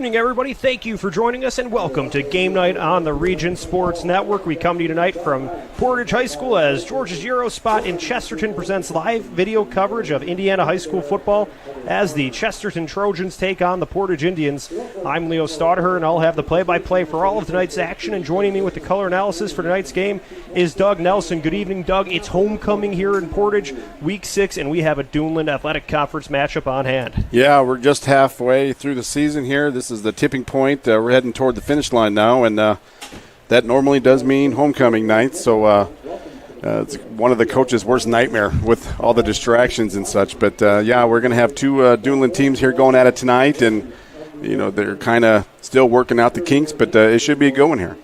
evening, everybody. Thank you for joining us, and welcome to Game Night on the Region Sports Network. We come to you tonight from Portage High School as George's Euro Spot in Chesterton presents live video coverage of Indiana high school football as the Chesterton Trojans take on the Portage Indians. I'm Leo Staudaher, and I'll have the play-by-play for all of tonight's action. And joining me with the color analysis for tonight's game is Doug Nelson. Good evening, Doug. It's homecoming here in Portage, Week 6, and we have a Duneland Athletic Conference matchup on hand. Yeah, we're just halfway through the season here. This is the tipping point. We're heading toward the finish line now, and that normally does mean homecoming night. So it's one of the coach's worst nightmare with all the distractions and such. But, yeah, we're going to have two Duneland teams here going at it tonight, and, you know, they're kind of still working out the kinks, but it should be a good one here.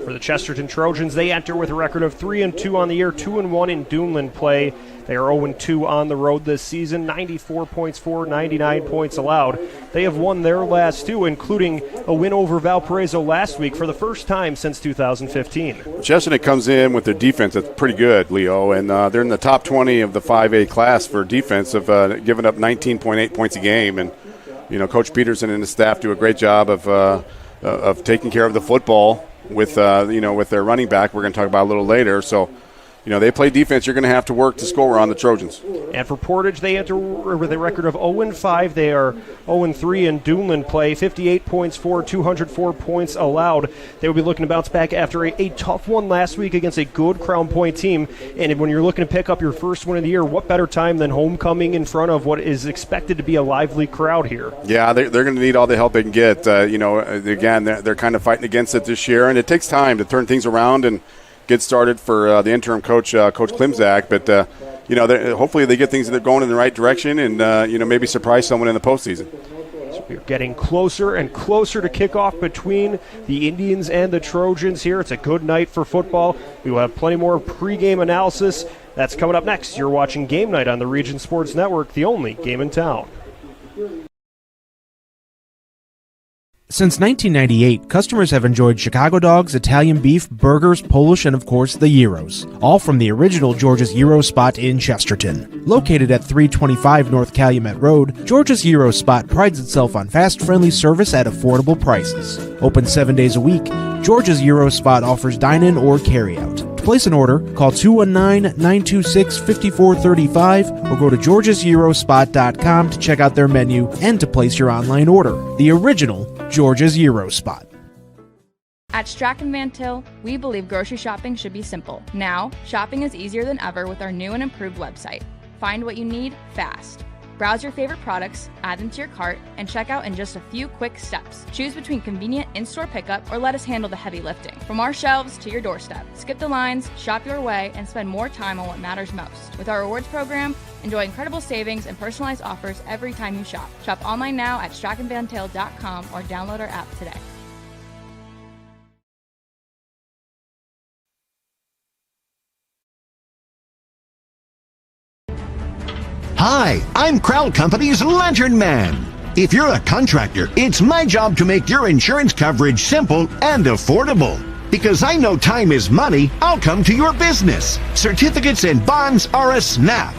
For the Chesterton Trojans, they enter with a record of 3-2 on the year, 2-1 in Duneland play. They are 0-2 on the road this season, 94 points for, 99 points allowed. They have won their last two, including a win over Valparaiso last week for the first time since 2015. Chesterton comes in with their defense that's pretty good, Leo, and they're in the top 20 of the 5A class for defense of giving up 19.8 points a game. And, you know, Coach Peterson and his staff do a great job of taking care of the football with their running back. We're going to talk about a little later. So, you know, they play defense. You're going to have to work to score on the Trojans. And for Portage, they enter with a record of 0-5. They are 0-3 in Duneland play, 58 points for, 204 points allowed. They will be looking to bounce back after a tough one last week against a good Crown Point team. And when you're looking to pick up your first win of the year, what better time than homecoming in front of what is expected to be a lively crowd here? Yeah, they're going to need all the help they can get. Again, they're kind of fighting against it this year, and it takes time to turn things around and get started for the interim coach, Coach Klimzak. But, hopefully they get things that are going in the right direction and, maybe surprise someone in the postseason. So we're getting closer and closer to kickoff between the Indians and the Trojans here. It's a good night for football. We will have plenty more pregame analysis. That's coming up next. You're watching Game Night on the Region Sports Network, the only game in town. Since 1998, customers have enjoyed Chicago dogs, Italian beef, burgers, Polish, and of course the gyros, all from the original George's Gyro Spot in Chesterton. Located at 325 North Calumet Road, George's Gyro Spot prides itself on fast, friendly service at affordable prices. Open 7 days a week, George's Gyro Spot offers dine-in or carry-out. To place an order, call 219-926-5435 or go to georgesgyrospot.com to check out their menu and to place your online order. The original George's Gyro Spot. At Strachan Van Til, we believe grocery shopping should be simple. Now, shopping is easier than ever with our new and improved website. Find what you need fast. Browse your favorite products, add them to your cart, and check out in just a few quick steps. Choose between convenient in-store pickup or let us handle the heavy lifting. From our shelves to your doorstep. Skip the lines, shop your way, and spend more time on what matters most. With our rewards program, enjoy incredible savings and personalized offers every time you shop. Shop online now at strachanvantil.com or download our app today. Hi, I'm Crowd Company's Lantern Man. If you're a contractor, it's my job to make your insurance coverage simple and affordable. Because I know time is money, I'll come to your business. Certificates and bonds are a snap.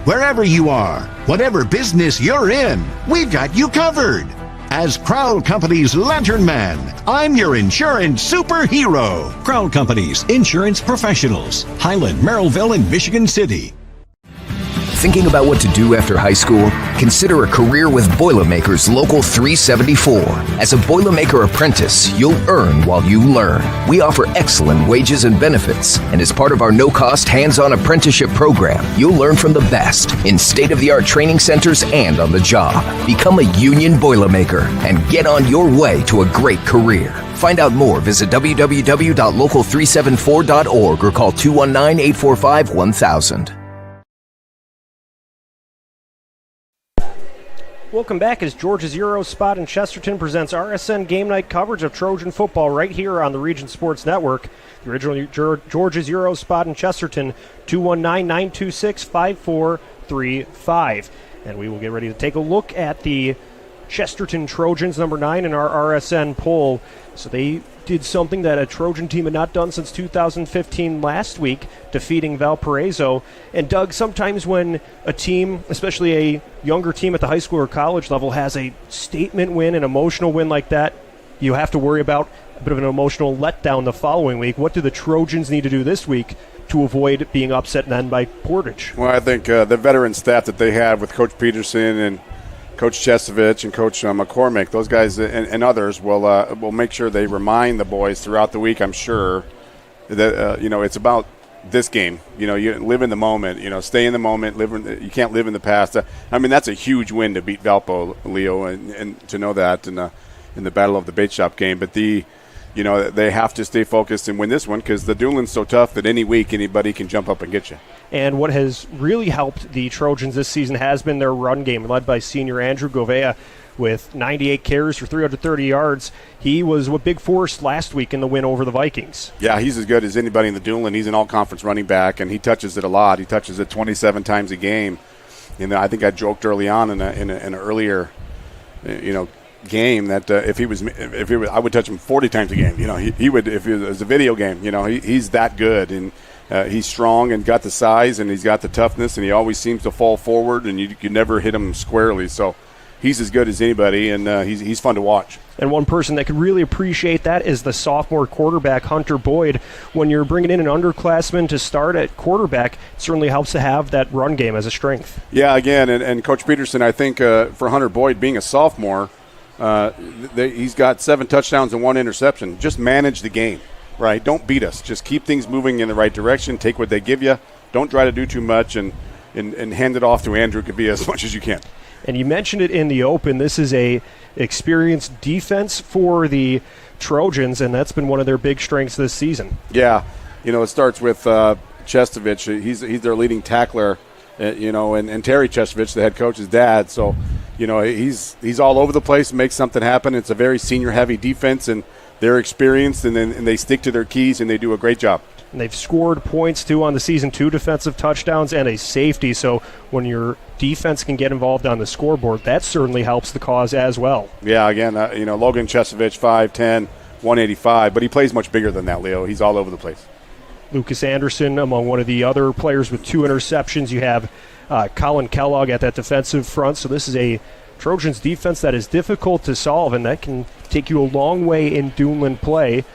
Wherever you are, whatever business you're in, we've got you covered. As Crowd Company's Lantern Man, I'm your insurance superhero. Crowd Company's Insurance Professionals, Highland, Merrillville, and Michigan City. Thinking about what to do after high school? Consider a career with Boilermakers Local 374. As a Boilermaker apprentice, you'll earn while you learn. We offer excellent wages and benefits, and as part of our no-cost hands-on apprenticeship program, you'll learn from the best in state-of-the-art training centers and on the job. Become a union Boilermaker and get on your way to a great career. Find out more, visit www.local374.org or call 219-845-1000. Welcome back as George's Euro Spot in Chesterton presents RSN Game Night coverage of Trojan football right here on the Region Sports Network. The original George's Euro Spot in Chesterton, 219-926-5435. And we will get ready to take a look at the Chesterton Trojans, number 9 in our RSN poll. So they did something that a Trojan team had not done since 2015 last week, defeating Valparaiso. And Doug, sometimes when a team, especially a younger team at the high school or college level, has a statement win, an emotional win like that, you have to worry about a bit of an emotional letdown the following week. What do the Trojans need to do this week to avoid being upset then by Portage? Well, I think the veteran staff that they have with Coach Peterson and Coach Chestovich and Coach McCormick, those guys and others will make sure they remind the boys throughout the week, I'm sure, that it's about this game. You live in the moment, stay in the moment, you can't live in the past. That's a huge win to beat Valpo, Leo, and to know that in the Battle of the Bait Shop game. But they have to stay focused and win this one because the Dueland's so tough that any week anybody can jump up and get you. And what has really helped the Trojans this season has been their run game, led by senior Andrew Govea with 98 carries for 330 yards. He was a big force last week in the win over the Vikings. Yeah, he's as good as anybody in the Dueland. He's an all-conference running back, and he touches it a lot. He touches it 27 times a game. And I think I joked early on in an earlier, game that if he was, I would touch him 40 times a game. He would if it was a video game. He's that good, and he's strong and got the size and he's got the toughness, and he always seems to fall forward, and you never hit him squarely. So he's as good as anybody, and he's fun to watch. And one person that could really appreciate that is the sophomore quarterback, Hunter Boyd. When you're bringing in an underclassman to start at quarterback, it certainly helps to have that run game as a strength. Yeah, again, and Coach Peterson, I think for Hunter Boyd being a sophomore, he's got 7 touchdowns and 1 interception. Just manage the game, right? Don't beat us. Just keep things moving in the right direction. Take what they give you. Don't try to do too much, and hand it off to Andrew Kavia as much as you can. And you mentioned it in the open. This is a experienced defense for the Trojans, and that's been one of their big strengths this season. Yeah, it starts with Chestovich. He's their leading tackler, and Terry Chestovich, the head coach's dad. So, he's all over the place and makes something happen. It's a very senior-heavy defense, and they're experienced, and they stick to their keys, and they do a great job. And they've scored points, too, on the season, 2 defensive touchdowns and a safety. So when your defense can get involved on the scoreboard, that certainly helps the cause as well. Yeah, again, Logan Chestovich, 5'10", 185, but he plays much bigger than that, Leo. He's all over the place. Lucas Anderson among one of the other players with 2 interceptions. You have Colin Kellogg at that defensive front. So this is a Trojans defense that is difficult to solve, and that can take you a long way in Duneland play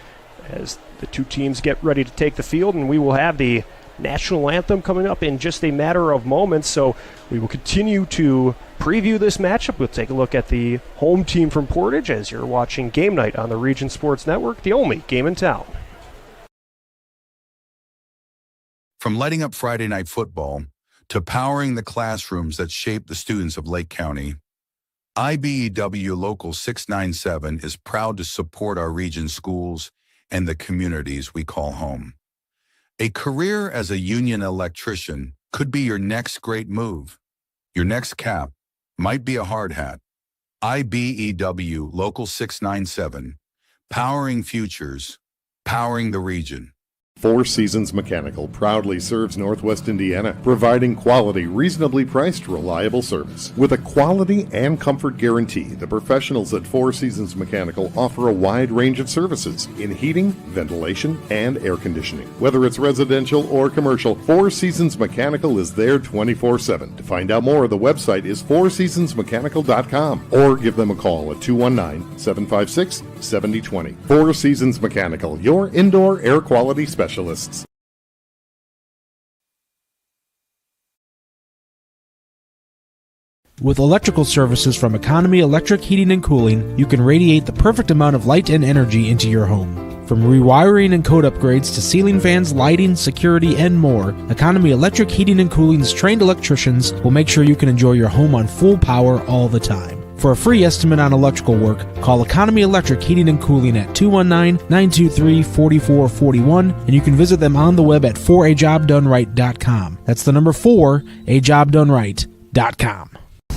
as the 2 teams get ready to take the field, and we will have the national anthem coming up in just a matter of moments. So we will continue to preview this matchup. We'll take a look at the home team from Portage as you're watching Game Night on the Region Sports Network, the only game in town. From lighting up Friday night football to powering the classrooms that shape the students of Lake County, IBEW Local 697 is proud to support our region schools and the communities we call home. A career as a union electrician could be your next great move. Your next cap might be a hard hat. IBEW Local 697, powering futures, powering the region. Four Seasons Mechanical proudly serves Northwest Indiana, providing quality, reasonably priced, reliable service. With a quality and comfort guarantee, the professionals at Four Seasons Mechanical offer a wide range of services in heating, ventilation, and air conditioning. Whether it's residential or commercial, Four Seasons Mechanical is there 24/7. To find out more, the website is fourseasonsmechanical.com or give them a call at 219-756-7020. Four Seasons Mechanical, your indoor air quality specialist. With electrical services from Economy Electric Heating and Cooling, you can radiate the perfect amount of light and energy into your home. From rewiring and code upgrades to ceiling fans, lighting, security, and more, Economy Electric Heating and Cooling's trained electricians will make sure you can enjoy your home on full power all the time. For a free estimate on electrical work, call Economy Electric Heating and Cooling at 219-923-4441, and you can visit them on the web at 4ajobdoneright.com. That's the number 4ajobdoneright.com.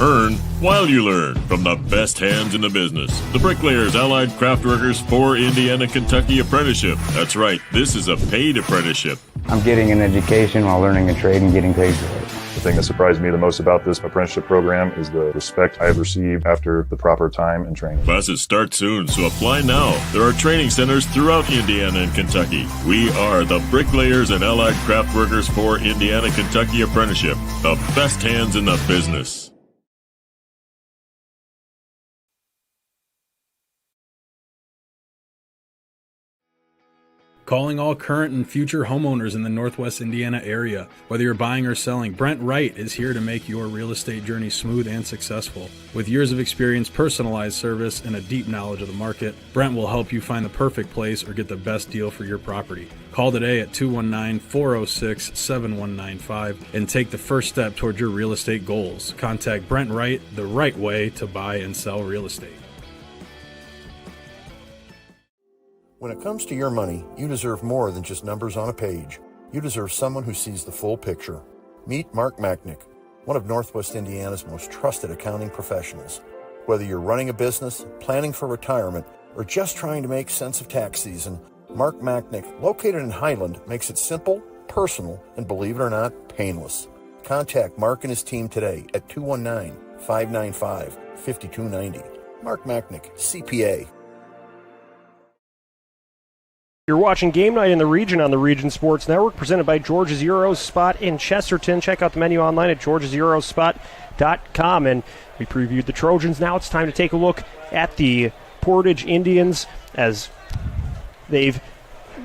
Earn while you learn from the best hands in the business. The Bricklayers Allied Craftworkers for Indiana Kentucky Apprenticeship. That's right, this is a paid apprenticeship. I'm getting an education while learning a trade and getting paid for it. The thing that surprised me the most about this apprenticeship program is the respect I have received after the proper time and training. Classes start soon, so apply now. There are training centers throughout Indiana and Kentucky. We are the Bricklayers and Allied Craft Workers for Indiana Kentucky Apprenticeship, the best hands in the business. Calling all current and future homeowners in the Northwest Indiana area. Whether you're buying or selling, Brent Wright is here to make your real estate journey smooth and successful. With years of experience, personalized service, and a deep knowledge of the market, Brent will help you find the perfect place or get the best deal for your property. Call today at 219-406-7195 and take the first step toward your real estate goals. Contact Brent Wright, the right way to buy and sell real estate. When it comes to your money, you deserve more than just numbers on a page. You deserve someone who sees the full picture. Meet Mark Machnick, one of Northwest Indiana's most trusted accounting professionals. Whether you're running a business, planning for retirement, or just trying to make sense of tax season, Mark Machnick, located in Highland, makes it simple, personal, and believe it or not, painless. Contact Mark and his team today at 219-595-5290. Mark Machnick, CPA. You're watching Game Night in the Region on the Region Sports Network, presented by George's Euros Spot in Chesterton. Check out the menu online at georgeseurospot.com. And we previewed the Trojans. Now it's time to take a look at the Portage Indians, as they've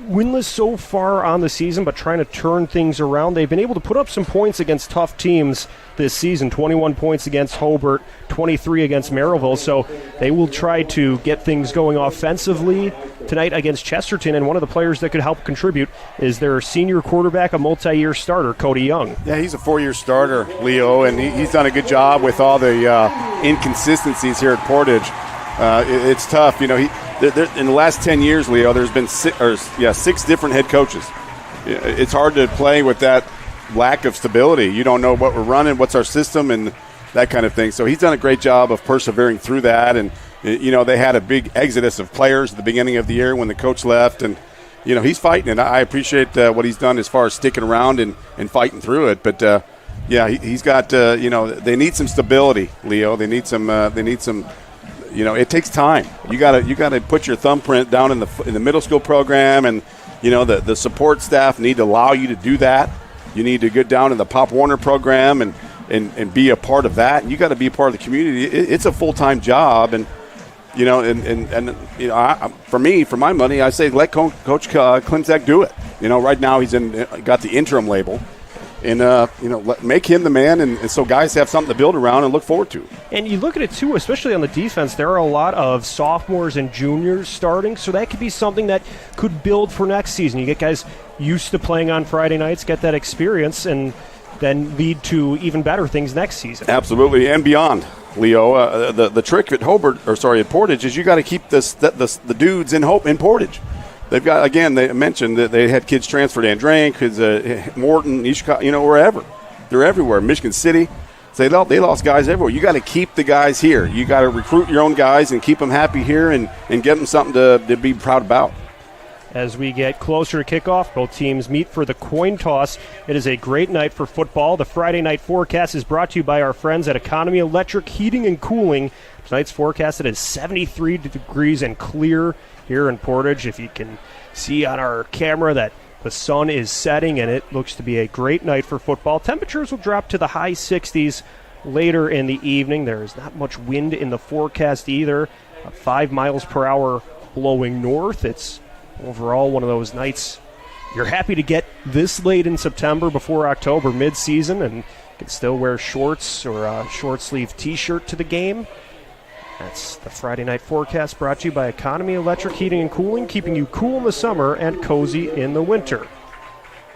winless so far on the season, but trying to turn things around. They've been able to put up some points against tough teams this season. 21 points against Hobart, 23 against Merrillville. So they will try to get things going offensively tonight against Chesterton, and one of the players that could help contribute is their senior quarterback, a multi-year starter, Cody Young. Yeah, he's a 4-year starter, Leo, and he's done a good job with all the inconsistencies here at Portage. It's tough. You know, in the last 10 years, Leo, there's been 6 different head coaches. It's hard to play with that lack of stability. You don't know what we're running, what's our system, and that kind of thing. So he's done a great job of persevering through that. And, you know, they had a big exodus of players at the beginning of the year when the coach left. And, you know, he's fighting, and I appreciate what he's done as far as sticking around and fighting through it. But, yeah, he's got, you know, they need some stability, Leo. They need some you know, it takes time. You gotta put your thumbprint down in the middle school program, and you know the support staff need to allow you to do that. You need to get down in the Pop Warner program and be a part of that. And you got to be a part of the community. It's a full-time job, and you know, and you know, for my money, I say let Coach Klimczak do it. You know, right now he's got the interim label. And, you know, make him the man, and so guys have something to build around and look forward to. And you look at it, too, especially on the defense, there are a lot of sophomores and juniors starting, so that could be something that could build for next season. You get guys used to playing on Friday nights, get that experience, and then lead to even better things next season. Absolutely, and beyond, Leo. The trick at Portage is you got to keep the dudes in Portage. They've got, again, they mentioned that they had kids transferred to Andrank, kids Morton, you know, wherever. They're everywhere. Michigan City. So they lost guys everywhere. You got to keep the guys here. You got to recruit your own guys and keep them happy here and get them something to be proud about. As we get closer to kickoff, both teams meet for the coin toss. It is a great night for football. The Friday night forecast is brought to you by our friends at Economy Electric Heating and Cooling. Tonight's forecast, it is 73 degrees and clear here in Portage. If you can see on our camera that the sun is setting, and it looks to be a great night for football. Temperatures will drop to the high 60s later in the evening. There is not much wind in the forecast either. 5 miles per hour blowing north. It's overall one of those nights you're happy to get this late in September before October mid-season, and you can still wear shorts or a short-sleeve T-shirt to the game. That's the Friday night forecast, brought to you by Economy Electric Heating and Cooling, keeping you cool in the summer and cozy in the winter.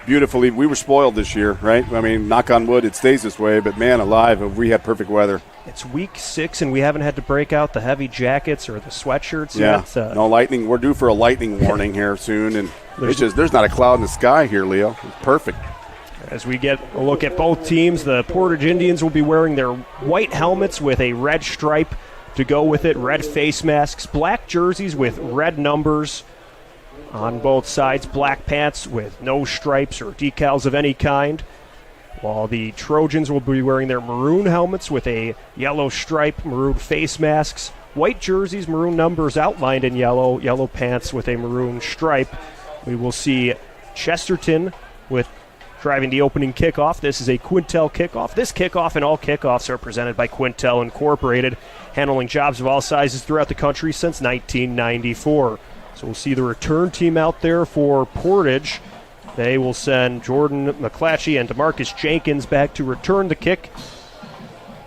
Beautifully. We were spoiled this year, right? I mean, knock on wood, it stays this way, but man alive, we had perfect weather. It's week 6, and we haven't had to break out the heavy jackets or the sweatshirts yet. No lightning. We're due for a lightning warning here soon, and there's not a cloud in the sky here, Leo. It's perfect. As we get a look at both teams, the Portage Indians will be wearing their white helmets with a red stripe to go with it, red face masks, black jerseys with red numbers on both sides, black pants with no stripes or decals of any kind. while the Trojans will be wearing their maroon helmets with a yellow stripe, maroon face masks, white jerseys, maroon numbers outlined in yellow pants with a maroon stripe. We will see Chesterton with driving the opening kickoff. This is a Quintel kickoff. This kickoff and all kickoffs are presented by Quintel Incorporated, handling jobs of all sizes throughout the country since 1994. So we'll see the return team out there for Portage. They will send Jordan McClatchy and DeMarcus Jenkins back to return the kick.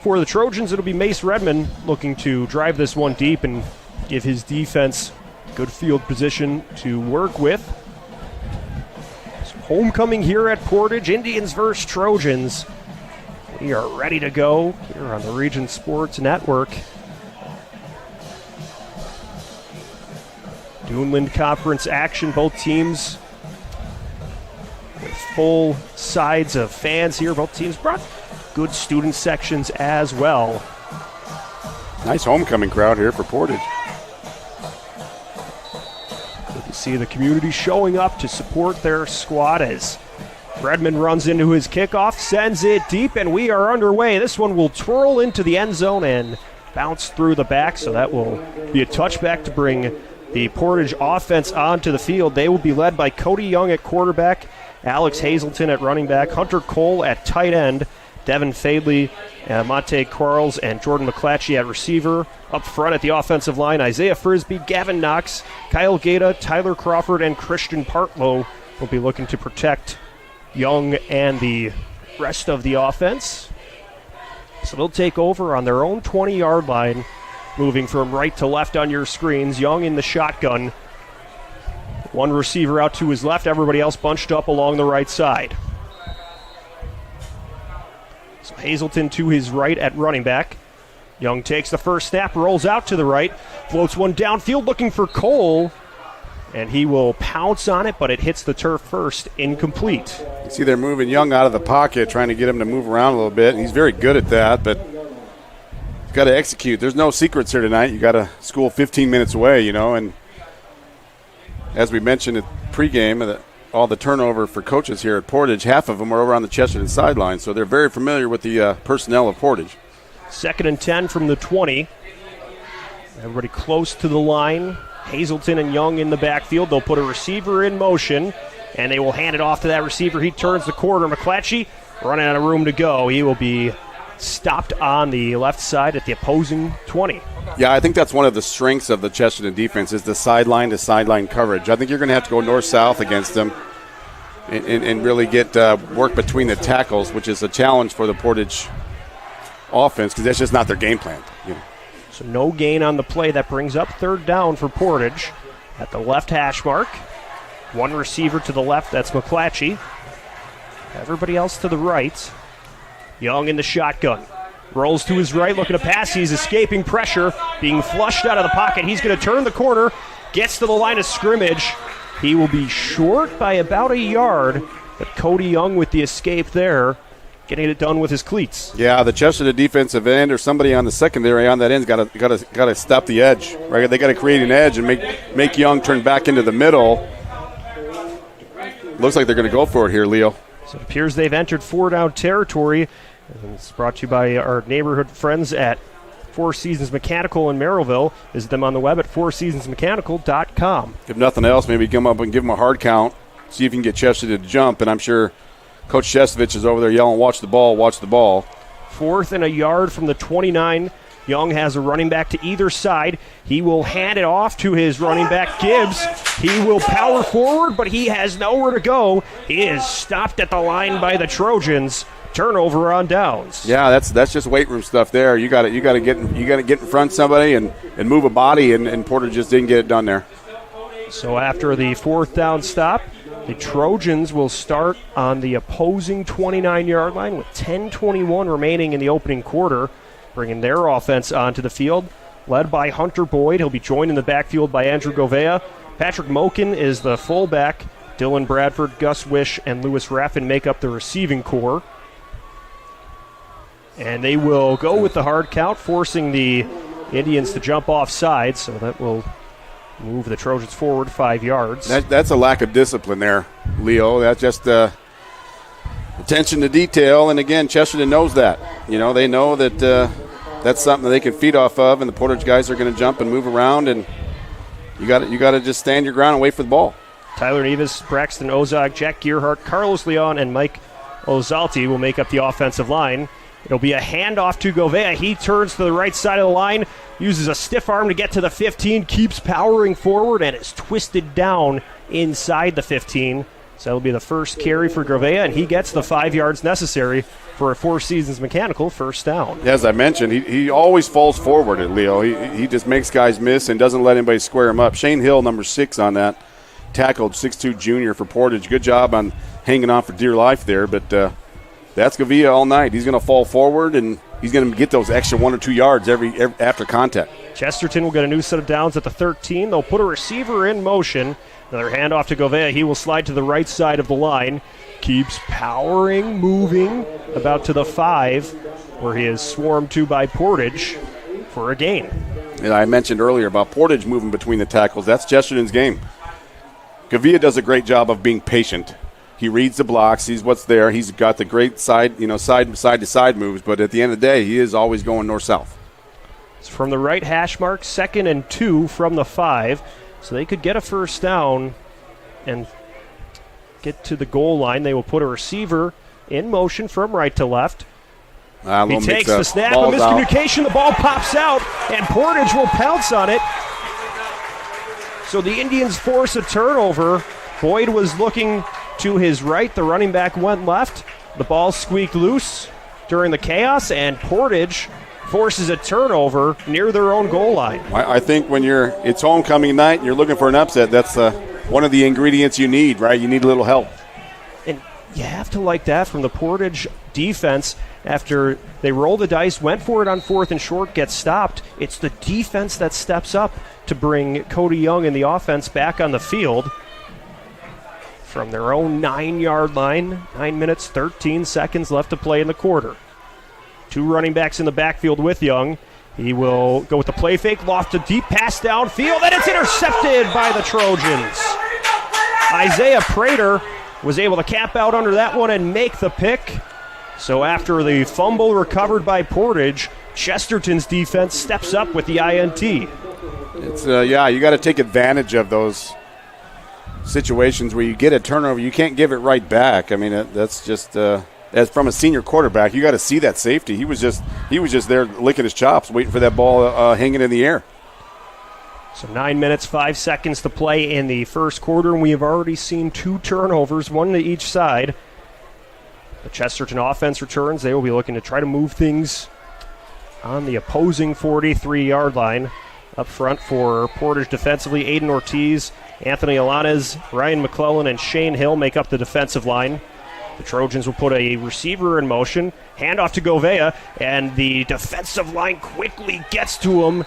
For the Trojans, it'll be Mace Redmond looking to drive this one deep and give his defense good field position to work with. So homecoming here at Portage, Indians versus Trojans. We are ready to go here on the Region Sports Network. Duneland Conference action, both teams with full sides of fans here. Both teams brought good student sections as well. Nice homecoming crowd here for Portage. Good to see the community showing up to support their squad as Redmond runs into his kickoff, sends it deep, and we are underway. This one will twirl into the end zone and bounce through the back, so that will be a touchback to bring the Portage offense onto the field. They will be led by Cody Young at quarterback, Alex Hazelton at running back, Hunter Cole at tight end, Devin Fadley, Monte Quarles, and Jordan McClatchy at receiver. Up front at the offensive line, Isaiah Frisbee, Gavin Knox, Kyle Gata, Tyler Crawford, and Christian Partlow will be looking to protect Young and the rest of the offense. So they'll take over on their own 20-yard line, moving from right to left on your screens. Young in the shotgun. One receiver out to his left, everybody else bunched up along the right side. So Hazelton to his right at running back. Young takes the first snap, rolls out to the right, floats one downfield looking for Cole, and he will pounce on it, but it hits the turf first, incomplete. You see they're moving Young out of the pocket, trying to get him to move around a little bit, and he's very good at that, but you've got to execute. There's no secrets here tonight. You got to school 15 minutes away, and as we mentioned at pregame, all the turnover for coaches here at Portage, half of them are over on the Chesterton sideline, so they're very familiar with the personnel of Portage. 2nd and 10 from the 20. Everybody close to the line. Hazelton and Young in the backfield. They'll put a receiver in motion, and they will hand it off to that receiver. He turns the corner. McClatchy running out of room to go. He will be stopped on the left side at the opposing 20. Yeah, I think that's one of the strengths of the Chesterton defense is the sideline-to-sideline coverage. I think you're going to have to go north-south against them and really get work between the tackles, which is a challenge for the Portage offense because that's just not their game plan. So no gain on the play. That brings up 3rd down for Portage at the left hash mark. One receiver to the left, that's McClatchy. Everybody else to the right. Young in the shotgun. Rolls to his right, looking to pass. He's escaping pressure, being flushed out of the pocket. He's going to turn the corner, gets to the line of scrimmage. He will be short by about a yard, but Cody Young with the escape there, getting it done with his cleats. Yeah, the Chesterton defensive end or somebody on the secondary on that end's got to stop the edge. Right, they got to create an edge and make Young turn back into the middle. Looks like they're going to go for it here, Leo. So it appears they've entered 4-down territory. And it's brought to you by our neighborhood friends at Four Seasons Mechanical in Merrillville. Visit them on the web at fourseasonsmechanical.com. If nothing else, maybe come up and give them a hard count, see if you can get Chesterton to jump, and I'm sure Coach Shestovich is over there yelling, watch the ball, watch the ball. 4th and a yard from the 29. Young has a running back to either side. He will hand it off to his running back, Gibbs. He will power forward, but he has nowhere to go. He is stopped at the line by the Trojans. Turnover on downs. Yeah, that's just weight room stuff there. You got to get in front of somebody and move a body, and Porter just didn't get it done there. So after the 4th down stop, the Trojans will start on the opposing 29-yard line with 10:21 remaining in the opening quarter, bringing their offense onto the field, led by Hunter Boyd. He'll be joined in the backfield by Andrew Govea. Patrick Moken is the fullback. Dylan Bradford, Gus Wish, and Lewis Raffin make up the receiving core. And they will go with the hard count, forcing the Indians to jump off sides, so that will move the Trojans forward 5 yards. That's a lack of discipline there, Leo. That's just Attention to detail, and again, Chesterton knows that. They know that that's something that they can feed off of, and the Portage guys are going to jump and move around, and you got to just stand your ground and wait for the ball. Tyler Nevis, Braxton Ozog, Jack Gearhart, Carlos Leon, and Mike Ozalti will make up the offensive line. It'll be a handoff to Govea. He turns to the right side of the line, uses a stiff arm to get to the 15, keeps powering forward, and is twisted down inside the 15. So that'll be the first carry for Govea, and he gets the 5 yards necessary for a Four Seasons Mechanical first down. As I mentioned, he always falls forward at Leo. He just makes guys miss and doesn't let anybody square him up. Shane Hill, number 6 on that, tackled 6'2 junior for Portage. Good job on hanging on for dear life there, but that's Govea all night. He's going to fall forward, and he's going to get those extra 1 or 2 yards every after contact. Chesterton will get a new set of downs at the 13. They'll put a receiver in motion. Another handoff to Govea. He will slide to the right side of the line. Keeps powering, moving, about to the 5, where he is swarmed to by Portage for a gain. And I mentioned earlier about Portage moving between the tackles. That's Chesterton's game. Govea does a great job of being patient. He reads the blocks, sees what's there. He's got the great side to side moves, but at the end of the day, he is always going north-south. It's from the right hash mark, 2nd and 2 from the 5. So they could get a first down and get to the goal line. They will put a receiver in motion from right to left. He takes the snap, a miscommunication. Out. The ball pops out, and Portage will pounce on it. So the Indians force a turnover. Boyd was looking to his right. The running back went left. The ball squeaked loose during the chaos, and Portage forces a turnover near their own goal line. I think when it's homecoming night and you're looking for an upset, that's one of the ingredients you need, right? You need a little help. And you have to like that from the Portage defense. After they roll the dice, went for it on 4th and short, gets stopped. It's the defense that steps up to bring Cody Young and the offense back on the field from their own 9-yard line. 9 minutes, 13 seconds left to play in the quarter. 2 running backs in the backfield with Young. He will go with the play fake, loft a deep pass downfield, and it's intercepted by the Trojans. Isaiah Prater was able to cap out under that one and make the pick. So after the fumble recovered by Portage, Chesterton's defense steps up with the INT. It's you got to take advantage of those situations where you get a turnover. You can't give it right back. I mean, that's just as from a senior quarterback, you got to see that safety. He was just there licking his chops, waiting for that ball hanging in the air. So 9 minutes, 5 seconds to play in the first quarter, and we have already seen 2 turnovers, 1 to each side. The Chesterton offense returns. They will be looking to try to move things on the opposing 43-yard line. Up front for Portage defensively, Aiden Ortiz, Anthony Alanes, Ryan McClellan, and Shane Hill make up the defensive line. The Trojans will put a receiver in motion, handoff to Govea, and the defensive line quickly gets to him.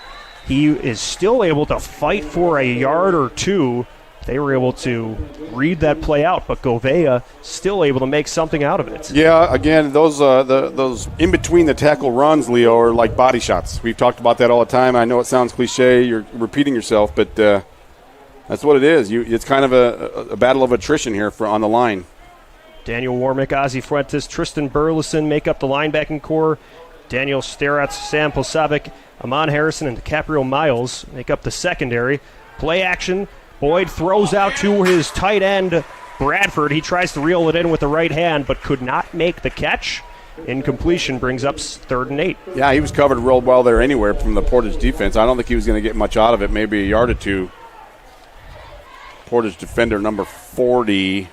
He is still able to fight for a yard or 2. They were able to read that play out, but Govea still able to make something out of it. Yeah, again, those in between the tackle runs, Leo, are like body shots. We've talked about that all the time. I know it sounds cliche, you're repeating yourself, but that's what it is. It's kind of a battle of attrition here on the line. Daniel Warmick, Ozzie Fuentes, Tristan Burleson make up the linebacking core. Daniel Steratz, Sam Posavic, Amon Harrison, and DiCaprio Miles make up the secondary. Play action. Boyd throws out to his tight end, Bradford. He tries to reel it in with the right hand, but could not make the catch. Incompletion brings up 3rd and 8. Yeah, he was covered real well there anywhere from the Portage defense. I don't think he was going to get much out of it, maybe a yard or 2. Portage defender number 40,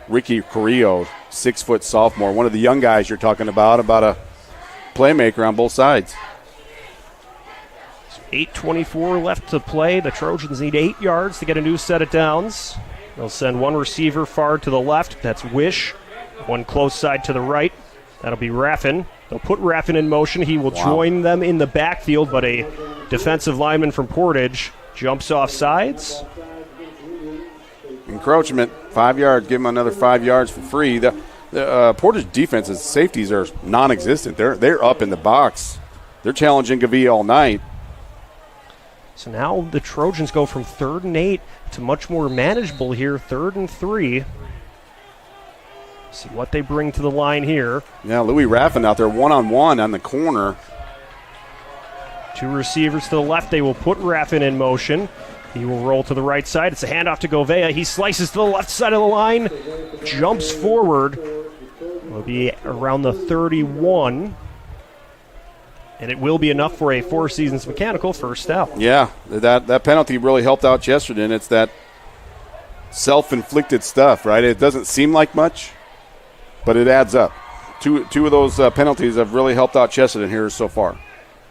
Ricky Carrillo, 6-foot sophomore, one of the young guys you're talking about a playmaker on both sides. 8:24 left to play. The Trojans need 8 yards to get a new set of downs. They'll send one receiver far to the left. That's Wish. One close side to the right. That'll be Raffin. They'll put Raffin in motion. He will join them in the backfield, but a defensive lineman from Portage jumps off sides. Encroachment, 5 yards. Give him another 5 yards for free. The Portage defense's safeties are non-existent. They're up in the box. They're challenging Govea all night. So now the Trojans go from 3rd and 8 to much more manageable here, 3rd and 3. See what they bring to the line here. Yeah, Louis Raffin out there one-on-one on the corner. 2 receivers to the left. They will put Raffin in motion. He will roll to the right side. It's a handoff to Govea. He slices to the left side of the line, jumps forward. Will be around the 31. And it will be enough for a Four Seasons Mechanical first down. Yeah, that penalty really helped out Chesterton. It's that self-inflicted stuff, right? It doesn't seem like much, but it adds up. Two of those penalties have really helped out Chesterton here so far.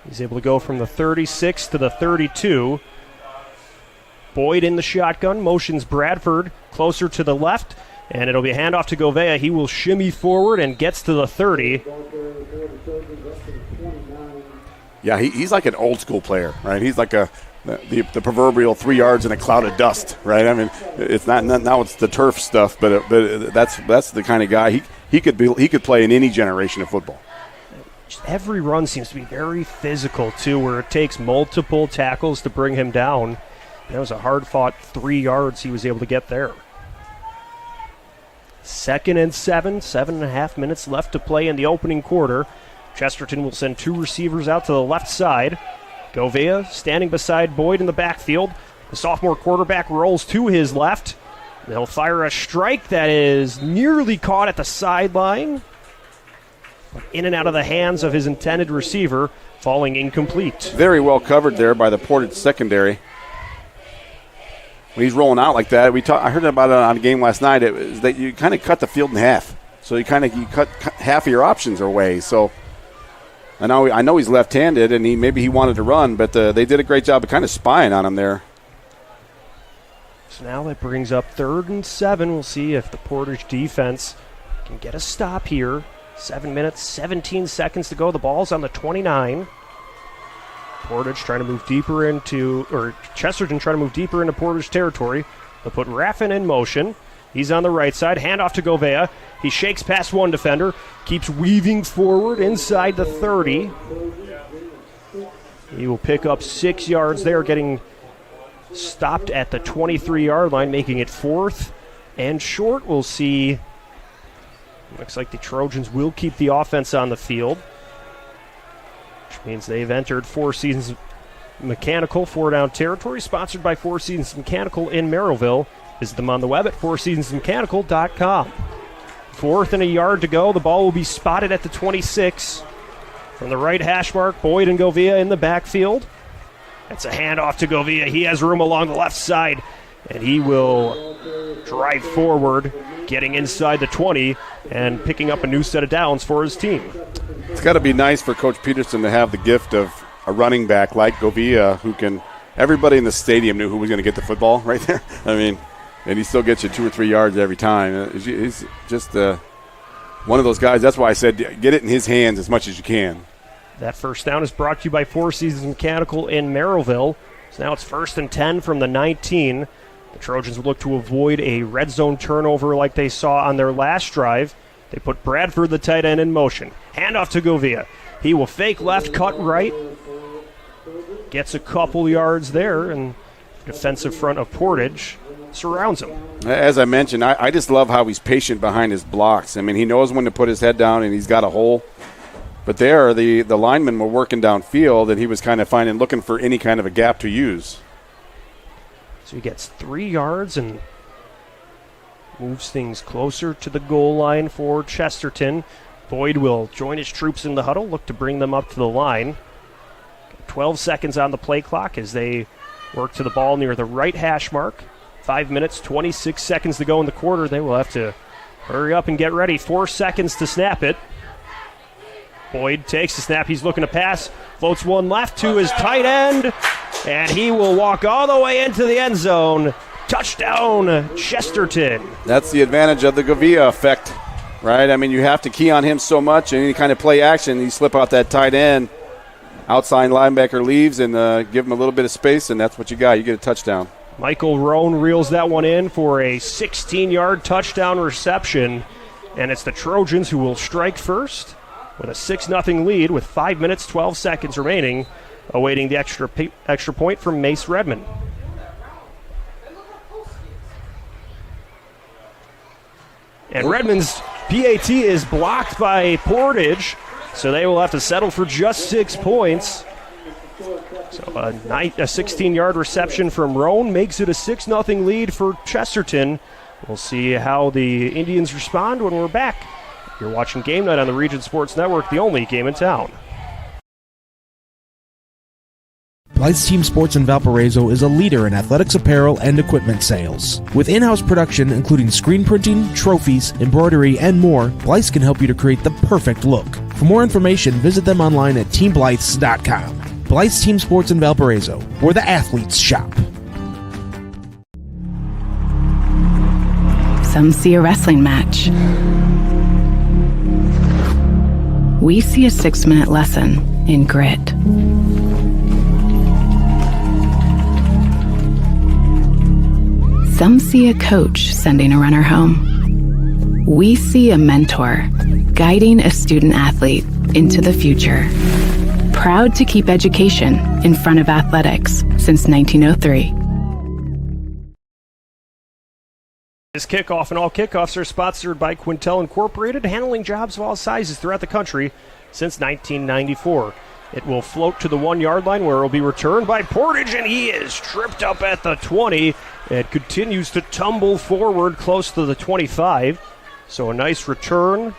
He's able to go from the 36 to the 32. Boyd in the shotgun, motions Bradford closer to the left, and it'll be a handoff to Govea. He will shimmy forward and gets to the 30. Yeah, he's like an old school player, right? He's like the proverbial 3 yards in a cloud of dust, right? I mean, it's not now it's the turf stuff, but that's the kind of guy he could play in any generation of football. Every run seems to be very physical too, where it takes multiple tackles to bring him down. That was a hard-fought 3 yards he was able to get there. 2nd and 7, 7.5 minutes left to play in the opening quarter. Chesterton will send 2 receivers out to the left side. Govea standing beside Boyd in the backfield. The sophomore quarterback rolls to his left. They'll fire a strike that is nearly caught at the sideline. In and out of the hands of his intended receiver, falling incomplete. Very well covered there by the Portage secondary. When he's rolling out like that, I heard about it on a game last night. It was that you kind of cut the field in half, so you cut half of your options away. So I know he's left-handed, and maybe he wanted to run, but they did a great job of kind of spying on him there. So now that brings up 3rd and 7. We'll see if the Portage defense can get a stop here. 7 minutes, 17 seconds to go. The ball's on the 29. Portage trying to move deeper Chesterton trying to move deeper into Portage territory. They'll put Raffin in motion. He's on the right side. Handoff to Govea. He shakes past one defender. Keeps weaving forward inside the 30. He will pick up 6 yards there, getting stopped at the 23-yard line, making it 4th and short. We'll see. Looks like the Trojans will keep the offense on the field, which means they've entered Four Seasons Mechanical 4-down territory, sponsored by Four Seasons Mechanical in Merrillville. Visit them on the web at fourseasonsmechanical.com. 4th and a yard to go. The ball will be spotted at the 26. From the right hash mark, Boyd and Govea in the backfield. That's a handoff to Govea. He has room along the left side, and he will drive forward, getting inside the 20 and picking up a new set of downs for his team. It's got to be nice for Coach Peterson to have the gift of a running back like Govea who can – everybody in the stadium knew who was going to get the football right there. I mean, and he still gets you 2 or 3 yards every time. He's just one of those guys. That's why I said get it in his hands as much as you can. That first down is brought to you by Four Seasons Mechanical in Merrillville. So now it's 1st and 10 from the 19. The Trojans will look to avoid a red zone turnover like they saw on their last drive. They put Bradford, the tight end, in motion. Handoff to Govea. He will fake left, cut right. Gets a couple yards there, and the defensive front of Portage surrounds him. As I mentioned, I just love how he's patient behind his blocks. I mean, he knows when to put his head down, and he's got a hole. But there, the linemen were working downfield, and he was kind of looking for any kind of a gap to use. So he gets 3 yards and moves things closer to the goal line for Chesterton. Boyd will join his troops in the huddle, look to bring them up to the line. 12 seconds on the play clock as they work to the ball near the right hash mark. 5 minutes, 26 seconds to go in the quarter. They will have to hurry up and get ready. 4 seconds to snap it. Boyd takes the snap. He's looking to pass. Floats one left to his tight end. And he will walk all the way into the end zone. Touchdown, Chesterton. That's the advantage of the Govea effect, right? I mean, you have to key on him so much. And any kind of play action, you slip out that tight end. Outside linebacker leaves and give him a little bit of space, and that's what you got. You get a touchdown. Michael Roan reels that one in for a 16-yard touchdown reception. And it's the Trojans who will strike first with a 6-0 lead with 5 minutes, 12 seconds remaining, awaiting the extra point from Mace Redmond. And Redmond's PAT is blocked by Portage, so they will have to settle for just 6 points. So a 16-yard reception from Roan makes it a 6-0 lead for Chesterton. We'll see how the Indians respond when we're back. You're watching Game Night on the Region Sports Network, the only game in town. Blythe's Team Sports in Valparaiso is a leader in athletics apparel and equipment sales. With in-house production including screen printing, trophies, embroidery, and more, Blythe's can help you to create the perfect look. For more information, visit them online at teamblythes.com. Blythe's Team Sports in Valparaiso, where the athletes shop. Some see a wrestling match. We see a 6-minute lesson in grit. Some see a coach sending a runner home. We see a mentor guiding a student athlete into the future. Proud to keep education in front of athletics since 1903. This kickoff and all kickoffs are sponsored by Quintel Incorporated, handling jobs of all sizes throughout the country since 1994. It will float to the 1-yard line where it will be returned by Portage, and he is tripped up at the 20. It continues to tumble forward close to the 25. So a nice return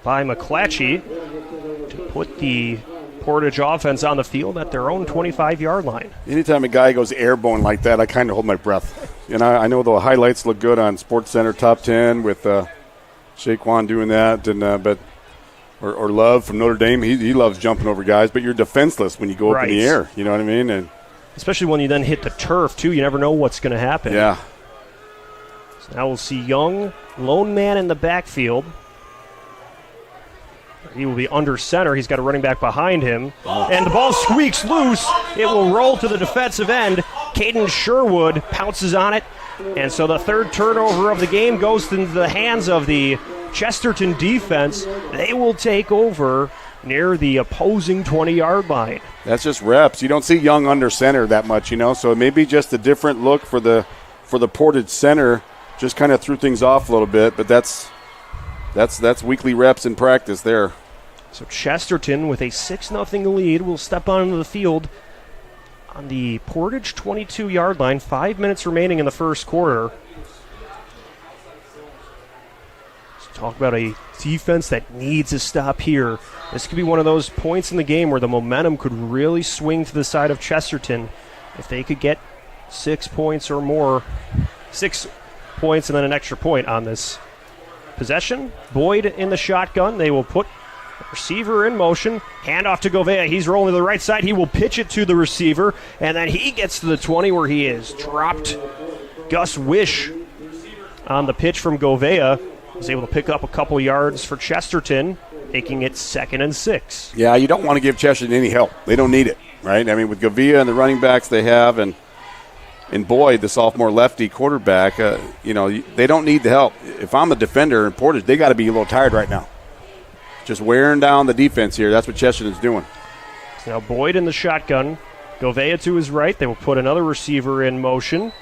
by McClatchy to put the Portage offense on the field at their own 25-yard line. Anytime a guy goes airborne like that, I kind of hold my breath. And I know the highlights look good on Sports Center Top 10 with Shaquan doing that, and or Love from Notre Dame. He loves jumping over guys, but you're defenseless when you go up in the air. You know what I mean? And especially when you then hit the turf, too. You never know what's going to happen. Yeah. So now we'll see Young, lone man in the backfield. He will be under center. He's got a running back behind him. And the ball squeaks loose. It will roll to the defensive end. Caden Sherwood pounces on it. And so the third turnover of the game goes into the hands of the Chesterton defense. They will take over near the opposing 20-yard line. That's just reps. You don't see Young under center that much, so maybe just a different look for the Portage center. Just kind of threw things off a little bit, but that's weekly reps in practice there. So Chesterton with a 6-0 lead will step onto the field on the Portage 22-yard line. 5 minutes remaining in the first quarter. Let's talk about a defense that needs a stop here. This could be one of those points in the game where the momentum could really swing to the side of Chesterton. If they could get 6 points or more, 6 points and then an extra point on this possession. Boyd in the shotgun. They will put the receiver in motion. Handoff to Govea. He's rolling to the right side. He will pitch it to the receiver, and then he gets to the 20 where he is dropped. Gus Wish on the pitch from Govea was able to pick up a couple yards for Chesterton, making it 2nd and 6. Yeah, you don't want to give Chesterton any help. They don't need it, right? I mean, with Govea and the running backs they have, and Boyd, the sophomore lefty quarterback, they don't need the help. If I'm a defender in Portage, they got to be a little tired right now. Just wearing down the defense here. That's what Chesterton's doing. So now Boyd in the shotgun. Govea to his right. They will put another receiver in motion.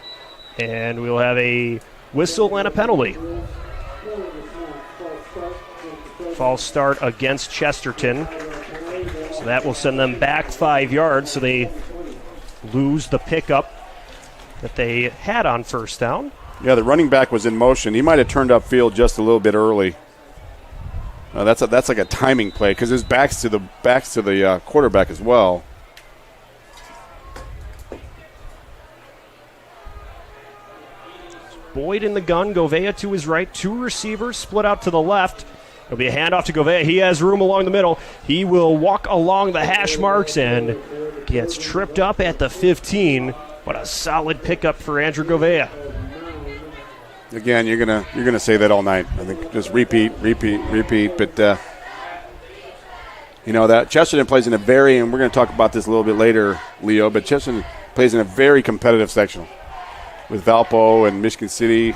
And we'll have a whistle and a penalty. False start against Chesterton. So that will send them back 5 yards. So they lose the pickup that they had on first down. Yeah, the running back was in motion. He might have turned upfield just a little bit early. That's like a timing play because his back's to the quarterback as well. Boyd in the gun, Govea to his right, 2 receivers split out to the left. It'll be a handoff to Govea. He has room along the middle. He will walk along the hash marks and gets tripped up at the 15. What a solid pickup for Andrew Govea. Again, you're gonna say that all night. I think just repeat. But that Chesterton plays in a very, and we're going to talk about this a little bit later, Leo. But Chesterton plays in a very competitive sectional with Valpo and Michigan City.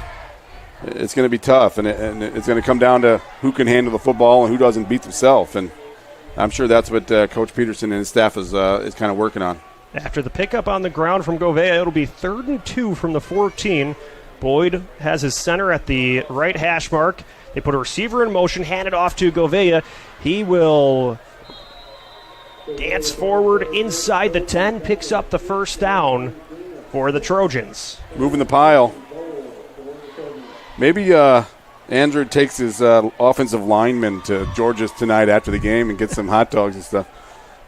It's going to be tough, and it's going to come down to who can handle the football and who doesn't beat themselves. And I'm sure that's what Coach Peterson and his staff is kind of working on. After the pickup on the ground from Govea, it'll be 3rd and 2 from the 14. Boyd has his center at the right hash mark. They put a receiver in motion, hand it off to Gouveia. He will dance forward inside the 10, picks up the first down for the Trojans. Moving the pile. Maybe Andrew takes his offensive lineman to Georgia's tonight after the game and gets some hot dogs and stuff.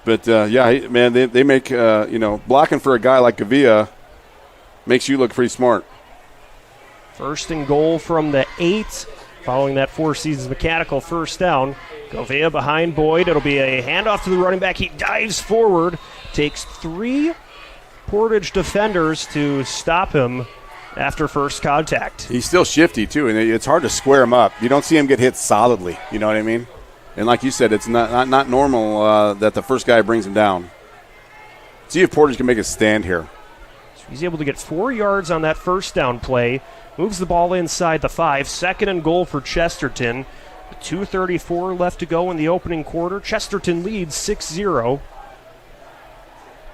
But, they make, blocking for a guy like Gouveia makes you look pretty smart. First and goal from the 8, following that Four Seasons Mechanical first down. Gouveia behind Boyd. It'll be a handoff to the running back. He dives forward, takes 3 Portage defenders to stop him after first contact. He's still shifty, too, and it's hard to square him up. You don't see him get hit solidly, you know what I mean? And like you said, it's not normal that the first guy brings him down. See if Portage can make a stand here. So he's able to get 4 yards on that first down play. Moves the ball inside the 5. Second and goal for Chesterton. 2:34 left to go in the opening quarter. Chesterton leads 6-0.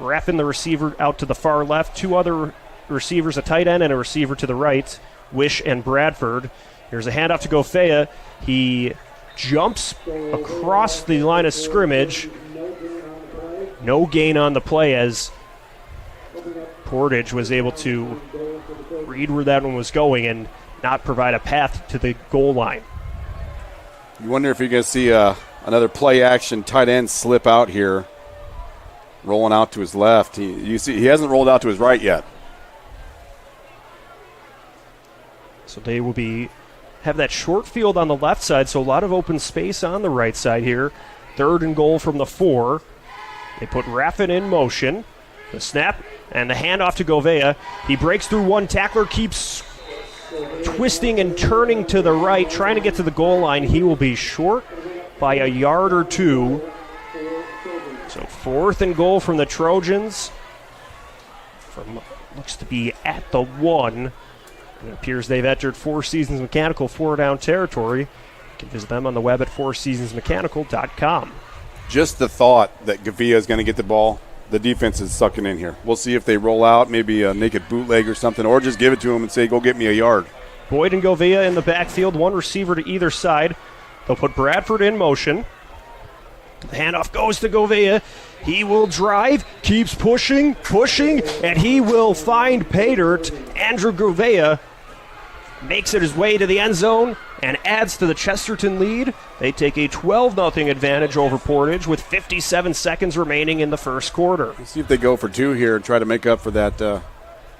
Raffin, the receiver, out to the far left. 2 other receivers, a tight end and a receiver to the right, Wish and Bradford. Here's a handoff to Gouveia. He jumps across the line of scrimmage. No gain on the play as Portage was able to read where that one was going and not provide a path to the goal line. You wonder if you're going to see another play-action tight end slip out here, rolling out to his left. He hasn't rolled out to his right yet. So they will have that short field on the left side, so a lot of open space on the right side here. Third and goal from the 4. They put Raffin in motion. The snap and the handoff to Gouveia. He breaks through one tackler, keeps twisting and turning to the right, trying to get to the goal line. He will be short by a yard or 2. So 4th and goal from the Trojans. Looks to be at the 1. It appears they've entered Four Seasons Mechanical 4-down territory. You can visit them on the web at fourseasonsmechanical.com. Just the thought that Gouveia is going to get the ball, the defense is sucking in here. We'll see if they roll out, maybe a naked bootleg or something, or just give it to him and say, go get me a yard. Boyd and Gouveia in the backfield, 1 receiver to either side. They'll put Bradford in motion. The handoff goes to Gouveia. He will drive, keeps pushing, and he will find pay dirt. Andrew Gouveia makes it his way to the end zone and adds to the Chesterton lead. They take a 12-0 advantage over Portage with 57 seconds remaining in the first quarter. Let's see if they go for 2 here and try to make up for that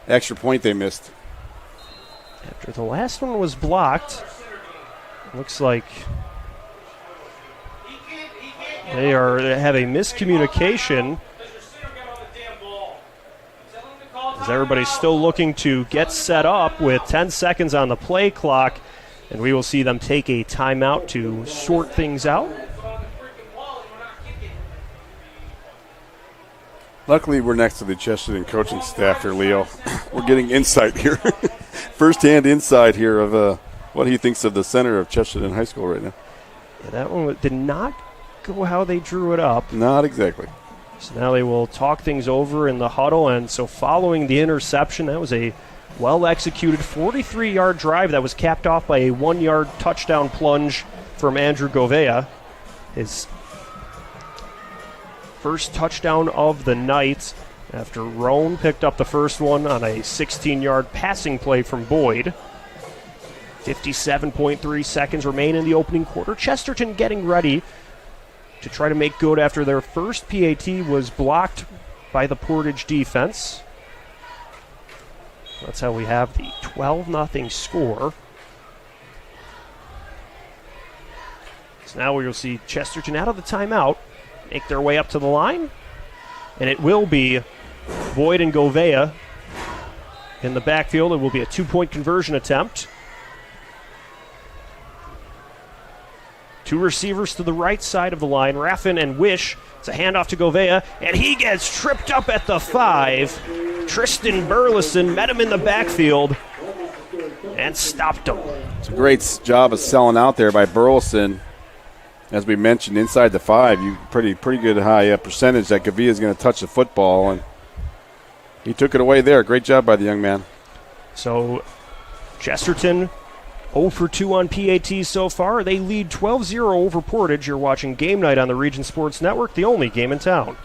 extra point they missed. After the last one was blocked, looks like they have a miscommunication as everybody's still looking to get set up with 10 seconds on the play clock, and we will see them take a timeout to sort things out. Luckily, we're next to the Chesterton coaching staff here, Leo. We're getting insight here, first-hand insight here of what he thinks of the center of Chesterton High School right now. Yeah, that one did not go how they drew it up. Not exactly. So now they will talk things over in the huddle, and so following the interception, that was a well-executed 43-yard drive that was capped off by a 1-yard touchdown plunge from Andrew Gouveia. His first touchdown of the night after Roan picked up the first one on a 16-yard passing play from Boyd. 57.3 seconds remain in the opening quarter. Chesterton getting ready to try to make good after their first PAT was blocked by the Portage defense. That's how we have the 12-0 score. So now we will see Chesterton out of the timeout, make their way up to the line, and it will be Boyd and Gouveia in the backfield. It will be a 2-point conversion attempt. 2 receivers to the right side of the line, Raffin and Wish. It's a handoff to Gouveia, and he gets tripped up at the 5. Tristan Burleson met him in the backfield and stopped him. It's a great job of selling out there by Burleson. As we mentioned, inside the 5, you pretty good high percentage that Gouveia is going to touch the football, and he took it away there. Great job by the young man. So Chesterton 0 for 2 on PATs so far. They lead 12-0 over Portage. You're watching Game Night on the Region Sports Network, the only game in town.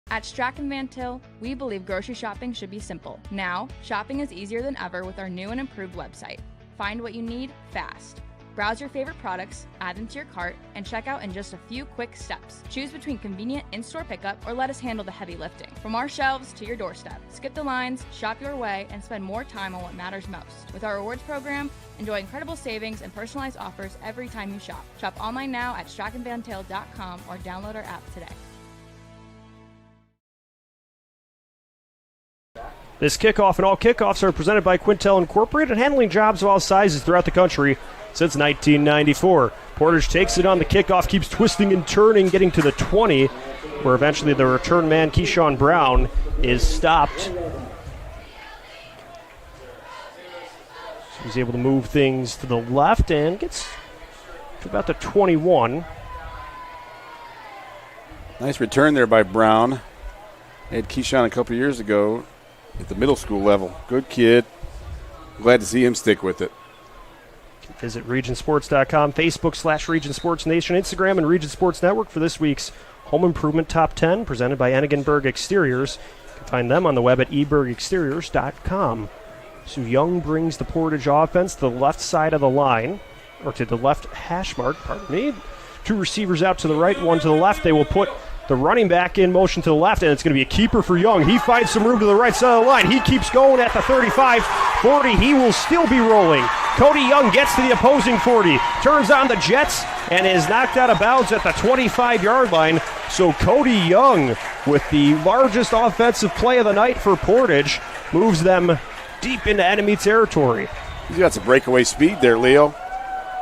At Strachan Van Til, we believe grocery shopping should be simple. Now, shopping is easier than ever with our new and improved website. Find what you need fast. Browse your favorite products, add them to your cart, and check out in just a few quick steps. Choose between convenient in-store pickup or let us handle the heavy lifting. From our shelves to your doorstep. Skip the lines, shop your way, and spend more time on what matters most. With our rewards program, enjoy incredible savings and personalized offers every time you shop. Shop online now at strachanvantil.com or download our app today. This kickoff and all kickoffs are presented by Quintel Incorporated, handling jobs of all sizes throughout the country since 1994. Portage takes it on the kickoff, keeps twisting and turning, getting to the 20, where eventually the return man, Keyshawn Brown, is stopped. So he's able to move things to the left and gets to about the 21. Nice return there by Brown. They had Keyshawn a couple years ago at the middle school level. Good kid. Glad to see him stick with it. Visit regionsports.com, Facebook/Region Sports Nation, Instagram, and Region Sports Network for this week's Home Improvement Top 10 presented by Enigenberg Exteriors. You can find them on the web at ebergexteriors.com. So Young brings the Portage offense to the left side of the line, or to the left hash mark, pardon me. Two receivers out to the right, one to the left. They will put the running back in motion to the left, and it's going to be a keeper for Young. He finds some room to the right side of the line. He keeps going at the 35, 40. He will still be rolling. Cody Young gets to the opposing 40, turns on the jets, and is knocked out of bounds at the 25-yard line. So Cody Young, with the largest offensive play of the night for Portage, moves them deep into enemy territory. He's got some breakaway speed there, Leo.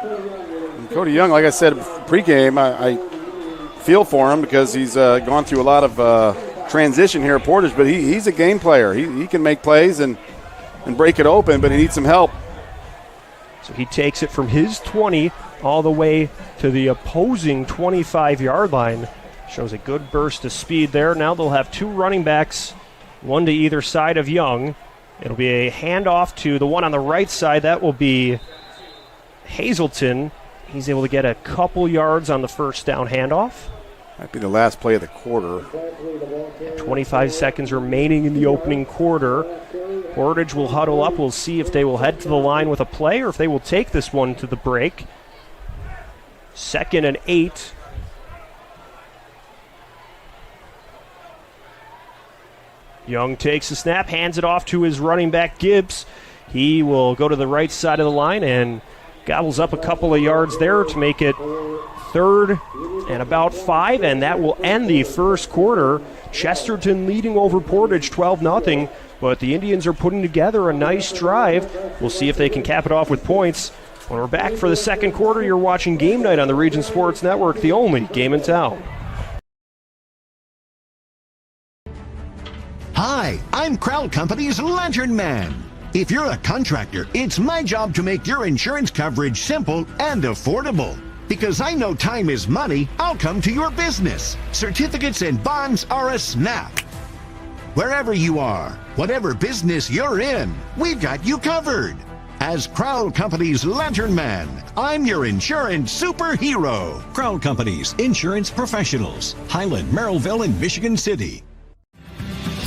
And Cody Young, like I said pregame, I feel for him because he's gone through a lot of transition here at Portage, but he's a game player. He can make plays and break it open, but he needs some help. So he takes it from his 20 all the way to the opposing 25-yard line. Shows a good burst of speed there. Now they'll have two running backs, one to either side of Young. It'll be a handoff to the one on the right side. That will be Hazelton. He's able to get a couple yards on the first down handoff. Might be the last play of the quarter. 25 seconds remaining in the opening quarter. Portage will huddle up. We'll see if they will head to the line with a play or if they will take this one to the break. 2nd and 8. Young takes the snap, hands it off to his running back, Gibbs. He will go to the right side of the line and gobbles up a couple of yards there to make it 3rd and about 5, and that will end the first quarter. Chesterton leading over Portage 12-0, but the Indians are putting together a nice drive. We'll see if they can cap it off with points. When we're back for the second quarter, you're watching Game Night on the Region Sports Network, the only game in town. Hi, I'm Crowd Company's Lantern Man. If you're a contractor, it's my job to make your insurance coverage simple and affordable. Because I know time is money, I'll come to your business. Certificates and bonds are a snap. Wherever you are, whatever business you're in, we've got you covered. As Crowd Company's Lantern Man, I'm your insurance superhero. Crowd Companies, insurance professionals. Highland, Merrillville, and Michigan City.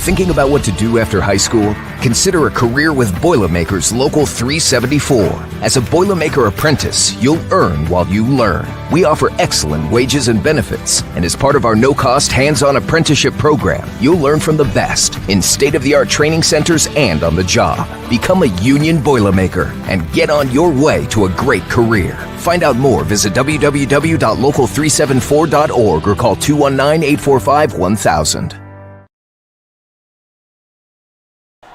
Thinking about what to do after high school? Consider a career with Boilermakers Local 374. As a Boilermaker apprentice, you'll earn while you learn. We offer excellent wages and benefits, and as part of our no-cost hands-on apprenticeship program, you'll learn from the best in state-of-the-art training centers and on the job. Become a union Boilermaker and get on your way to a great career. Find out more, visit www.local374.org or call 219-845-1000.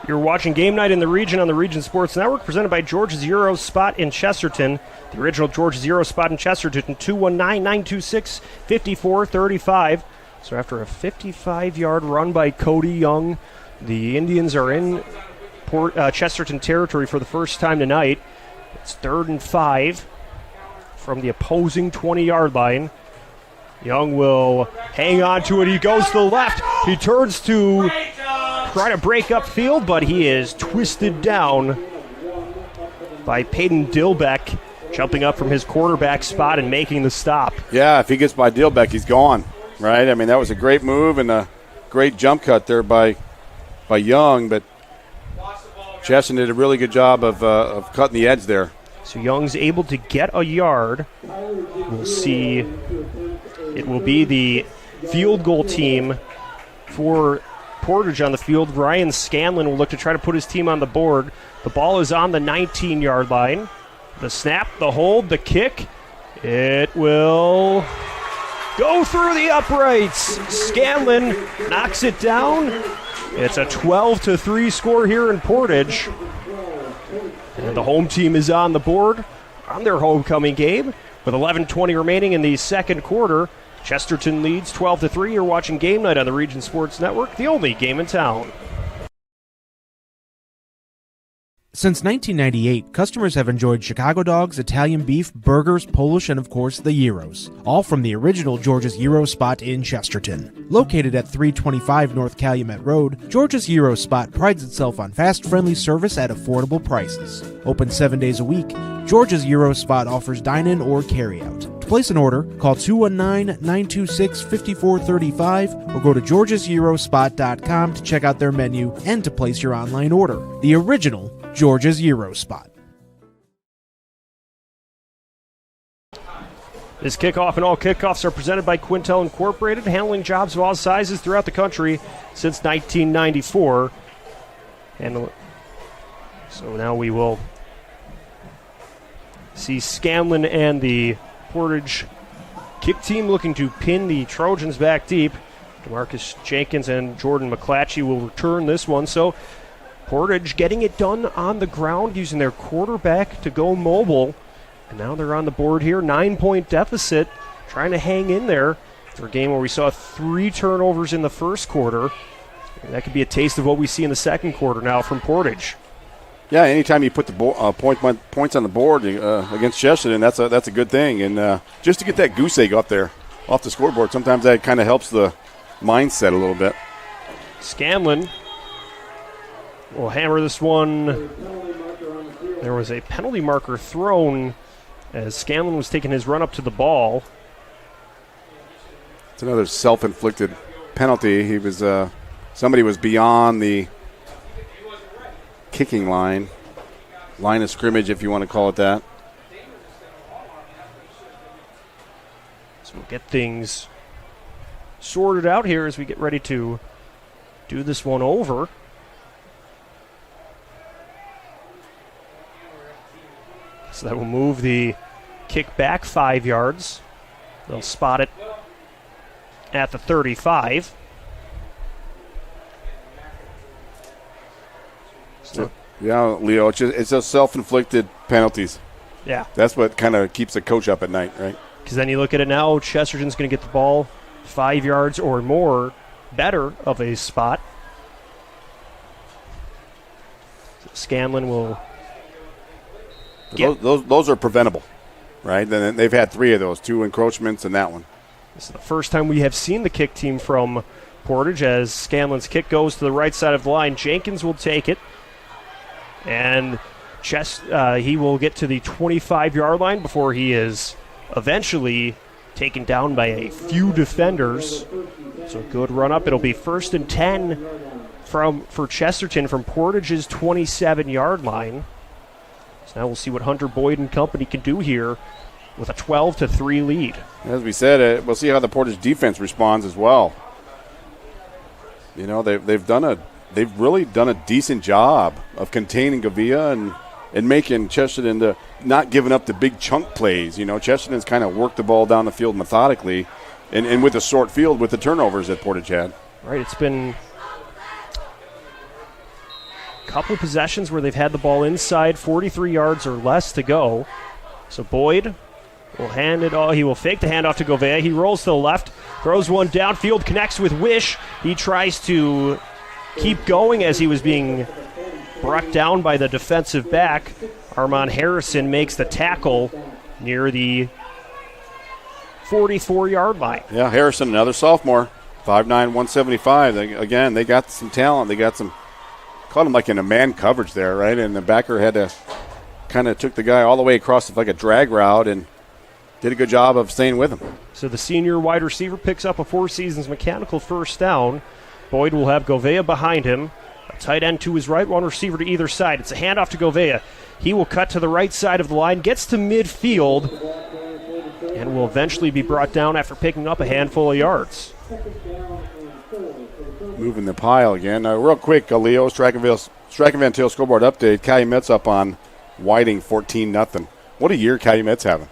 You're watching Game Night in the Region on the Region Sports Network, presented by George's Euro Spot in Chesterton. The original George's Euro Spot in Chesterton, 219-926-5435. So after a 55-yard run by Cody Young, the Indians are in Chesterton territory for the first time tonight. It's 3rd and 5 from the opposing 20-yard line. Young will hang on to it. He goes to the left. He turns to try to break up field, but he is twisted down by Peyton Dilbeck, jumping up from his quarterback spot and making the stop. Yeah, if he gets by Dilbeck, he's gone, right? I mean, that was a great move and a great jump cut there by Young, but Chesterton did a really good job of cutting the edge there. So Young's able to get a yard. We'll see. It will be the field goal team for Portage on the field. Ryan Scanlon will look to try to put his team on the board. The ball is on the 19-yard line. The snap, the hold, the kick. It will go through the uprights. Scanlon knocks it down. It's a 12-3 score here in Portage. And the home team is on the board on their homecoming game with 11:20 remaining in the second quarter. Chesterton leads 12-3. You're watching Game Night on the Region Sports Network, the only game in town. Since 1998, customers have enjoyed Chicago dogs, Italian beef, burgers, Polish, and of course the gyros, all from the original George's Gyro Spot in Chesterton. Located at 325 North Calumet Road, George's Gyro Spot prides itself on fast, friendly service at affordable prices. Open 7 days a week, George's Gyro Spot offers dine-in or carry-out. To place an order, call 219-926-5435 or go to georgesgyrospot.com to check out their menu and to place your online order. The original George's Gyro Spot. This kickoff and all kickoffs are presented by Quintel Incorporated, handling jobs of all sizes throughout the country since 1994. And so now we will see Scanlon and the Portage kick team looking to pin the Trojans back deep. DeMarcus Jenkins and Jordan McClatchy will return this one. So Portage getting it done on the ground, using their quarterback to go mobile. And now they're on the board here, 9-point deficit, trying to hang in there for a game where we saw 3 turnovers in the first quarter. And that could be a taste of what we see in the second quarter now from Portage. Yeah, anytime you put the points on the board against Chesterton, that's a good thing. And just to get that goose egg up there off the scoreboard, sometimes that kind of helps the mindset a little bit. Scanlon will hammer this one. There was a penalty marker thrown as Scanlon was taking his run up to the ball. It's another self-inflicted penalty. He was somebody was beyond the kicking line of scrimmage, if you want to call it that. So we'll get things sorted out here as we get ready to do this one over. So that will move the kick back 5 yards. They'll spot it at the 35. So yeah, Leo, it's just self-inflicted penalties. Yeah. That's what kind of keeps the coach up at night, right? Because then you look at it now, Chesterton's going to get the ball 5 yards or more better of a spot. So Scanlon will... Those are preventable, right? Then they've had 3 of those, 2 encroachments and that one. This is the first time we have seen the kick team from Portage as Scanlon's kick goes to the right side of the line. Jenkins will take it, and he will get to the 25-yard line before he is eventually taken down by a few defenders. So good run up. It'll be 1st and 10 for Chesterton from Portage's 27-yard line. So now we'll see what Hunter Boyd and company can do here with a 12-3 lead. As we said, we'll see how the Portage defense responds as well. You know, they've really done a decent job of containing Gavia and making Chesterton not giving up the big chunk plays. You know, Chesterton's kind of worked the ball down the field methodically and with a short field with the turnovers that Portage had. Right, it's been couple possessions where they've had the ball inside 43 yards or less to go. So Boyd will hand it off. He will fake the handoff to Govea. He rolls to the left, throws one downfield, connects with Wish. He tries to keep going as he was being brought down by the defensive back. Armand Harrison makes the tackle near the 44-yard line. Yeah, Harrison, another sophomore. 5'9", 175. Again, they got some talent. They got some, caught him like in a man coverage there, right? And the backer had to kind of took the guy all the way across like a drag route and did a good job of staying with him. So the senior wide receiver picks up a Four Seasons Mechanical first down. Boyd will have Govea behind him. A tight end to his right, one receiver to either side. It's a handoff to Govea. He will cut to the right side of the line, gets to midfield, and will eventually be brought down after picking up a handful of yards. Moving the pile again. Real quick, Leo, Strike and Van Til scoreboard update. Calumet's up on Whiting 14-0. What a year Calumet's having.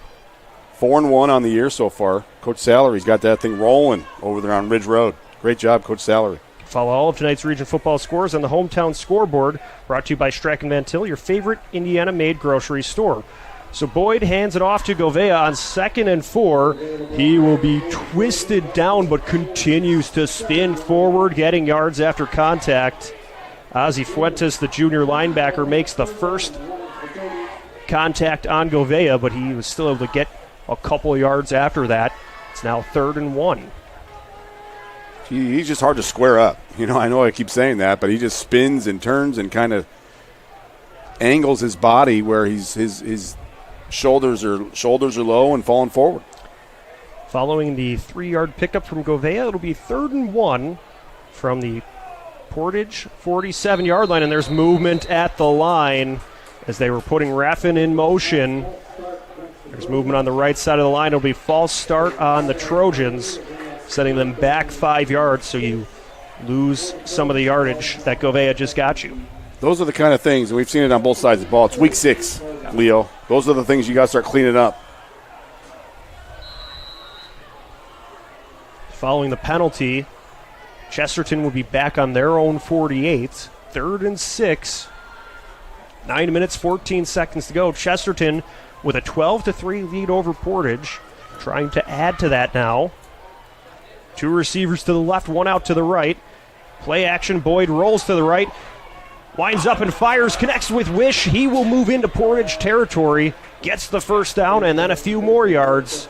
4-1 on the year so far. Coach Salary's got that thing rolling over there on Ridge Road. Great job, Coach Salary. Follow all of tonight's region football scores on the hometown scoreboard, brought to you by Strachan Van Til, your favorite Indiana-made grocery store. So Boyd hands it off to Govea on 2nd and 4. He will be twisted down but continues to spin forward, getting yards after contact. Ozzy Fuentes, the junior linebacker, makes the first contact on Govea, but he was still able to get a couple yards after that. It's now 3rd and 1. He's just hard to square up. I know I keep saying that, but he just spins and turns and kind of angles his body where his shoulders are low and falling forward. Following the 3-yard pickup from Govea, it'll be 3rd and 1 from the Portage 47-yard line, and there's movement at the line as they were putting Raffin in motion. There's movement on the right side of the line. It'll be false start on the Trojans, setting them back 5 yards, so you lose some of the yardage that Govea just got you. Those are the kind of things, and we've seen it on both sides of the ball. It's week 6, Leo. Those are the things you got to start cleaning up. Following the penalty, Chesterton will be back on their own 48. 3rd and 6. 9 minutes, 14 seconds to go. Chesterton with a 12-3 lead over Portage, trying to add to that now. 2 receivers to the left, 1 out to the right. Play action, Boyd rolls to the right, winds up and fires, connects with Wish. He will move into Portage territory, gets the first down, and then a few more yards.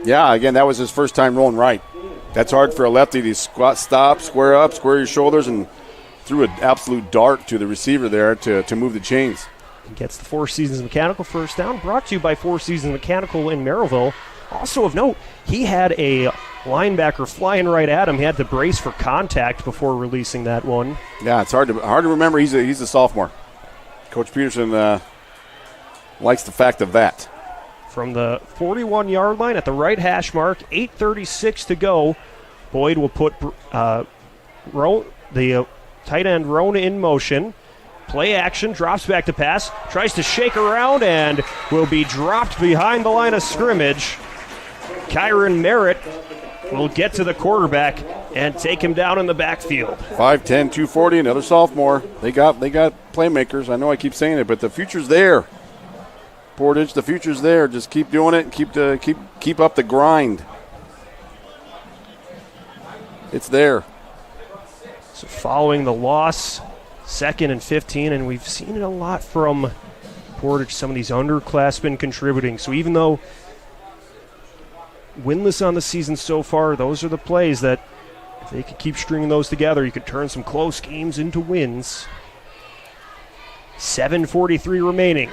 Yeah, again, that was his first time rolling right. That's hard for a lefty to stop, square up, square your shoulders, and threw an absolute dart to the receiver there to move the chains. He gets the Four Seasons Mechanical first down, brought to you by Four Seasons Mechanical in Merrillville. Also of note, he had a linebacker flying right at him. He had to brace for contact before releasing that one. Yeah, it's hard to remember. He's a sophomore. Coach Peterson likes the fact of that. From the 41-yard line at the right hash mark, 8:36 to go. Boyd will put the tight end Roan in motion. Play action, drops back to pass, tries to shake around, and will be dropped behind the line of scrimmage. Kyron Merritt will get to the quarterback and take him down in the backfield. 5'10", 240, another sophomore. They got playmakers. I know I keep saying it, but the future's there. Portage, the future's there. Just keep doing it and keep up the grind. It's there. So following the loss, 2nd and 15, and we've seen it a lot from Portage. Some of these underclassmen contributing. So even though winless on the season so far, those are the plays that if they could keep stringing those together, you could turn some close games into wins. 7:43 remaining.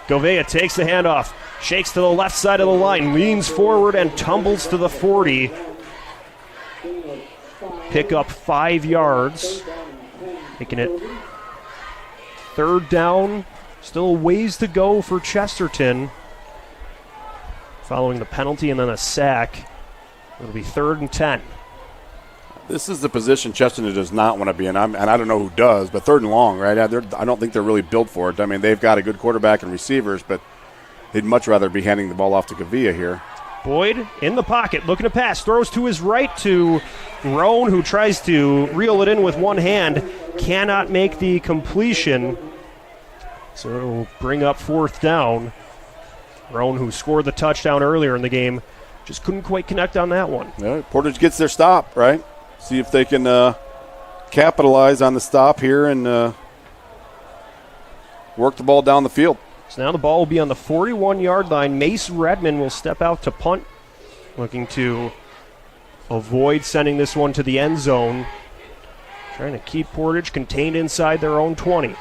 Govea takes the handoff, shakes to the left side of the line, leans forward and tumbles to the 40. Pick up 5 yards. Making it 3rd down. Still a ways to go for Chesterton. Following the penalty and then a sack, it'll be 3rd and 10. This is the position Chesterton does not want to be in, and I don't know who does, but 3rd and long, right? I don't think they're really built for it. I mean, they've got a good quarterback and receivers, but they'd much rather be handing the ball off to Govea here. Boyd in the pocket, looking to pass, throws to his right to Roan, who tries to reel it in with one hand, cannot make the completion, so it'll bring up 4th down. Roan, who scored the touchdown earlier in the game, just couldn't quite connect on that one. Yeah, Portage gets their stop, right? See if they can capitalize on the stop here and work the ball down the field. So now the ball will be on the 41-yard line. Mace Redmond will step out to punt, looking to avoid sending this one to the end zone. Trying to keep Portage contained inside their own 20.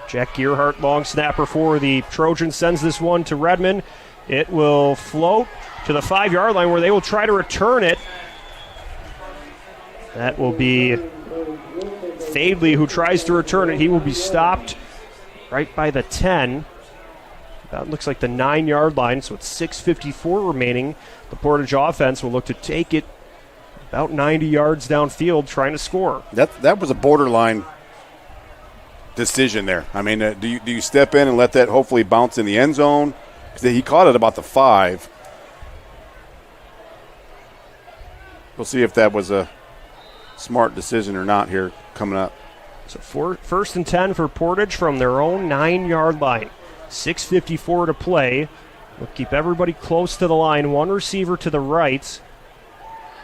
Jack Gearhart, long snapper for the Trojans, sends this one to Redmond. It will float to the 5-yard line where they will try to return it. That will be Fadley who tries to return it. He will be stopped right by the 10. That looks like the 9-yard line, so it's 6:54 remaining. The Portage offense will look to take it about 90 yards downfield, trying to score. That was a borderline decision there. I mean, do you step in and let that hopefully bounce in the end zone? Because he caught it about the 5. We'll see if that was a smart decision or not here coming up. So first and 10 for Portage from their own 9-yard line. 6:54 to play. We'll keep everybody close to the line. One receiver to the right.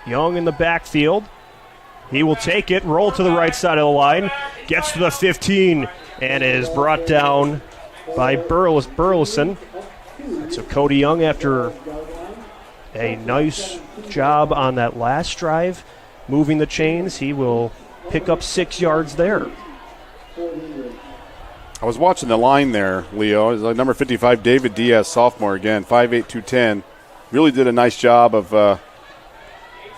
Young in the backfield. He will take it, roll to the right side of the line, gets to the 15, and is brought down by Burleson. So Cody Young, after a nice job on that last drive, moving the chains, he will pick up 6 yards there. I was watching the line there, Leo. It's like number 55, David Diaz, sophomore again, 5'8", 210. Really did a nice job of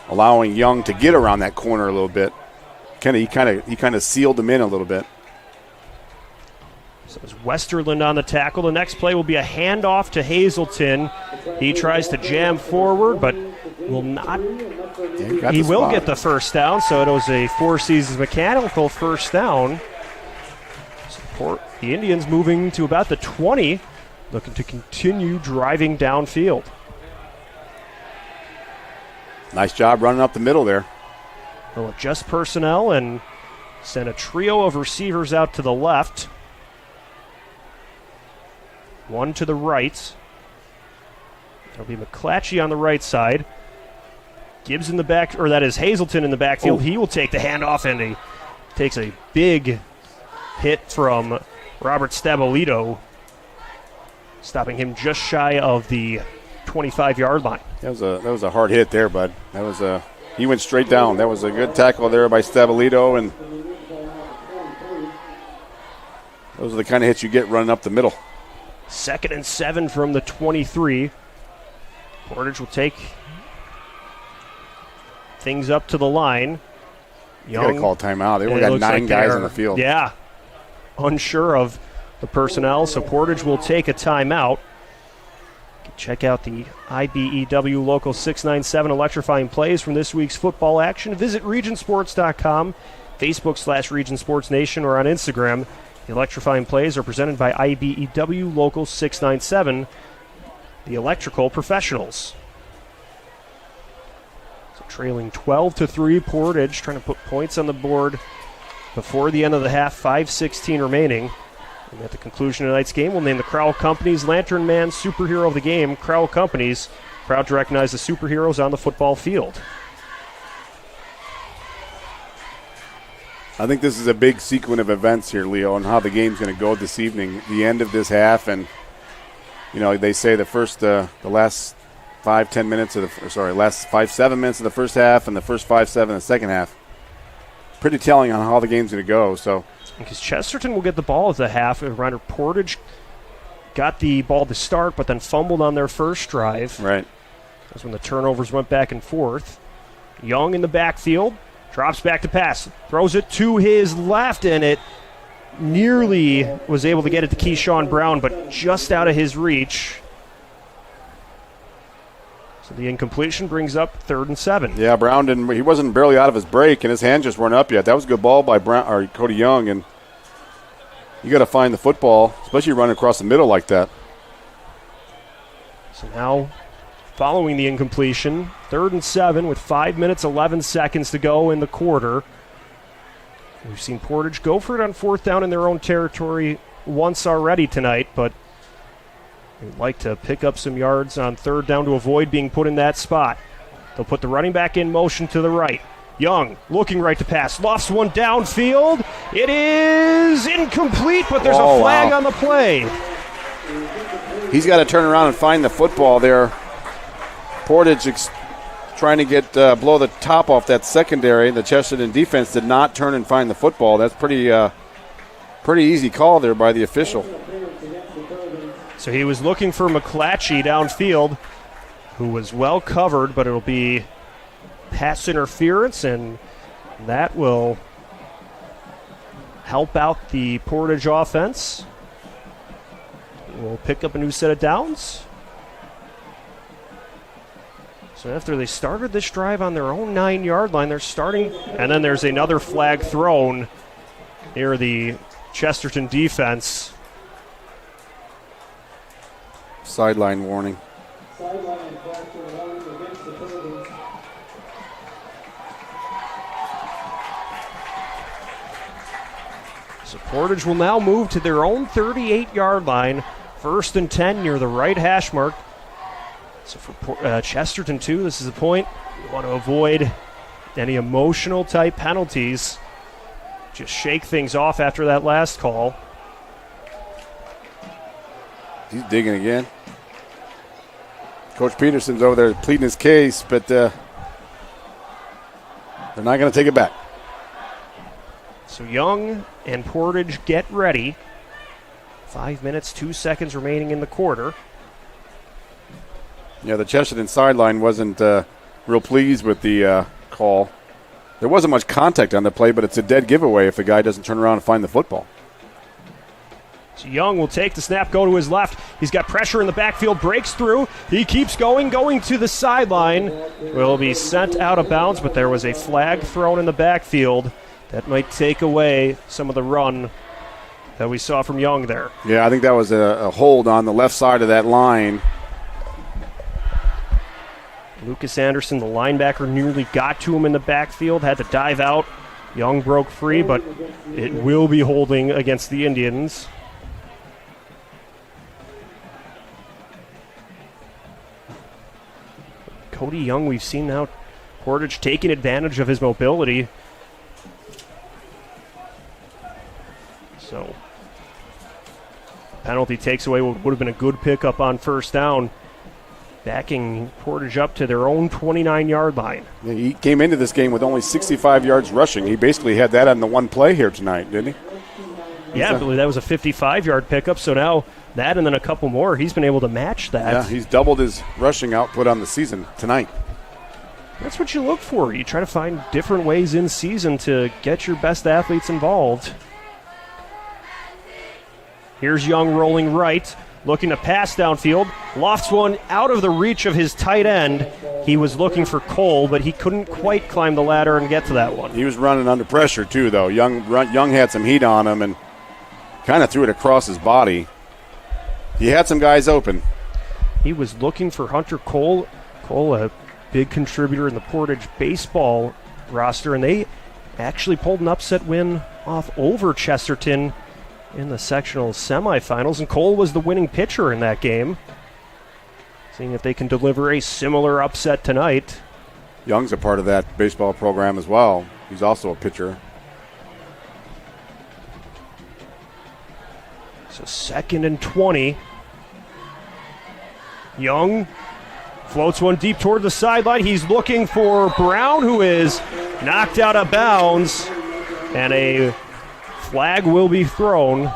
allowing Young to get around that corner a little bit. He kind of sealed him in a little bit. So it's Westerland on the tackle. The next play will be a handoff to Hazelton. He tries to jam forward, but will not. He will get the first down, so it was a Four Seasons mechanical first down. So the Indians moving to about the 20, looking to continue driving downfield. Nice job running up the middle there. They'll adjust personnel and send a trio of receivers out to the left. One to the right. That'll be McClatchy on the right side. Gibbs in the back, or that is Hazelton in the backfield. He will take the handoff, and he takes a big hit from Robert Stabilito, stopping him just shy of the 25-yard line. That was a hard hit there, bud. He went straight down. That was a good tackle there by Stabilito, and those are the kind of hits you get running up the middle. 2nd and 7 from the 23. Portage will take things up to the line. You got to call timeout. They only got 9 guys on the field. Yeah, unsure of the personnel, so Portage will take a timeout. Check out the IBEW Local 697 electrifying plays from this week's football action. Visit regionsports.com, Facebook/Region Sports Nation, or on Instagram. The electrifying plays are presented by IBEW Local 697, the electrical professionals. So trailing 12-3, Portage trying to put points on the board before the end of the half, 5:16 remaining. And at the conclusion of tonight's game, we'll name the Crowell Companies Lantern Man Superhero of the Game. Crowell Companies, proud to recognize the superheroes on the football field. I think this is a big sequence of events here, Leo, and how the game's going to go this evening. The end of this half, and they say the last 5-7 minutes of the first half, and the first 5-7 of the second half. Pretty telling on how the game's going to go. So, because Chesterton will get the ball at the half. Ryder Portage got the ball to start, but then fumbled on their first drive. Right. That's when the turnovers went back and forth. Young in the backfield. Drops back to pass. Throws it to his left, and it nearly was able to get it to Keyshawn Brown, but just out of his reach. So the incompletion brings up 3rd and 7. Yeah, Brown he wasn't barely out of his break, and his hand just weren't up yet. That was a good ball by Cody Young, and you got to find the football, especially running across the middle like that. So now, following the incompletion, 3rd and 7 with 5 minutes, 11 seconds to go in the quarter. We've seen Portage go for it on 4th down in their own territory once already tonight, but they'd like to pick up some yards on 3rd down to avoid being put in that spot. They'll put the running back in motion to the right. Young looking right to pass. Lofts one downfield. It is incomplete, but there's a flag on the play. He's got to turn around and find the football there. Portage trying to get blow the top off that secondary. The Chesterton defense did not turn and find the football. That's pretty easy call there by the official. So he was looking for McClatchy downfield, who was well covered, but it'll be pass interference, and that will help out the Portage offense. We'll pick up a new set of downs. So after they started this drive on their own 9-yard line, they're starting, and then there's another flag thrown near the Chesterton defense. Sideline warning. So Portage will now move to their own 38-yard line, 1st and 10 near the right hash mark. So for Chesterton, too, this is the point. You want to avoid any emotional type penalties. Just shake things off after that last call. He's digging again. Coach Peterson's over there pleading his case, but they're not going to take it back. So Young and Portage get ready. 5 minutes, 2 seconds remaining in the quarter. Yeah, the Chesterton sideline wasn't real pleased with the call. There wasn't much contact on the play, but it's a dead giveaway if the guy doesn't turn around and find the football. So Young will take the snap, go to his left. He's got pressure in the backfield, breaks through. He keeps going to the sideline. Will be sent out of bounds, but there was a flag thrown in the backfield that might take away some of the run that we saw from Young there. Yeah, I think that was a hold on the left side of that line. Lucas Anderson, the linebacker, nearly got to him in the backfield, had to dive out. Young broke free, but it will be holding against the Indians. Cody Young, we've seen now Portage taking advantage of his mobility. So, penalty takes away what would have been a good pickup on 1st down, backing Portage up to their own 29-yard line. Yeah, he came into this game with only 65 yards rushing. He basically had that on the one play here tonight, didn't he? Yeah, I believe that was a 55-yard pickup, so now that and then a couple more, he's been able to match that. Yeah, he's doubled his rushing output on the season tonight. That's what you look for. You try to find different ways in season to get your best athletes involved. Here's Young rolling right, looking to pass downfield. Lofts one out of the reach of his tight end. He was looking for Cole, but he couldn't quite climb the ladder and get to that one. He was running under pressure, too, though. Young had some heat on him and kind of threw it across his body. He had some guys open. He was looking for Hunter Cole. Cole, a big contributor in the Portage baseball roster, and they actually pulled an upset win off over Chesterton in the sectional semifinals, and Cole was the winning pitcher in that game. Seeing if they can deliver a similar upset tonight. Young's a part of that baseball program as well. He's also a pitcher. So 2nd and 20. Young floats one deep toward the sideline. He's looking for Brown, who is knocked out of bounds, and a flag will be thrown.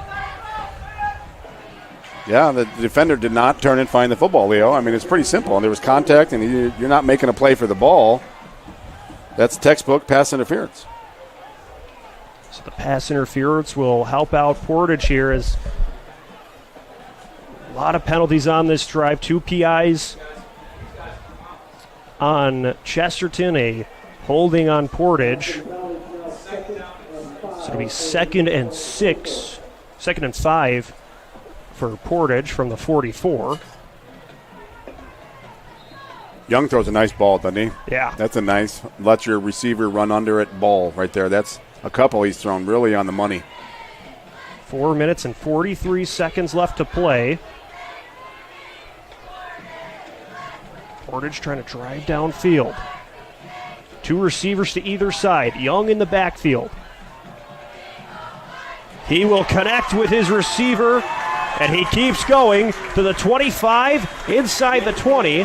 Yeah, the defender did not turn and find the football, Leo. I mean, it's pretty simple. There was contact, and you're not making a play for the ball. That's textbook pass interference. So the pass interference will help out Portage here, as a lot of penalties on this drive. 2 PIs on Chesterton, a holding on Portage. So it'll be 2nd and 6, 2nd and 5 for Portage from the 44. Young throws a nice ball, doesn't he? Yeah. That's a nice, let your receiver run under it ball right there. That's a couple he's thrown really on the money. 4 minutes and 43 seconds left to play. Portage trying to drive downfield. 2 receivers to either side. Young in the backfield. He will connect with his receiver, and he keeps going to the 25, inside the 20.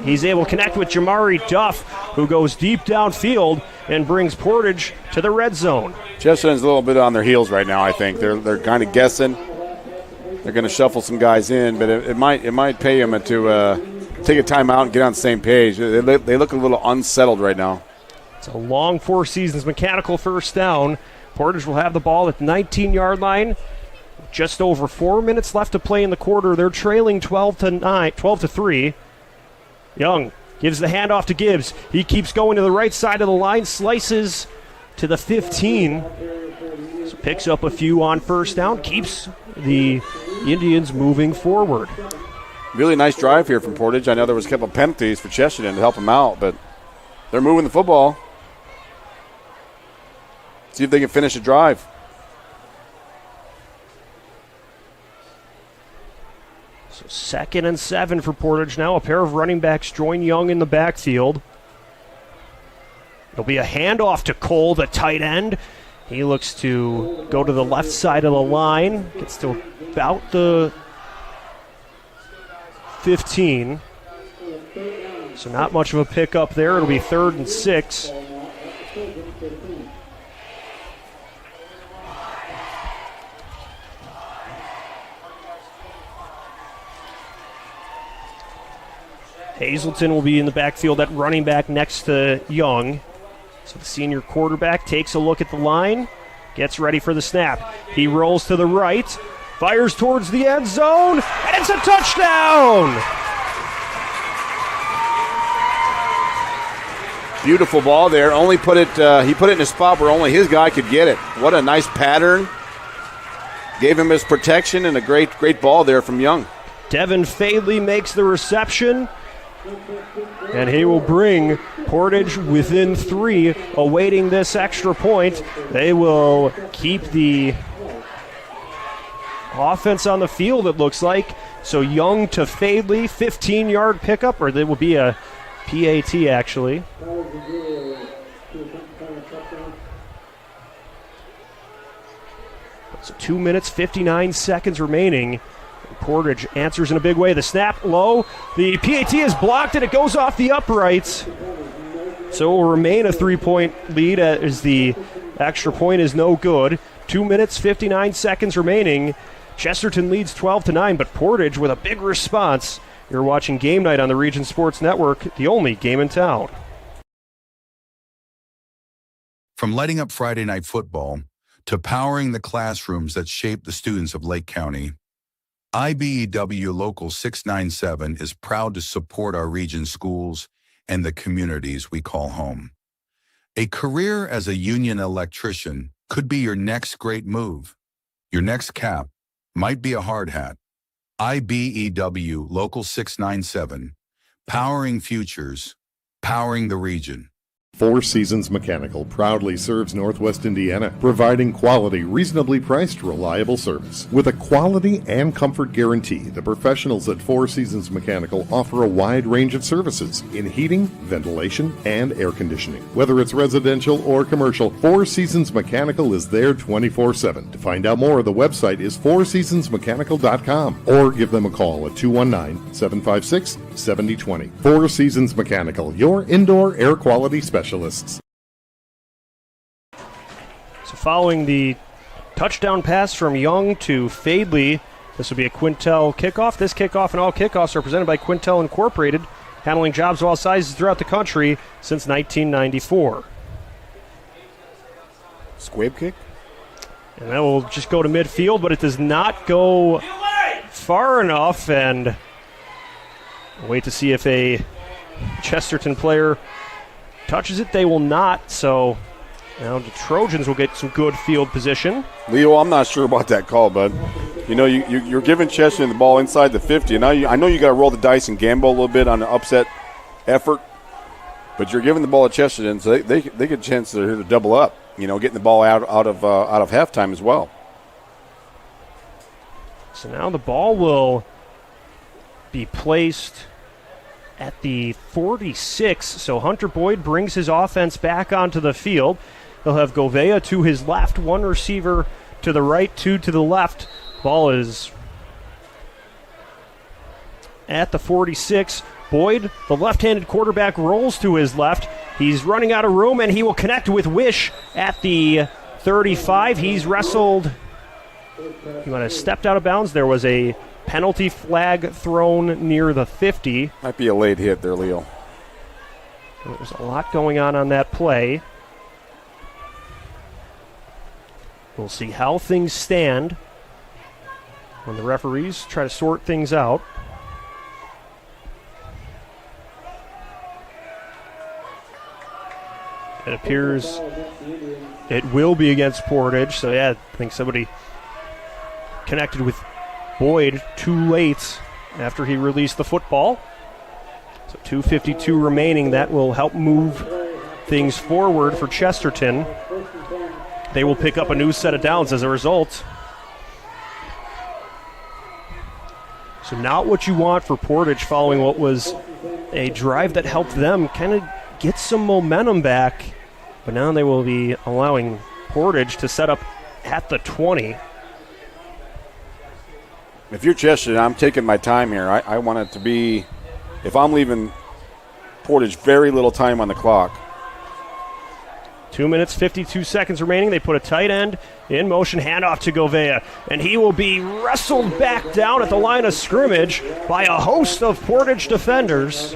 He's able to connect with Jamari Duff, who goes deep downfield and brings Portage to the red zone. Chesterton's a little bit on their heels right now, I think. They're kind of guessing. They're going to shuffle some guys in, but it might pay them to take a timeout and get on the same page. They look a little unsettled right now. It's a long Four Seasons Mechanical first down. Portage will have the ball at the 19-yard line. Just over 4 minutes left to play in the quarter. They're trailing 12-3. Young gives the handoff to Gibbs. He keeps going to the right side of the line, slices to the 15. So picks up a few on first down, keeps the Indians moving forward. Really nice drive here from Portage. I know there was a couple of penalties for Chesterton to help them out, but they're moving the football. See if they can finish the drive. So 2nd and 7 for Portage now. A pair of running backs join Young in the backfield. It'll be a handoff to Cole, the tight end. He looks to go to the left side of the line. Gets to about the 15. So not much of a pickup there. It'll be 3rd and 6. Hazelton will be in the backfield at running back next to Young. So the senior quarterback takes a look at the line, gets ready for the snap. He rolls to the right, fires towards the end zone, and it's a touchdown! Beautiful ball there. He put it in a spot where only his guy could get it. What a nice pattern. Gave him his protection, and a great ball there from Young. Devin Fadley makes the reception. And he will bring Portage within 3, awaiting this extra point. They will keep the offense on the field, it looks like. So Young to Fadley, 15-yard pickup, or it will be a PAT, actually. So 2 minutes, 59 seconds remaining. Portage answers in a big way. The snap low. The PAT is blocked and it goes off the uprights. So it will remain a 3-point lead as the extra point is no good. 2 minutes, 59 seconds remaining. Chesterton leads 12-9, but Portage with a big response. You're watching Game Night on the Region Sports Network, the only game in town. From lighting up Friday night football to powering the classrooms that shape the students of Lake County, IBEW Local 697 is proud to support our region schools and the communities we call home. A career as a union electrician could be your next great move. Your next cap might be a hard hat. IBEW Local 697, powering futures, powering the region. Four Seasons Mechanical proudly serves Northwest Indiana, providing quality, reasonably priced, reliable service. With a quality and comfort guarantee, the professionals at Four Seasons Mechanical offer a wide range of services in heating, ventilation, and air conditioning. Whether it's residential or commercial, Four Seasons Mechanical is there 24/7. To find out more, the website is fourseasonsmechanical.com or give them a call at 219-756-7020. Four Seasons Mechanical, your indoor air quality specialist. So following the touchdown pass from Young to Fadley, this will be a Quintel kickoff. This kickoff and all kickoffs are presented by Quintel Incorporated, handling jobs of all sizes throughout the country since 1994. Squib kick? And that will just go to midfield, but it does not go far enough, and wait to see if a Chesterton player touches it. They will not, so now the Trojans will get some good field position. Leo, I'm not sure about that call, bud. You know, you're giving Chesterton the ball inside the 50, and now I know you got to roll the dice and gamble a little bit on the upset effort, but you're giving the ball to Chesterton, so they get a chance to double up, you know, getting the ball out of halftime as well. So now the ball will be placed at the 46, so Hunter Boyd brings his offense back onto the field. He'll have Govea to his left, one receiver to the right, two to the left. Ball is at the 46. Boyd, the left-handed quarterback, rolls to his left. He's running out of room, and he will connect with Wish at the 35. He's wrestled. He might have stepped out of bounds. There was a penalty flag thrown near the 50. Might be a late hit there, Leo. There's a lot going on that play. We'll see how things stand when the referees try to sort things out. It appears it will be against Portage. So, yeah, I think somebody connected with Boyd too late after he released the football. So 2:52 remaining. That will help move things forward for Chesterton. They will pick up a new set of downs as a result. So not what you want for Portage following what was a drive that helped them kind of get some momentum back. But now they will be allowing Portage to set up at the 20. If you're Chesterton, I'm taking my time here. I want it to be, if I'm leaving Portage, very little time on the clock. 2 minutes, 52 seconds remaining. They put a tight end in motion, handoff to Govea, and he will be wrestled back down at the line of scrimmage by a host of Portage defenders.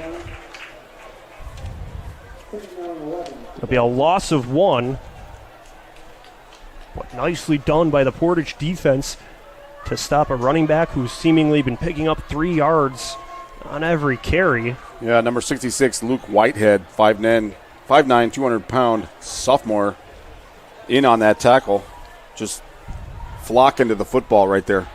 It'll be a loss of 1. But nicely done by the Portage defense to stop a running back who's seemingly been picking up 3 yards on every carry. Yeah, number 66, Luke Whitehead, 5'9", 200-pound sophomore, in on that tackle. Just flocking to the football right there.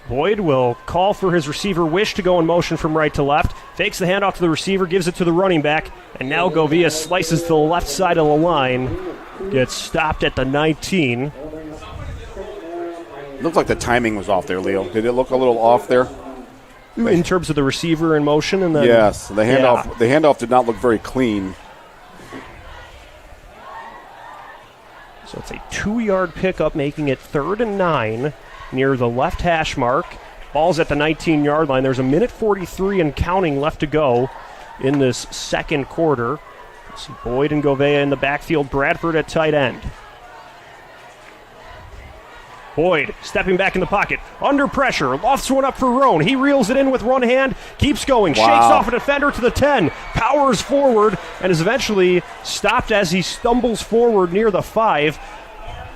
Boyd will call for his receiver Wish to go in motion from right to left. Fakes the handoff to the receiver, gives it to the running back, and now Govea slices to the left side of the line. Gets stopped at the 19. Looked like the timing was off there, Leo. Did it look a little off there? In terms of the receiver in motion? And then, yes, the handoff did not look very clean. So it's a 2-yard pickup, making it 3rd and 9 near the left hash mark. Ball's at the 19-yard line. There's a minute 43 and counting left to go in this second quarter. See Boyd and Govea in the backfield. Bradford at tight end. Boyd stepping back in the pocket, under pressure, lofts one up for Roan. He reels it in with one hand, keeps going, shakes off a defender to the 10, powers forward, and is eventually stopped as he stumbles forward near the 5.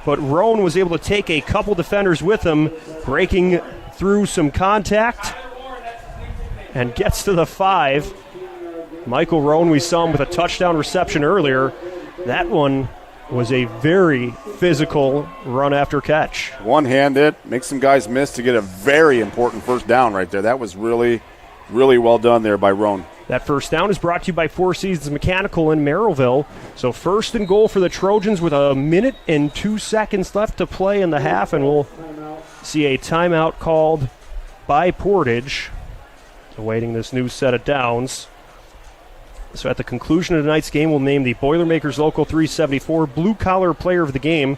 But Roan was able to take a couple defenders with him, breaking through some contact, and gets to the 5. Michael Roan, we saw him with a touchdown reception earlier. That one was a very physical run after catch. One-handed, makes some guys miss to get a very important first down right there. That was really, really well done there by Roan. That first down is brought to you by Four Seasons Mechanical in Merrillville. So 1st and goal for the Trojans with a minute and 2 seconds left to play in the half, and we'll see a timeout called by Portage, awaiting this new set of downs. So at the conclusion of tonight's game, we'll name the Boilermakers Local 374 Blue Collar Player of the Game,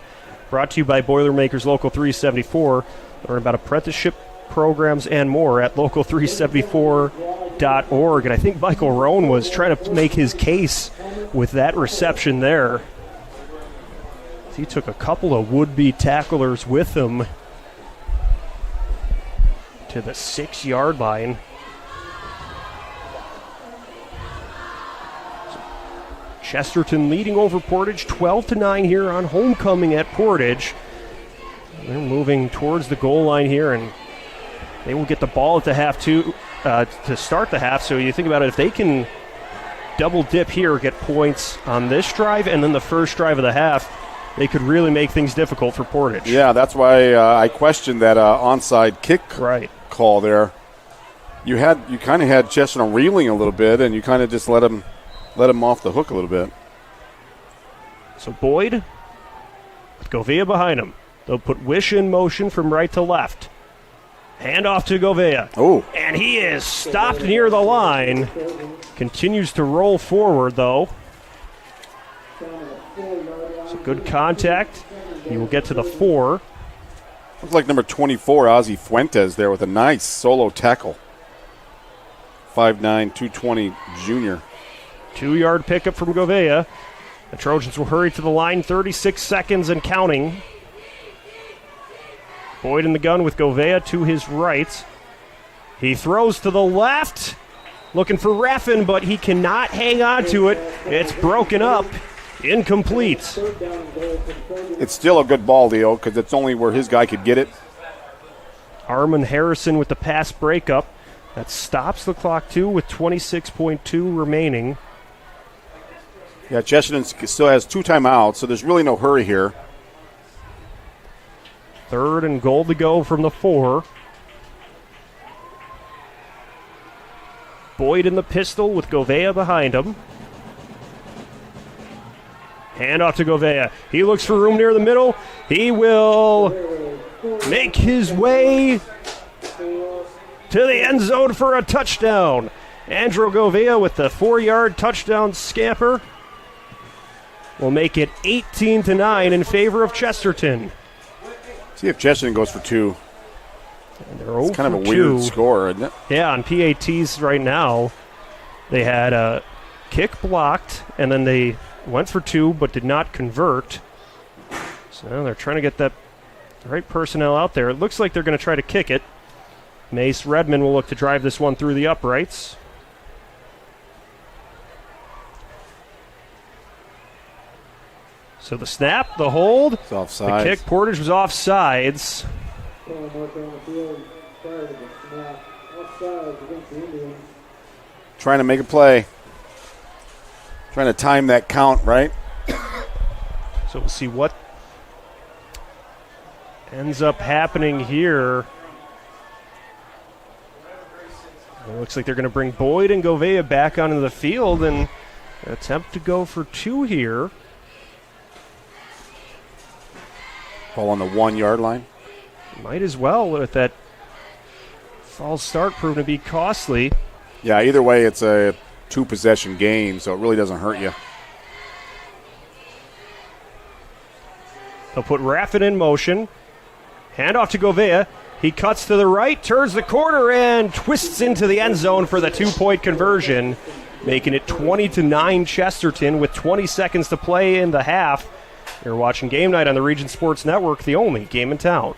brought to you by Boilermakers Local 374. Learn about apprenticeship programs and more at local374.org. And I think Michael Roan was trying to make his case with that reception there. He took a couple of would-be tacklers with him to the 6-yard line. Chesterton leading over Portage 12-9 here on homecoming at Portage. They're moving towards the goal line here, and they will get the ball at the half to start the half. So you think about it, if they can double dip here, get points on this drive and then the first drive of the half, they could really make things difficult for Portage. Yeah, that's why I questioned that onside kick call there. You kind of had Chesterton reeling a little bit, and you kind of just let him off the hook a little bit. So Boyd, with Govea behind him. They'll put Wish in motion from right to left. Hand off to Govea. Oh. And he is stopped near the line. Continues to roll forward, though. So good contact. He will get to the 4. Looks like number 24, Ozzie Fuentes, there with a nice solo tackle. 5'9", 220 junior. 2-yard pickup from Govea. The Trojans will hurry to the line, 36 seconds and counting. Boyd in the gun with Govea to his right. He throws to the left, looking for Raffin, but he cannot hang on to it. It's broken up, incomplete. It's still a good ball, Leo, because it's only where his guy could get it. Armand Harrison with the pass breakup. That stops the clock, too, with 26.2 remaining. Yeah, Chesterton still has 2 timeouts, so there's really no hurry here. 3rd and goal to go from the 4. Boyd in the pistol with Govea behind him. Hand off to Govea. He looks for room near the middle. He will make his way to the end zone for a touchdown. Andrew Govea with the 4-yard touchdown scamper will make it 18-9 in favor of Chesterton. See if Chesterton goes for 2. It's kind of a weird score, isn't it? Yeah, on PATs right now, they had a kick blocked, and then they went for 2 but did not convert. So they're trying to get that right personnel out there. It looks like they're going to try to kick it. Mace Redmond will look to drive this one through the uprights. So the snap, the hold, it's offsides. The kick, Portage was offsides. Trying to make a play. Trying to time that count, right? So we'll see what ends up happening here. It looks like they're going to bring Boyd and Govea back onto the field and attempt to go for 2 here. Ball on the 1-yard line. Might as well with that false start proving to be costly. Yeah, either way, it's a 2-possession game, so it really doesn't hurt you. They'll put Raffin in motion. Hand off to Govea. He cuts to the right, turns the corner, and twists into the end zone for the 2-point conversion, making it 20-9 Chesterton with 20 seconds to play in the half. You're watching Game Night on the Region Sports Network, the only game in town.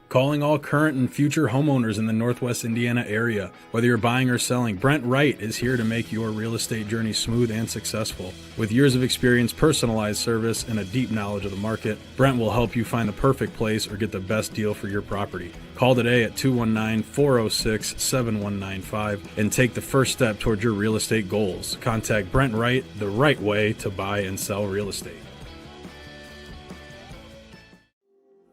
Calling all current and future homeowners in the Northwest Indiana area. Whether you're buying or selling, Brent Wright is here to make your real estate journey smooth and successful. With years of experience, personalized service, and a deep knowledge of the market, Brent will help you find the perfect place or get the best deal for your property. Call today at 219-406-7195 and take the first step toward your real estate goals. Contact Brent Wright, the right way to buy and sell real estate.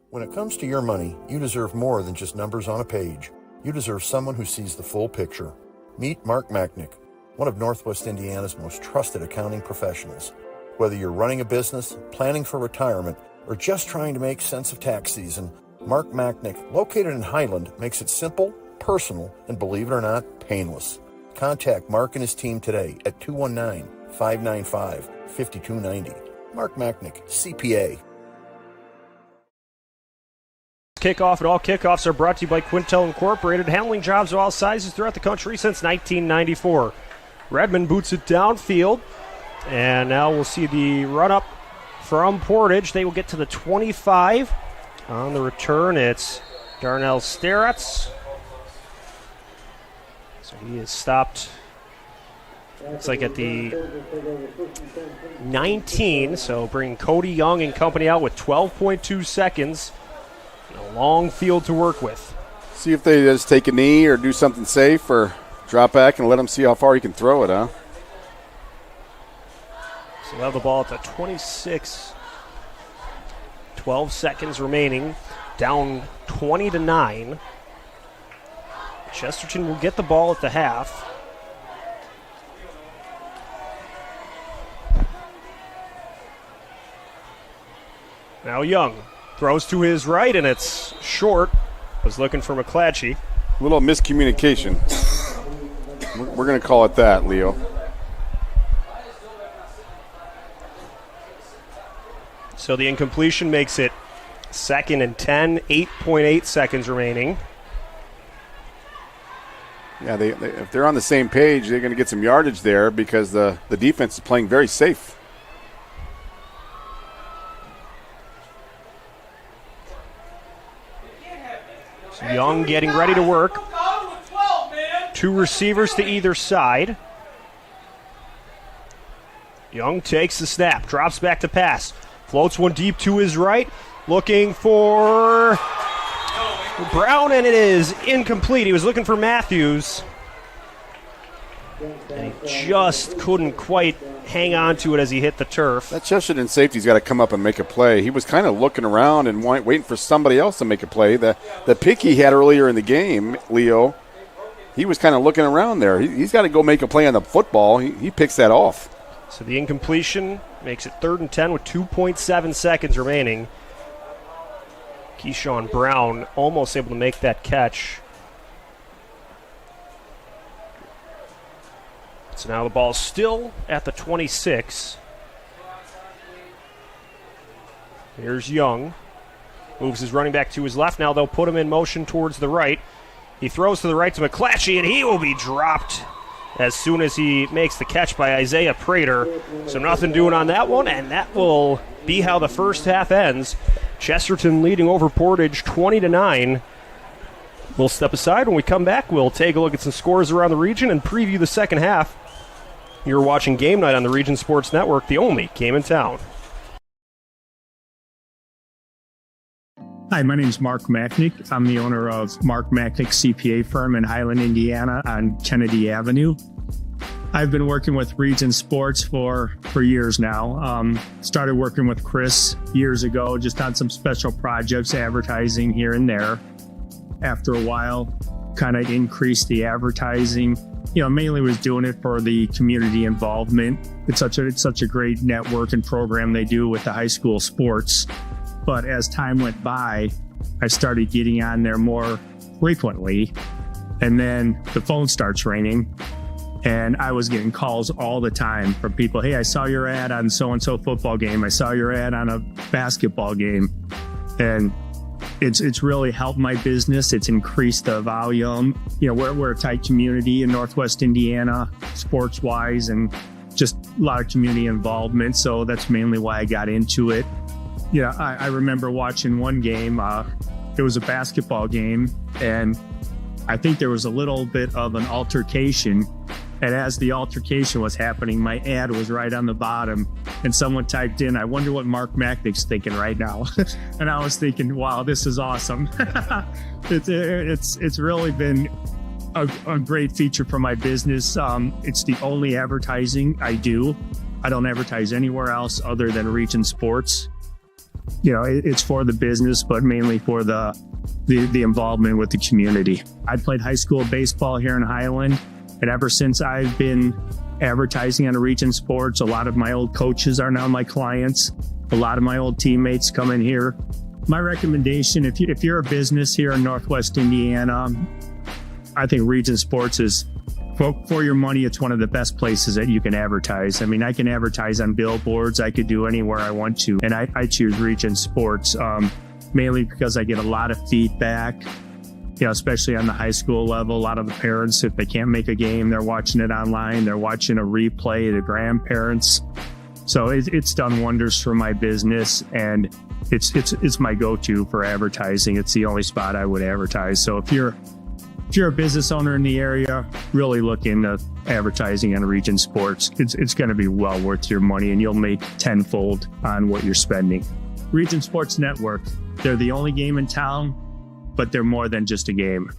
When it comes to your money, you deserve more than just numbers on a page. You deserve someone who sees the full picture. Meet Mark Machnick, one of Northwest Indiana's most trusted accounting professionals. Whether you're running a business, planning for retirement, or just trying to make sense of tax season, Mark Machnick, located in Highland, makes it simple, personal, and believe it or not, painless. Contact Mark and his team today at 219-595-5290. Mark Machnick, CPA. Kickoff and all kickoffs are brought to you by Quintel Incorporated, handling jobs of all sizes throughout the country since 1994. Redmond boots it downfield, and now we'll see the run-up from Portage. They will get to the 25. On the return, it's Darnell Steratz. So he is stopped, looks like at the 19, so bring Cody Young and company out with 12.2 seconds. A long field to work with. See if they just take a knee or do something safe or drop back and let them see how far he can throw it, huh? So they'll have the ball at the 26. 12 seconds remaining. Down 20-9. Chesterton will get the ball at the half. Now Young throws to his right, and it's short. Was looking for McClatchy. A little miscommunication. We're going to call it that, Leo. So the incompletion makes it 2nd and 10, 8.8 seconds remaining. Yeah, if they're on the same page, they're going to get some yardage there because the defense is playing very safe. So Young getting ready to work. 2 receivers to either side. Young takes the snap, drops back to pass, floats one deep to his right, looking for Brown, and it is incomplete. He was looking for Matthews, and he just couldn't quite hang on to it as he hit the turf. That Chesterton safety's got to come up and make a play. He was kind of looking around and waiting for somebody else to make a play. The pick he had earlier in the game, Leo, he was kind of looking around there. He's got to go make a play on the football. He picks that off. So the incompletion makes it 3rd and 10 with 2.7 seconds remaining. Keyshawn Brown almost able to make that catch. So now the ball's still at the 26. Here's Young. Moves his running back to his left. Now they'll put him in motion towards the right. He throws to the right to McClatchy, and he will be dropped as soon as he makes the catch by Isaiah Prater. So nothing doing on that one, and that will be how the first half ends. Chesterton leading over Portage 20-9. We'll step aside. When we come back, we'll take a look at some scores around the region and preview the second half. You're watching Game Night on the Region Sports Network, the only game in town. Hi, my name is Mark Macknick. I'm the owner of Mark Macknick CPA firm in Highland, Indiana on Kennedy Avenue. I've been working with Region Sports for years now. Started working with Chris years ago, just on some special projects, advertising here and there. After a while, kind of increased the advertising. Mainly was doing it for the community involvement. It's such a great network and program they do with the high school sports. But as time went by, I started getting on there more frequently. And then the phone starts ringing. And I was getting calls all the time from people. Hey, I saw your ad on so-and-so football game. I saw your ad on a basketball game. And it's really helped my business. It's increased the volume. We're a tight community in Northwest Indiana, sports-wise, and just a lot of community involvement. So that's mainly why I got into it. I remember watching one game. It was a basketball game, and I think there was a little bit of an altercation. And as the altercation was happening, my ad was right on the bottom, and someone typed in, "I wonder what Mark Macknick's thinking right now." And I was thinking, wow, this is awesome. It's really been a great feature for my business. It's the only advertising I do. I don't advertise anywhere else other than Region Sports. It's for the business, but mainly for the involvement with the community. I played high school baseball here in Highland, and ever since I've been advertising on Region Sports, a lot of my old coaches are now my clients. A lot of my old teammates come in here. My recommendation, if you're a business here in Northwest Indiana, I think Region Sports is, for your money, it's one of the best places that you can advertise. I mean, I can advertise on billboards. I could do anywhere I want to. And I choose Region Sports, mainly because I get a lot of feedback, especially on the high school level. A lot of the parents, if they can't make a game, they're watching it online. They're watching a replay, the grandparents. So it's done wonders for my business, and it's my go-to for advertising. It's the only spot I would advertise. So if you're a business owner in the area, really look into advertising on Region Sports. It's going to be well worth your money, and you'll make tenfold on what you're spending. Region Sports Network, they're the only game in town, but they're more than just a game.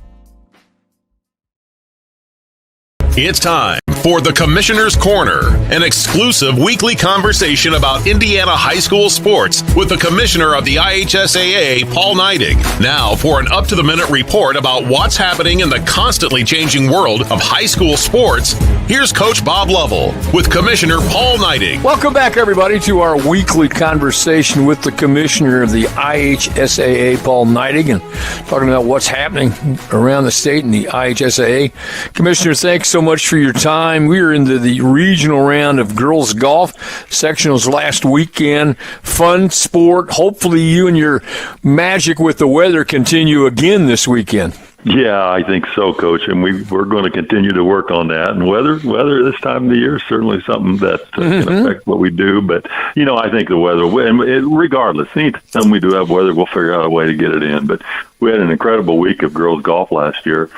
It's time for the Commissioner's Corner, an exclusive weekly conversation about Indiana high school sports with the Commissioner of the IHSAA, Paul Neidig. Now for an up-to-the-minute report about what's happening in the constantly changing world of high school sports, Here's Coach Bob Lovell with Commissioner Paul Neidig. Welcome back, everybody, to our weekly conversation with the Commissioner of the IHSAA, Paul Neidig, and talking about what's happening around the state in the IHSAA. Commissioner, thanks so much for your time. We are into the regional round of girls golf sectionals last weekend. Fun sport. Hopefully you and your magic with the weather continue again this weekend. Yeah, I think so, Coach, and we're going to continue to work on that. And weather this time of the year is certainly something that can affect what we do. But, I think the weather, and regardless, anytime we do have weather, we'll figure out a way to get it in. But we had an incredible week of girls golf last year.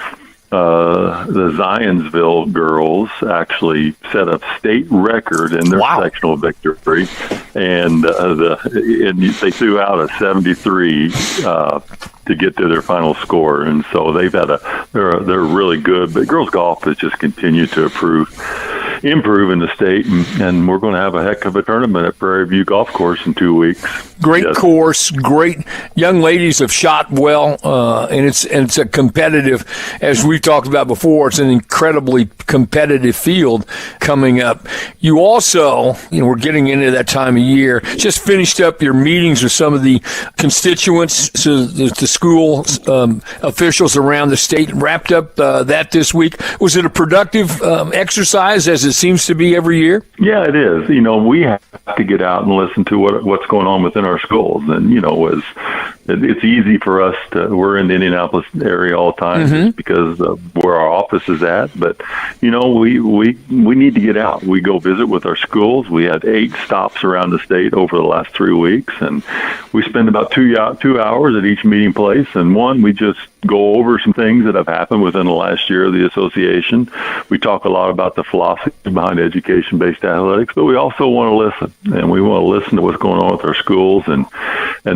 The Zionsville girls actually set a state record in their sectional victory, and they threw out a 73 to get to their final score, and so they're really good. But girls golf has just continued to improve in the state, and we're going to have a heck of a tournament at Prairie View Golf Course in 2 weeks. Great course, great young ladies have shot well, and it's a competitive, as we talked about before, it's an incredibly competitive field coming up. You also, we're getting into that time of year, just finished up your meetings with some of the constituents, so the school officials around the state, wrapped up that this week. Was it a productive exercise, as it seems to be every year? Yeah, it is. We have to get out and listen to what's going on within our schools. And, it's easy for us we're in the Indianapolis area all the time just because of where our office is at. But, we need to get out. We go visit with our schools. We had 8 stops around the state over the last 3 weeks. And we spend about 2 hours at each meeting place. And one, we just go over some things that have happened within the last year of the association. We talk a lot about the philosophy behind education-based athletics, but we also want to listen, and we want to listen to what's going on with our schools, and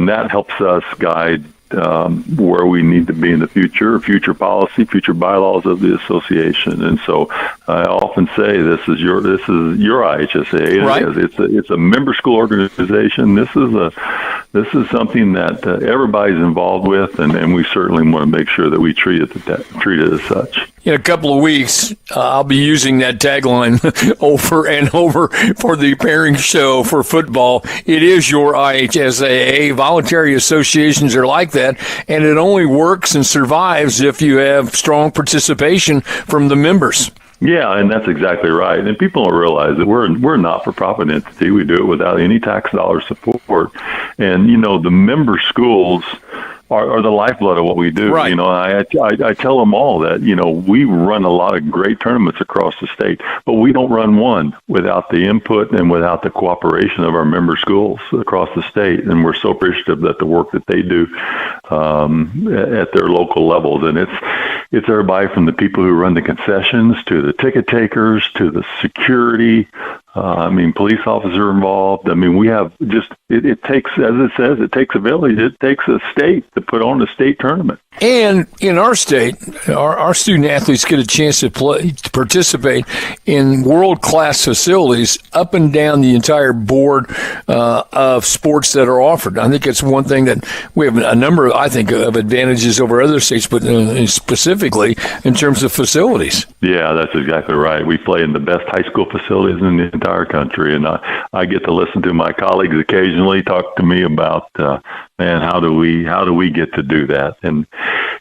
that helps us guide where we need to be in the future policy, future bylaws of the association. And so I often say this is your IHSA. Right. It's a member school organization. This is something that everybody's involved with, and we certainly want to make sure that we treat it as such. In a couple of weeks, I'll be using that tagline over and over for the pairing show for football. It is your IHSAA. Voluntary associations are like that, and it only works and survives if you have strong participation from the members. Yeah, and that's exactly right. And people don't realize that we're a not-for-profit entity. We do it without any tax dollar support. And, the member schools are the lifeblood of what we do. Right. I tell them all that, we run a lot of great tournaments across the state, but we don't run one without the input and without the cooperation of our member schools across the state. And we're so appreciative that the work that they do at their local levels. And it's everybody from the people who run the concessions to the ticket takers to the security. Police officers are involved. We have it takes, as it says, it takes a village. It takes a state to put on a state tournament. And in our state, our student athletes get a chance to participate in world-class facilities up and down the entire board of sports that are offered. I think it's one thing that we have a number of, of advantages over other states, but specifically in terms of facilities. Yeah, that's exactly right. We play in the best high school facilities in the entire country, and I get to listen to my colleagues occasionally talk to me about, how do we get to do that? And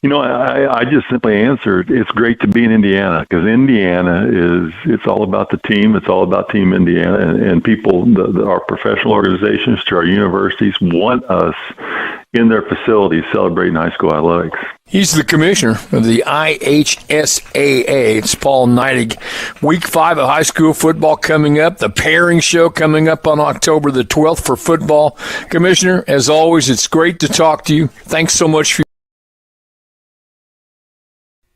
I just simply answered, it's great to be in Indiana, because Indiana it's all about the team. It's all about Team Indiana, and people, our professional organizations to our universities want us in their facilities celebrating high school athletics. He's the commissioner of the IHSAA. It's Paul Neidig. Week 5 of high school football coming up. The pairing show coming up on October the 12th for football. Commissioner, as always, it's great to talk to you. Thanks so much for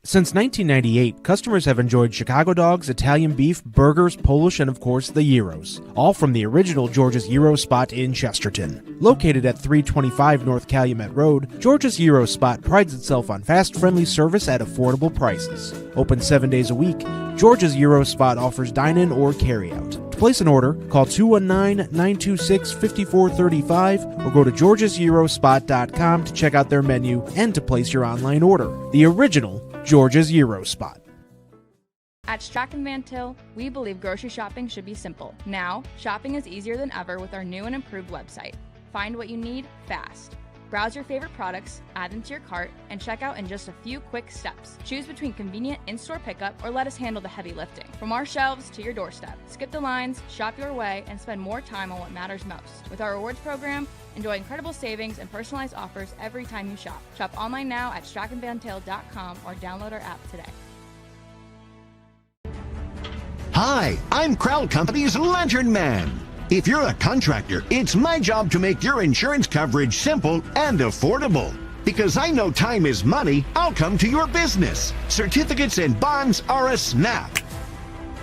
Since 1998, customers have enjoyed Chicago dogs, Italian beef, burgers, Polish, and of course the gyros, all from the original George's Gyro spot in Chesterton. Located at 325 North Calumet Road, George's Gyro spot prides itself on fast, friendly service at affordable prices. Open 7 days a week, George's Gyro spot offers dine-in or carry-out. To place an order, call 219-926-5435 or go to georgesgyrospot.com to check out their menu and to place your online order. The original George's Gyro spot. At Strachan Van Til, we believe grocery shopping should be simple. Now, shopping is easier than ever with our new and improved website. Find what you need fast. Browse your favorite products, add them to your cart, and check out in just a few quick steps. Choose between convenient in-store pickup or let us handle the heavy lifting. From our shelves to your doorstep. Skip the lines, shop your way, and spend more time on what matters most. With our rewards program, enjoy incredible savings and personalized offers every time you shop. Shop online now at strachanvantil.com or download our app today. Hi, I'm Crowd Company's Lantern Man. If you're a contractor, it's my job to make your insurance coverage simple and affordable. Because I know time is money, I'll come to your business. Certificates and bonds are a snap.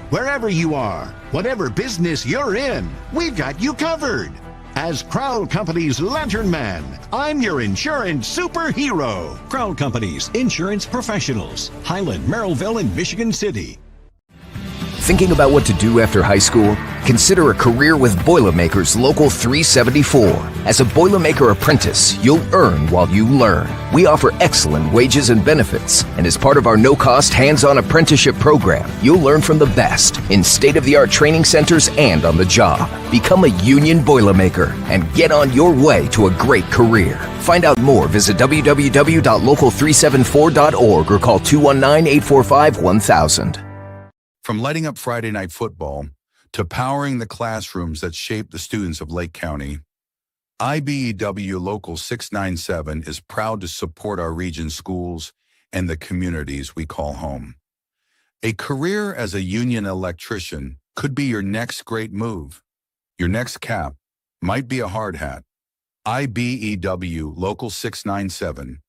Wherever you are, whatever business you're in, we've got you covered. As Crowd Company's Lantern Man, I'm your insurance superhero. Crowd Companies, insurance professionals. Highland, Merrillville, and Michigan City. Thinking about what to do after high school? Consider a career with Boilermakers Local 374. As a Boilermaker apprentice, you'll earn while you learn. We offer excellent wages and benefits, and as part of our no-cost hands-on apprenticeship program, you'll learn from the best in state-of-the-art training centers and on the job. Become a union Boilermaker and get on your way to a great career. Find out more, visit www.local374.org or call 219-845-1000. From lighting up Friday night football to powering the classrooms that shape the students of Lake County, IBEW Local 697 is proud to support our region's schools and the communities we call home. A career as a union electrician could be your next great move. Your next cap might be a hard hat. IBEW Local 697,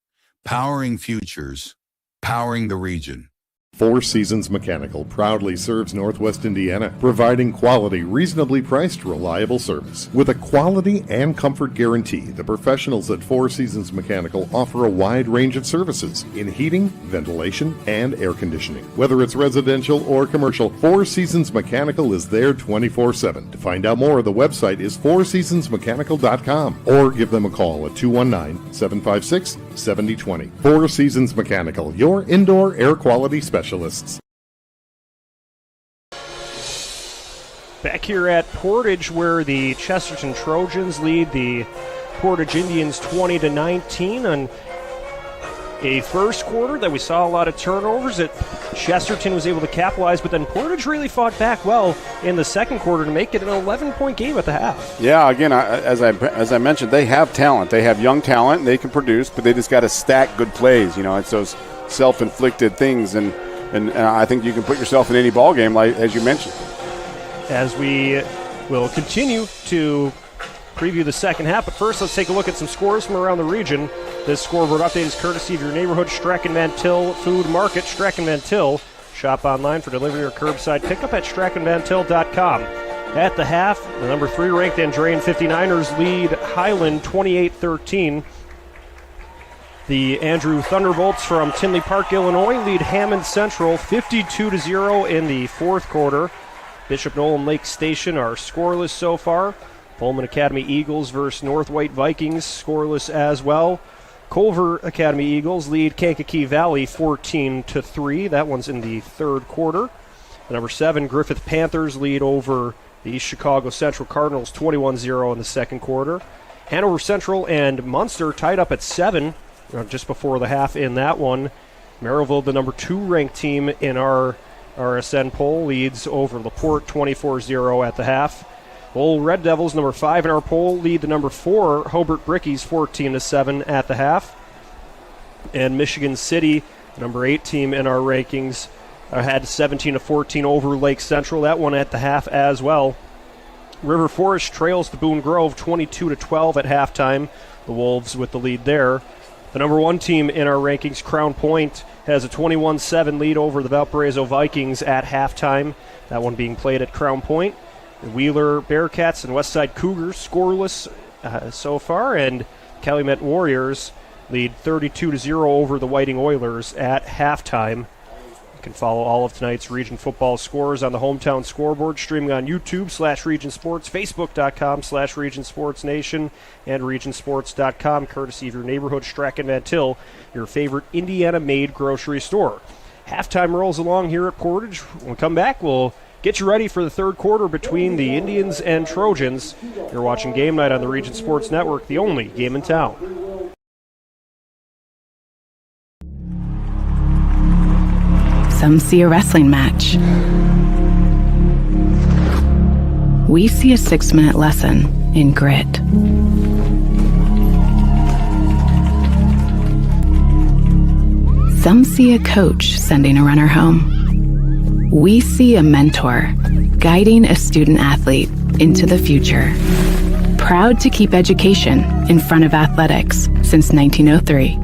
powering futures, powering the region. Four Seasons Mechanical proudly serves Northwest Indiana, providing quality, reasonably priced, reliable service. With a quality and comfort guarantee, the professionals at Four Seasons Mechanical offer a wide range of services in heating, ventilation, and air conditioning. Whether it's residential or commercial, Four Seasons Mechanical is there 24/7. To find out more, the website is fourseasonsmechanical.com or give them a call at 219-756-7020. Four Seasons Mechanical, your indoor air quality specialist. Back here at Portage, where the Chesterton Trojans lead the Portage Indians 20-19 on a first quarter that we saw a lot of turnovers that Chesterton was able to capitalize, but then Portage really fought back well in the second quarter to make it an 11-point game at the half. Yeah, again, as I mentioned, they have talent. They have young talent, and they can produce, but they just got to stack good plays. You know, it's those self-inflicted things, and I think you can put yourself in any ball game, like as you mentioned. As we will continue to preview the second half, but first let's take a look at some scores from around the region. This scoreboard update is courtesy of your neighborhood Strachan Van Til Food Market. Strachan Van Til. Shop online for delivery or curbside pickup at strachanvantil.com. At the half, the number 3 ranked Andrean 59ers lead Highland 28-13. The Andrew Thunderbolts from Tinley Park, Illinois lead Hammond Central 52-0 in the fourth quarter. Bishop Nolan Lake Station are scoreless so far. Pullman Academy Eagles versus North White Vikings scoreless as well. Culver Academy Eagles lead Kankakee Valley 14-3. That one's in the third quarter. The number 7 Griffith Panthers lead over the Chicago Central Cardinals 21-0 in the second quarter. Hanover Central and Munster tied up at 7 just before the half in that one. Merrillville, the number 2 ranked team in our RSN poll, leads over LaPorte 24-0 at the half. Bull Red Devils, number 5 in our poll, lead the number 4 Hobart Brickies 14-7 at the half. And Michigan City, number 8 team in our rankings, had 17-14 over Lake Central. That one at the half as well. River Forest trails the Boone Grove 22-12 at halftime. The Wolves with the lead there. The number 1 team in our rankings, Crown Point, has a 21-7 lead over the Valparaiso Vikings at halftime. That one being played at Crown Point. The Wheeler Bearcats and Westside Cougars scoreless so far, and Calumet Warriors lead 32-0 over the Whiting Oilers at halftime. You can follow all of tonight's Region Football scores on the Hometown Scoreboard, streaming on YouTube/Region Sports, Facebook.com/Region Sports Nation, and RegionSports.com, courtesy of your neighborhood Strachan Van Til, your favorite Indiana-made grocery store. halftime rolls along here at Portage. When we come back, we'll get you ready for the third quarter between the Indians and Trojans. You're watching Game Night on the Region Sports Network, the only game in town. Some see a wrestling match. We see a 6-minute lesson in grit. Some see a coach sending a runner home. We see a mentor guiding a student athlete into the future. Proud to keep education in front of athletics since 1903.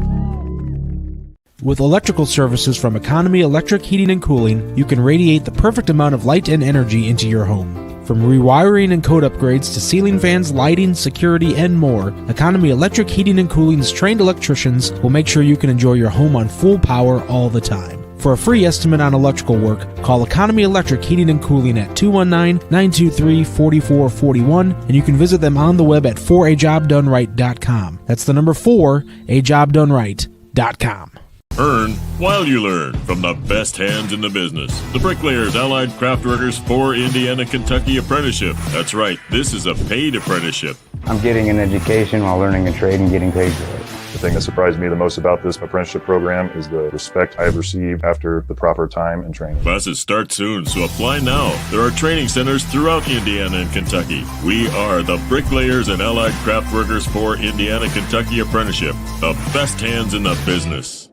With electrical services from Economy Electric Heating and Cooling, you can radiate the perfect amount of light and energy into your home. From rewiring and code upgrades to ceiling fans, lighting, security, and more, Economy Electric Heating and Cooling's trained electricians will make sure you can enjoy your home on full power all the time. For a free estimate on electrical work, call Economy Electric Heating and Cooling at 219-923-4441, and you can visit them on the web at 4ajobdoneright.com. That's the number 4ajobdoneright.com. Earn while you learn from the best hands in the business. The Bricklayers Allied Craftworkers for Indiana Kentucky Apprenticeship. That's right, this is a paid apprenticeship. I'm getting an education while learning a trade and getting paid for it. The thing that surprised me the most about this apprenticeship program is the respect I have received after the proper time and training. Classes start soon, so apply now. There are training centers throughout Indiana and Kentucky. We are the Bricklayers and Allied Craftworkers for Indiana Kentucky Apprenticeship. The best hands in the business.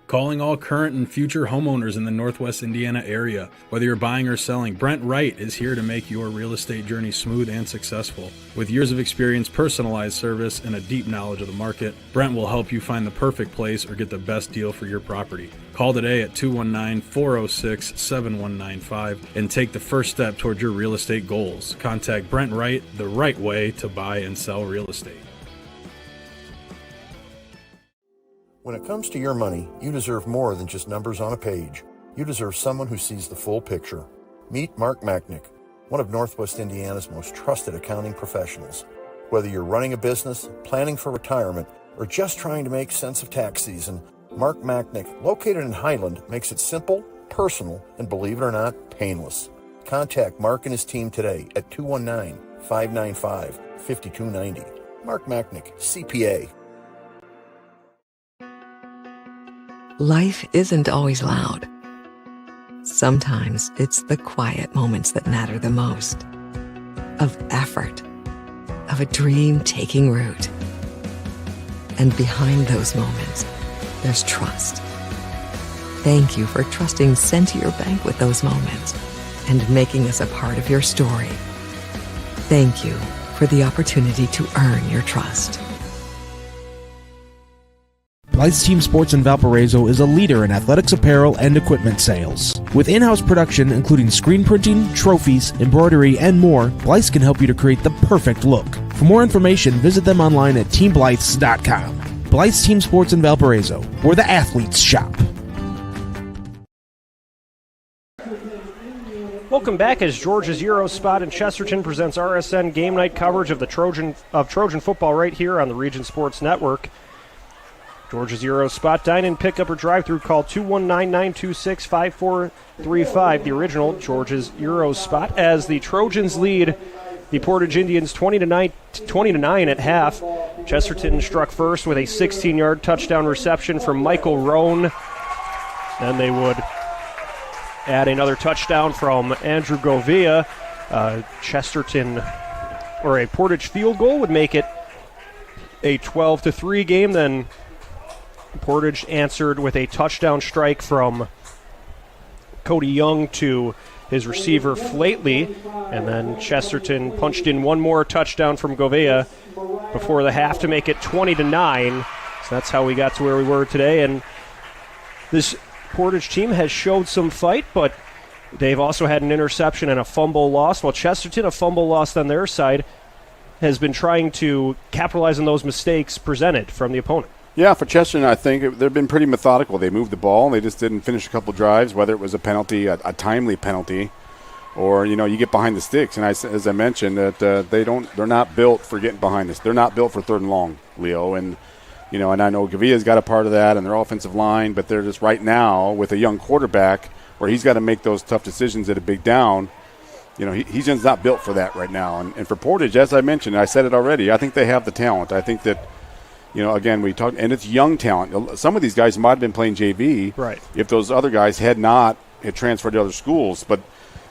Calling all current and future homeowners in the Northwest Indiana area. Whether you're buying or selling, Brent Wright is here to make your real estate journey smooth and successful. With years of experience, personalized service, and a deep knowledge of the market, Brent will help you find the perfect place or get the best deal for your property. Call today at 219-406-7195 and take the first step toward your real estate goals. Contact Brent Wright the right way to buy and sell real estate. When it comes to your money, you deserve more than just numbers on a page. You deserve someone who sees the full picture. Meet Mark Machnick, one of Northwest Indiana's most trusted accounting professionals. Whether you're running a business, planning for retirement, or just trying to make sense of tax season, Mark Machnick, located in Highland, makes it simple, personal, and believe it or not, painless. Contact Mark and his team today at 219-595-5290. Mark Machnick, CPA. Life isn't always loud. Sometimes it's the quiet moments that matter the most. Of effort, of a dream taking root. And behind those moments, there's trust. Thank you for trusting Centier Bank with those moments and making us a part of your story. Thank you for the opportunity to earn your trust. Blythe's Team Sports in Valparaiso is a leader in athletics apparel and equipment sales. With in-house production including screen printing, trophies, embroidery, and more, Blythe's can help you to create the perfect look. For more information, visit them online at teamblythes.com. Blythe's Team Sports in Valparaiso, where the athletes shop. Welcome back as Georgia's Euro Spot in Chesterton presents RSN Game Night coverage of the Trojan football right here on the Region Sports Network. Georgia's Euro Spot, dine-in, pick-up, or drive-through. Call 219-926-5435. The original Georgia's Euro Spot as the Trojans lead the Portage Indians 20-9 at half. Chesterton struck first with a 16-yard touchdown reception from Michael Roan. Then they would add another touchdown from Andrew Govea. Chesterton, or a Portage field goal, would make it a 12-3 game. Then Portage answered with a touchdown strike from Cody Young to his receiver Flately, and then Chesterton punched in one more touchdown from Govea before the half to make it 20-9. So that's how we got to where we were today. And this Portage team has showed some fight, but they've also had an interception and a fumble loss. While Chesterton, a fumble loss on their side, has been trying to capitalize on those mistakes presented from the opponent. Yeah, for Chesterton, I think they've been pretty methodical. They moved the ball. They just didn't finish a couple drives, whether it was a penalty, a timely penalty, or, you get behind the sticks. And as I mentioned, that they're not built for getting behind this. They're not built for third and long, Leo. And You know, and I know Gavia's got a part of that and their offensive line, but they're just right now with a young quarterback where he's got to make those tough decisions at a big down. You know, he's just not built for that right now. And for Portage, as I mentioned, I said it already, I think they have the talent. I think that, you know, again, we talked, and it's young talent. Some of these guys might have been playing JV if those other guys had transferred to other schools. But,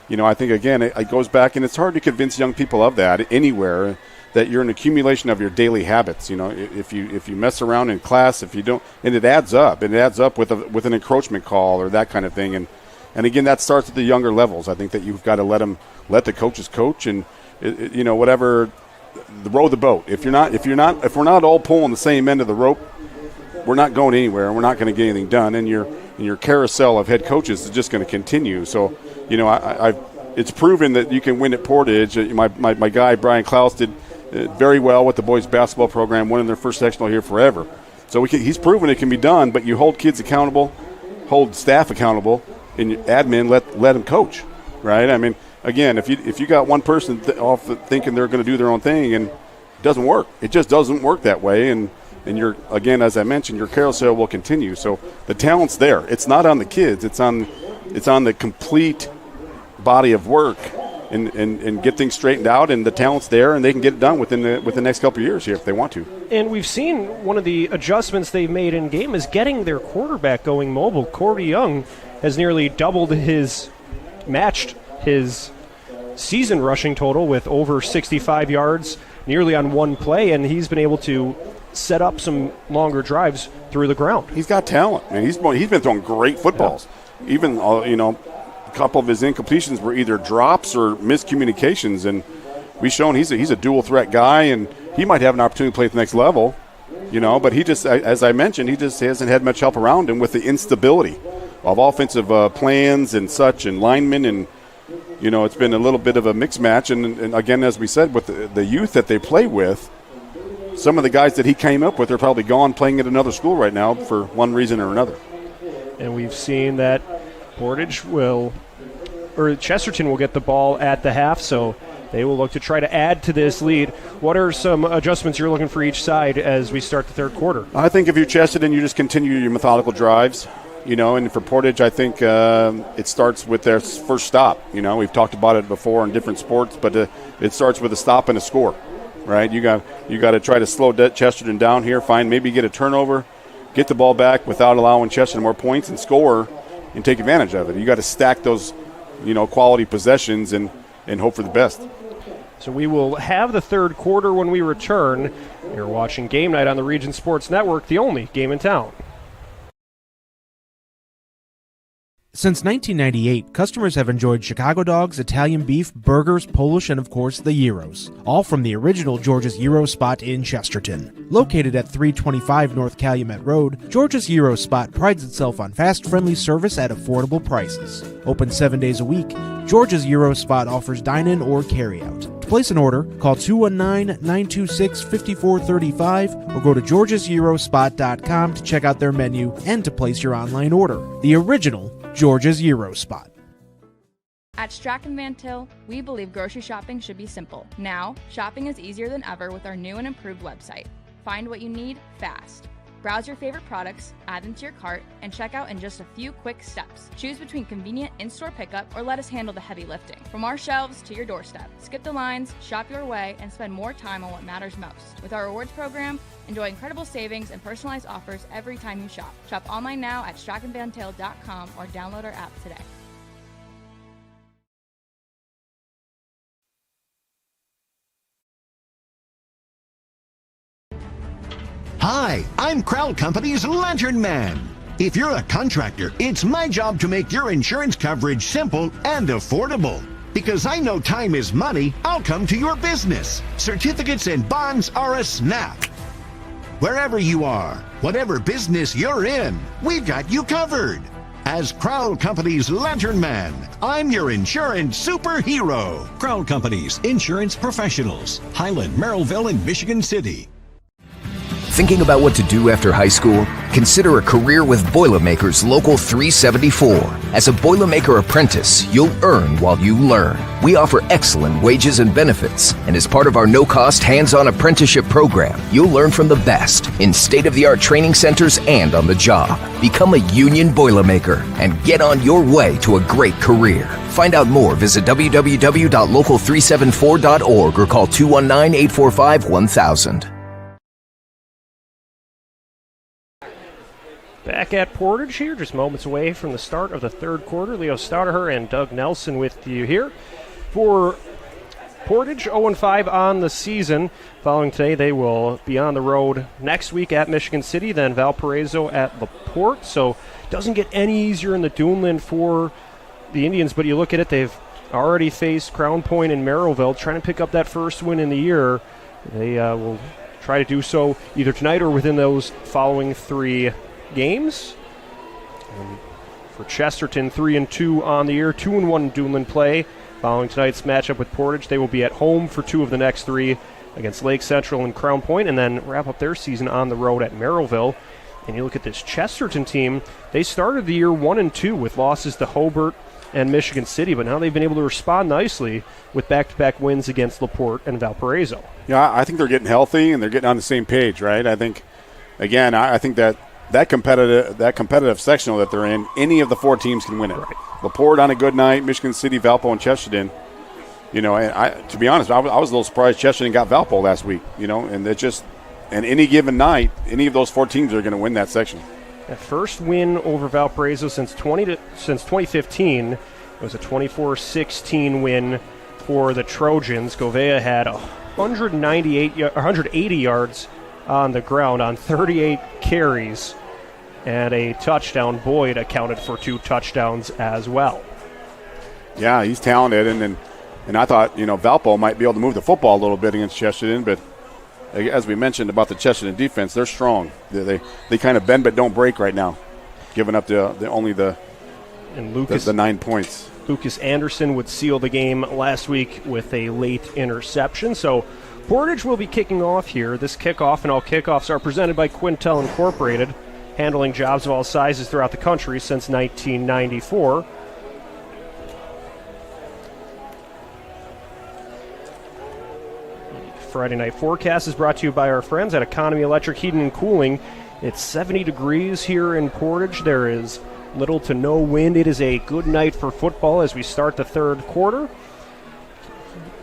you know, I think, again, it goes back, and it's hard to convince young people of that anywhere, that you're an accumulation of your daily habits. You know, if you mess around in class, if you don't, and it adds up. It adds up with an encroachment call or that kind of thing. And again, that starts at the younger levels. I think that you've got to let the coaches coach, and you know, whatever, row the boat. If we're not all pulling the same end of the rope, we're not going anywhere, and we're not going to get anything done. And your carousel of head coaches is just going to continue. So, you know, it's proven that you can win at Portage. My guy Brian Klaus did very well with the boys basketball program, winning their first sectional here forever. So he's proven it can be done, but you hold kids accountable, hold staff accountable, and your admin let them coach, right? I mean, again, if you got one person off thinking they're going to do their own thing, and it doesn't work. It just doesn't work that way, and you're, again, as I mentioned, your carousel will continue. So the talent's there. It's not on the kids. It's on the complete body of work. And get things straightened out, and the talent's there, and they can get it done within the next couple of years here if they want to. And we've seen one of the adjustments they've made in game is getting their quarterback going mobile. Corey Young has nearly matched his season rushing total with over 65 yards nearly on one play, and he's been able to set up some longer drives through the ground. He's got talent, man. He's been throwing great footballs. Yeah. Even, you know, couple of his incompletions were either drops or miscommunications, and we've shown he's a dual threat guy, and he might have an opportunity to play at the next level, you know, but he just, as I mentioned, he just hasn't had much help around him with the instability of offensive plans and such, and linemen, and, you know, it's been a little bit of a mixed match, and again, as we said, with the youth that they play with, some of the guys that he came up with are probably gone playing at another school right now for one reason or another. And we've seen that Chesterton will get the ball at the half, so they will look to try to add to this lead. What are some adjustments you're looking for each side as we start the third quarter? I think if you're Chesterton, you just continue your methodical drives, you know, and for Portage, I think it starts with their first stop. You know, we've talked about it before in different sports, but it starts with a stop and a score, right? You got to try to slow Chesterton down here, maybe get a turnover, get the ball back without allowing Chesterton more points, and score and take advantage of it. You got to stack those, you know, quality possessions and hope for the best. So we will have the third quarter when we return. You're watching Game Night on the Region Sports Network, the only game in town. Since 1998, customers have enjoyed Chicago dogs, Italian beef, burgers, Polish, and of course the gyros, all from the original George's Gyro Spot in Chesterton. Located at 325 North Calumet Road, George's Gyro Spot prides itself on fast, friendly service at affordable prices. Open 7 days a week, George's Gyro Spot offers dine-in or carry-out. To place an order, call 219-926-5435 or go to georgesgyrospot.com to check out their menu and to place your online order. The original George's Gyro Spot. At Strachan Van Til, we believe grocery shopping should be simple. Now, shopping is easier than ever with our new and improved website. Find what you need fast. Browse your favorite products, add them to your cart, and check out in just a few quick steps. Choose between convenient in-store pickup or let us handle the heavy lifting. From our shelves to your doorstep, skip the lines, shop your way, and spend more time on what matters most. With our rewards program, enjoy incredible savings and personalized offers every time you shop. Shop online now at strachanvantil.com or download our app today. Hi, I'm Crowd Company's Lantern Man. If you're a contractor, it's my job to make your insurance coverage simple and affordable. Because I know time is money, I'll come to your business. Certificates and bonds are a snap. Wherever you are, whatever business you're in, we've got you covered. As Crowd Company's Lantern Man, I'm your insurance superhero. Crowd Company's insurance professionals. Highland, Merrillville, and Michigan City. Thinking about what to do after high school? Consider a career with Boilermakers Local 374. As a Boilermaker apprentice, you'll earn while you learn. We offer excellent wages and benefits, and as part of our no-cost hands-on apprenticeship program, you'll learn from the best in state-of-the-art training centers and on the job. Become a union Boilermaker and get on your way to a great career. Find out more, visit www.local374.org or call 219-845-1000. Back at Portage here, just moments away from the start of the third quarter. Leo Stoudaher and Doug Nelson with you here. For Portage, 0-5 on the season. Following today, they will be on the road next week at Michigan City, then Valparaiso at LaPorte. So it doesn't get any easier in the Duneland for the Indians, but you look at it, they've already faced Crown Point and Merrillville, trying to pick up that first win in the year. They will try to do so either tonight or within those following 3 games. And for Chesterton, 3-2 on the year, 2-1 Duneland play. Following tonight's matchup with Portage, they will be at home for 2 of the next 3 against Lake Central and Crown Point, and then wrap up their season on the road at Merrillville. And you look at this Chesterton team, they started the year 1-2 with losses to Hobart and Michigan City, but now they've been able to respond nicely with back-to-back wins against LaPorte and Valparaiso. Yeah, I think they're getting healthy and they're getting on the same page, right? I think, again, I think that competitive sectional that they're in, any of the 4 teams can win it. Right. LaPorte on a good night, Michigan City, Valpo, and Chesterton. You know, and to be honest, I was a little surprised Chesterton got Valpo last week. You know, and any given night, any of those 4 teams are going to win that section. That first win over Valparaiso since 2015. It was a 24-16 win for the Trojans. Govea had 180 yards on the ground on 38 carries and a touchdown. Boyd accounted for 2 touchdowns as well. Yeah, he's talented, and I thought, you know, Valpo might be able to move the football a little bit against Chesterton, but as we mentioned about the Chesterton defense, they're strong. They kind of bend but don't break right now, giving up the 9 points. Lucas Anderson would seal the game last week with a late interception. So Portage will be kicking off here. This kickoff and all kickoffs are presented by Quintel Incorporated, handling jobs of all sizes throughout the country since 1994. Friday night forecast is brought to you by our friends at Economy Electric Heating and Cooling. It's 70 degrees here in Portage. There is little to no wind. It is a good night for football as we start the third quarter.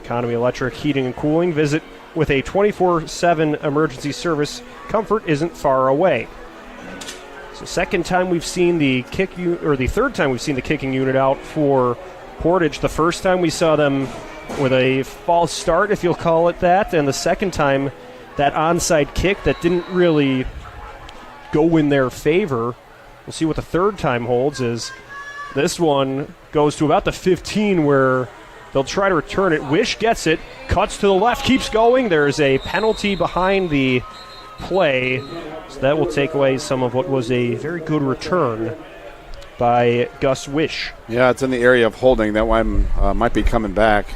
Economy Electric Heating and Cooling. Visit with a 24/7 emergency service. Comfort isn't far away. So third time we've seen the kicking unit out for Portage. The first time we saw them with a false start, if you'll call it that, and the second time that onside kick that didn't really go in their favor. We'll see what the third time holds. Is this one goes to about the 15 where they'll try to return it. Wish gets it, cuts to the left, keeps going. There's a penalty behind the play, so that will take away some of what was a very good return by Gus Wish. Yeah, it's in the area of holding. That one might be coming back.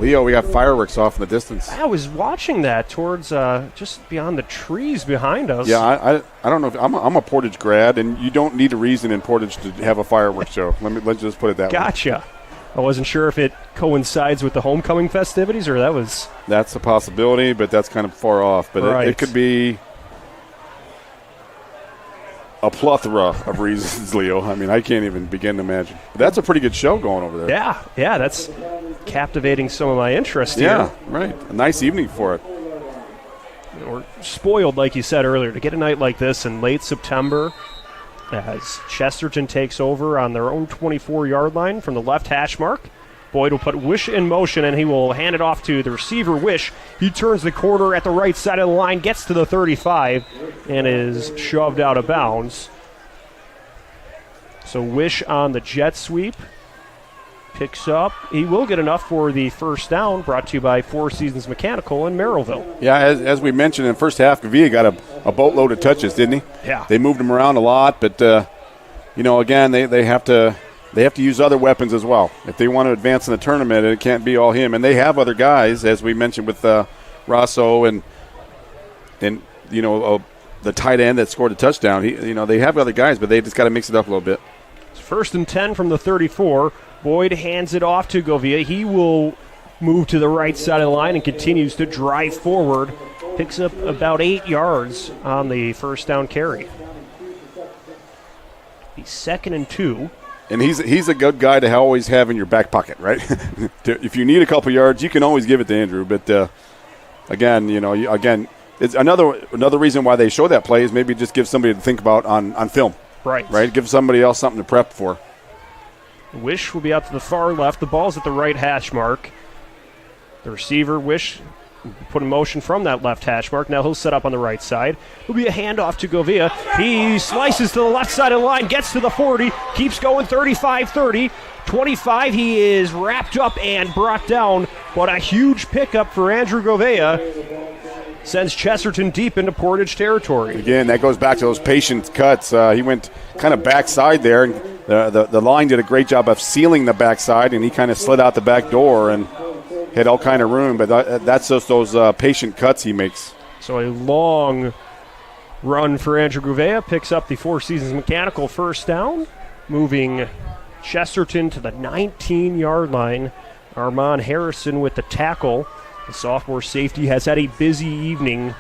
Leo, we got fireworks off in the distance. I was watching that towards just beyond the trees behind us. Yeah, I don't know. I'm a Portage grad, and you don't need a reason in Portage to have a fireworks show. Let's just put it that way. Gotcha. I wasn't sure if it coincides with the homecoming festivities or that was... That's a possibility, but that's kind of far off. But right. It could be a plethora of reasons, Leo. I mean, I can't even begin to imagine. But that's a pretty good show going over there. Yeah, that's captivating some of my interest here. Yeah, right. A nice evening for it. We're spoiled, like you said earlier, to get a night like this in late September as Chesterton takes over on their own 24-yard line from the left hash mark. Boyd will put Wish in motion, and he will hand it off to the receiver, Wish. He turns the corner at the right side of the line, gets to the 35, and is shoved out of bounds. So Wish on the jet sweep. Picks up. He will get enough for the first down, brought to you by Four Seasons Mechanical in Merrillville. Yeah, as we mentioned in the first half, Gavia got a boatload of touches, didn't he? Yeah. They moved him around a lot, but, again, they have to use other weapons as well. If they want to advance in the tournament, it can't be all him. And they have other guys, as we mentioned with Rosso and the the tight end that scored a touchdown. They have other guys, but they just got to mix it up a little bit. It's 1st and 10 from the 34. Boyd hands it off to Govia. He will move to the right side of the line and continues to drive forward. Picks up about 8 yards on the first down carry. He's 2nd and 2. And he's a good guy to always have in your back pocket, right? If you need a couple yards, you can always give it to Andrew. But again, it's another reason why they show that play is maybe just give somebody to think about on film. Right. Give somebody else something to prep for. Wish will be out to the far left. The ball's at the right hash mark. The receiver, Wish, put in motion from that left hash mark. Now he'll set up on the right side. It'll be a handoff to Govia. He slices to the left side of the line, gets to the 40, keeps going 35-30. 25, he is wrapped up and brought down, but a huge pickup for Andrew Govia sends Chesterton deep into Portage territory. Again, that goes back to those patient cuts. He went kind of backside there, and the line did a great job of sealing the backside, and he kind of slid out the back door and had all kind of room, but that's just those patient cuts he makes. So a long run for Andrew Govia, picks up the Four Seasons Mechanical first down, moving Chesterton to the 19-yard line. Armand Harrison with the tackle. The sophomore safety has had a busy evening.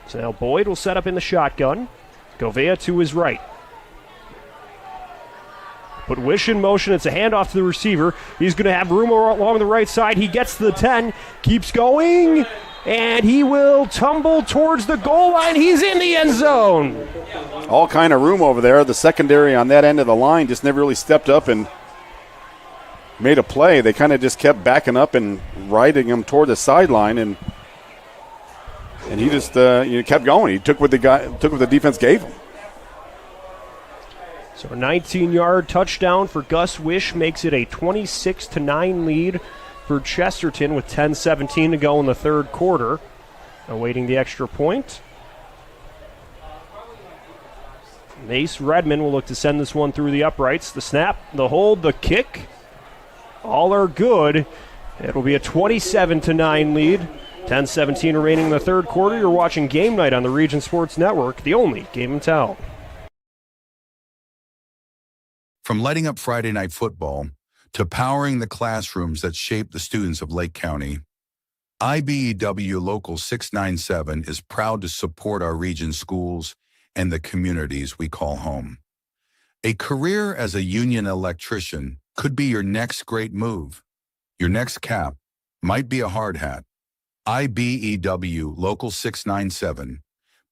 So now Boyd will set up in the shotgun. Govia to his right. Put Wish in motion. It's a handoff to the receiver. He's going to have room along the right side. He gets to the 10, keeps going, and he will tumble towards the goal line. He's in the end zone. All kind of room over there. The secondary on that end of the line just never really stepped up and made a play. They kind of just kept backing up and riding him toward the sideline, and he just kept going. He took what the defense gave him. So a 19-yard touchdown for Gus Wish makes it a 26-9 lead for Chesterton with 10:17 to go in the third quarter. Awaiting the extra point. Mace Redmond will look to send this one through the uprights. The snap, the hold, the kick, all are good. It'll be a 27-9 lead. 10:17 remaining in the third quarter. You're watching Game Night on the Region Sports Network, the only game in town. From lighting up Friday night football to powering the classrooms that shape the students of Lake County, IBEW Local 697 is proud to support our region's schools and the communities we call home. A career as a union electrician could be your next great move. Your next cap might be a hard hat. IBEW Local 697,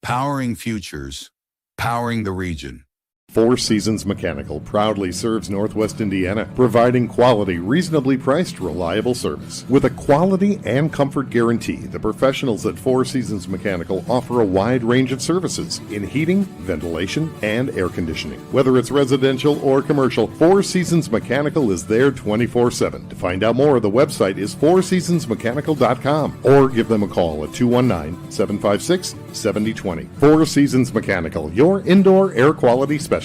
powering futures, powering the region. Four Seasons Mechanical proudly serves Northwest Indiana, providing quality, reasonably priced, reliable service. With a quality and comfort guarantee, the professionals at Four Seasons Mechanical offer a wide range of services in heating, ventilation, and air conditioning. Whether it's residential or commercial, Four Seasons Mechanical is there 24/7. To find out more, the website is fourseasonsmechanical.com or give them a call at 219-756-7020. Four Seasons Mechanical, your indoor air quality specialists.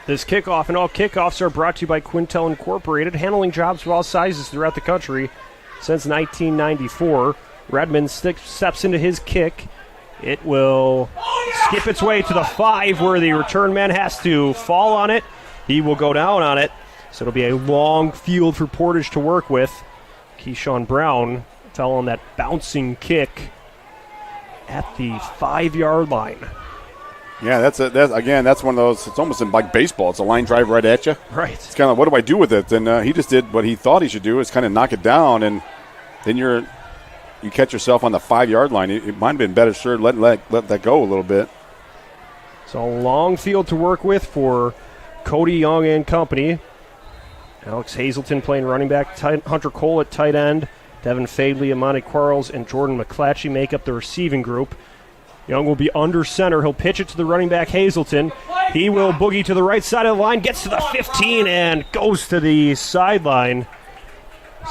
This kickoff and all kickoffs are brought to you by Quintel Incorporated, handling jobs of all sizes throughout the country since 1994. Redmond steps into his kick. It will skip its way to the 5 where the return man has to fall on it. He will go down on it. So it'll be a long field for Portage to work with. Keyshawn Brown fell on that bouncing kick at the 5-yard line. Yeah, that's one of those. It's almost like baseball. It's a line drive right at you. Right. It's kind of, what do I do with it? And he just did what he thought he should do, is kind of knock it down, and then you catch yourself on the 5-yard line. It might have been better, sure, let that go a little bit. So a long field to work with for Cody Young and company. Alex Hazelton playing running back. Hunter Cole at tight end. Devin Fadley, Amani Quarles, and Jordan McClatchy make up the receiving group. Young will be under center. He'll pitch it to the running back, Hazelton. He will boogie to the right side of the line, gets to the 15, and goes to the sideline.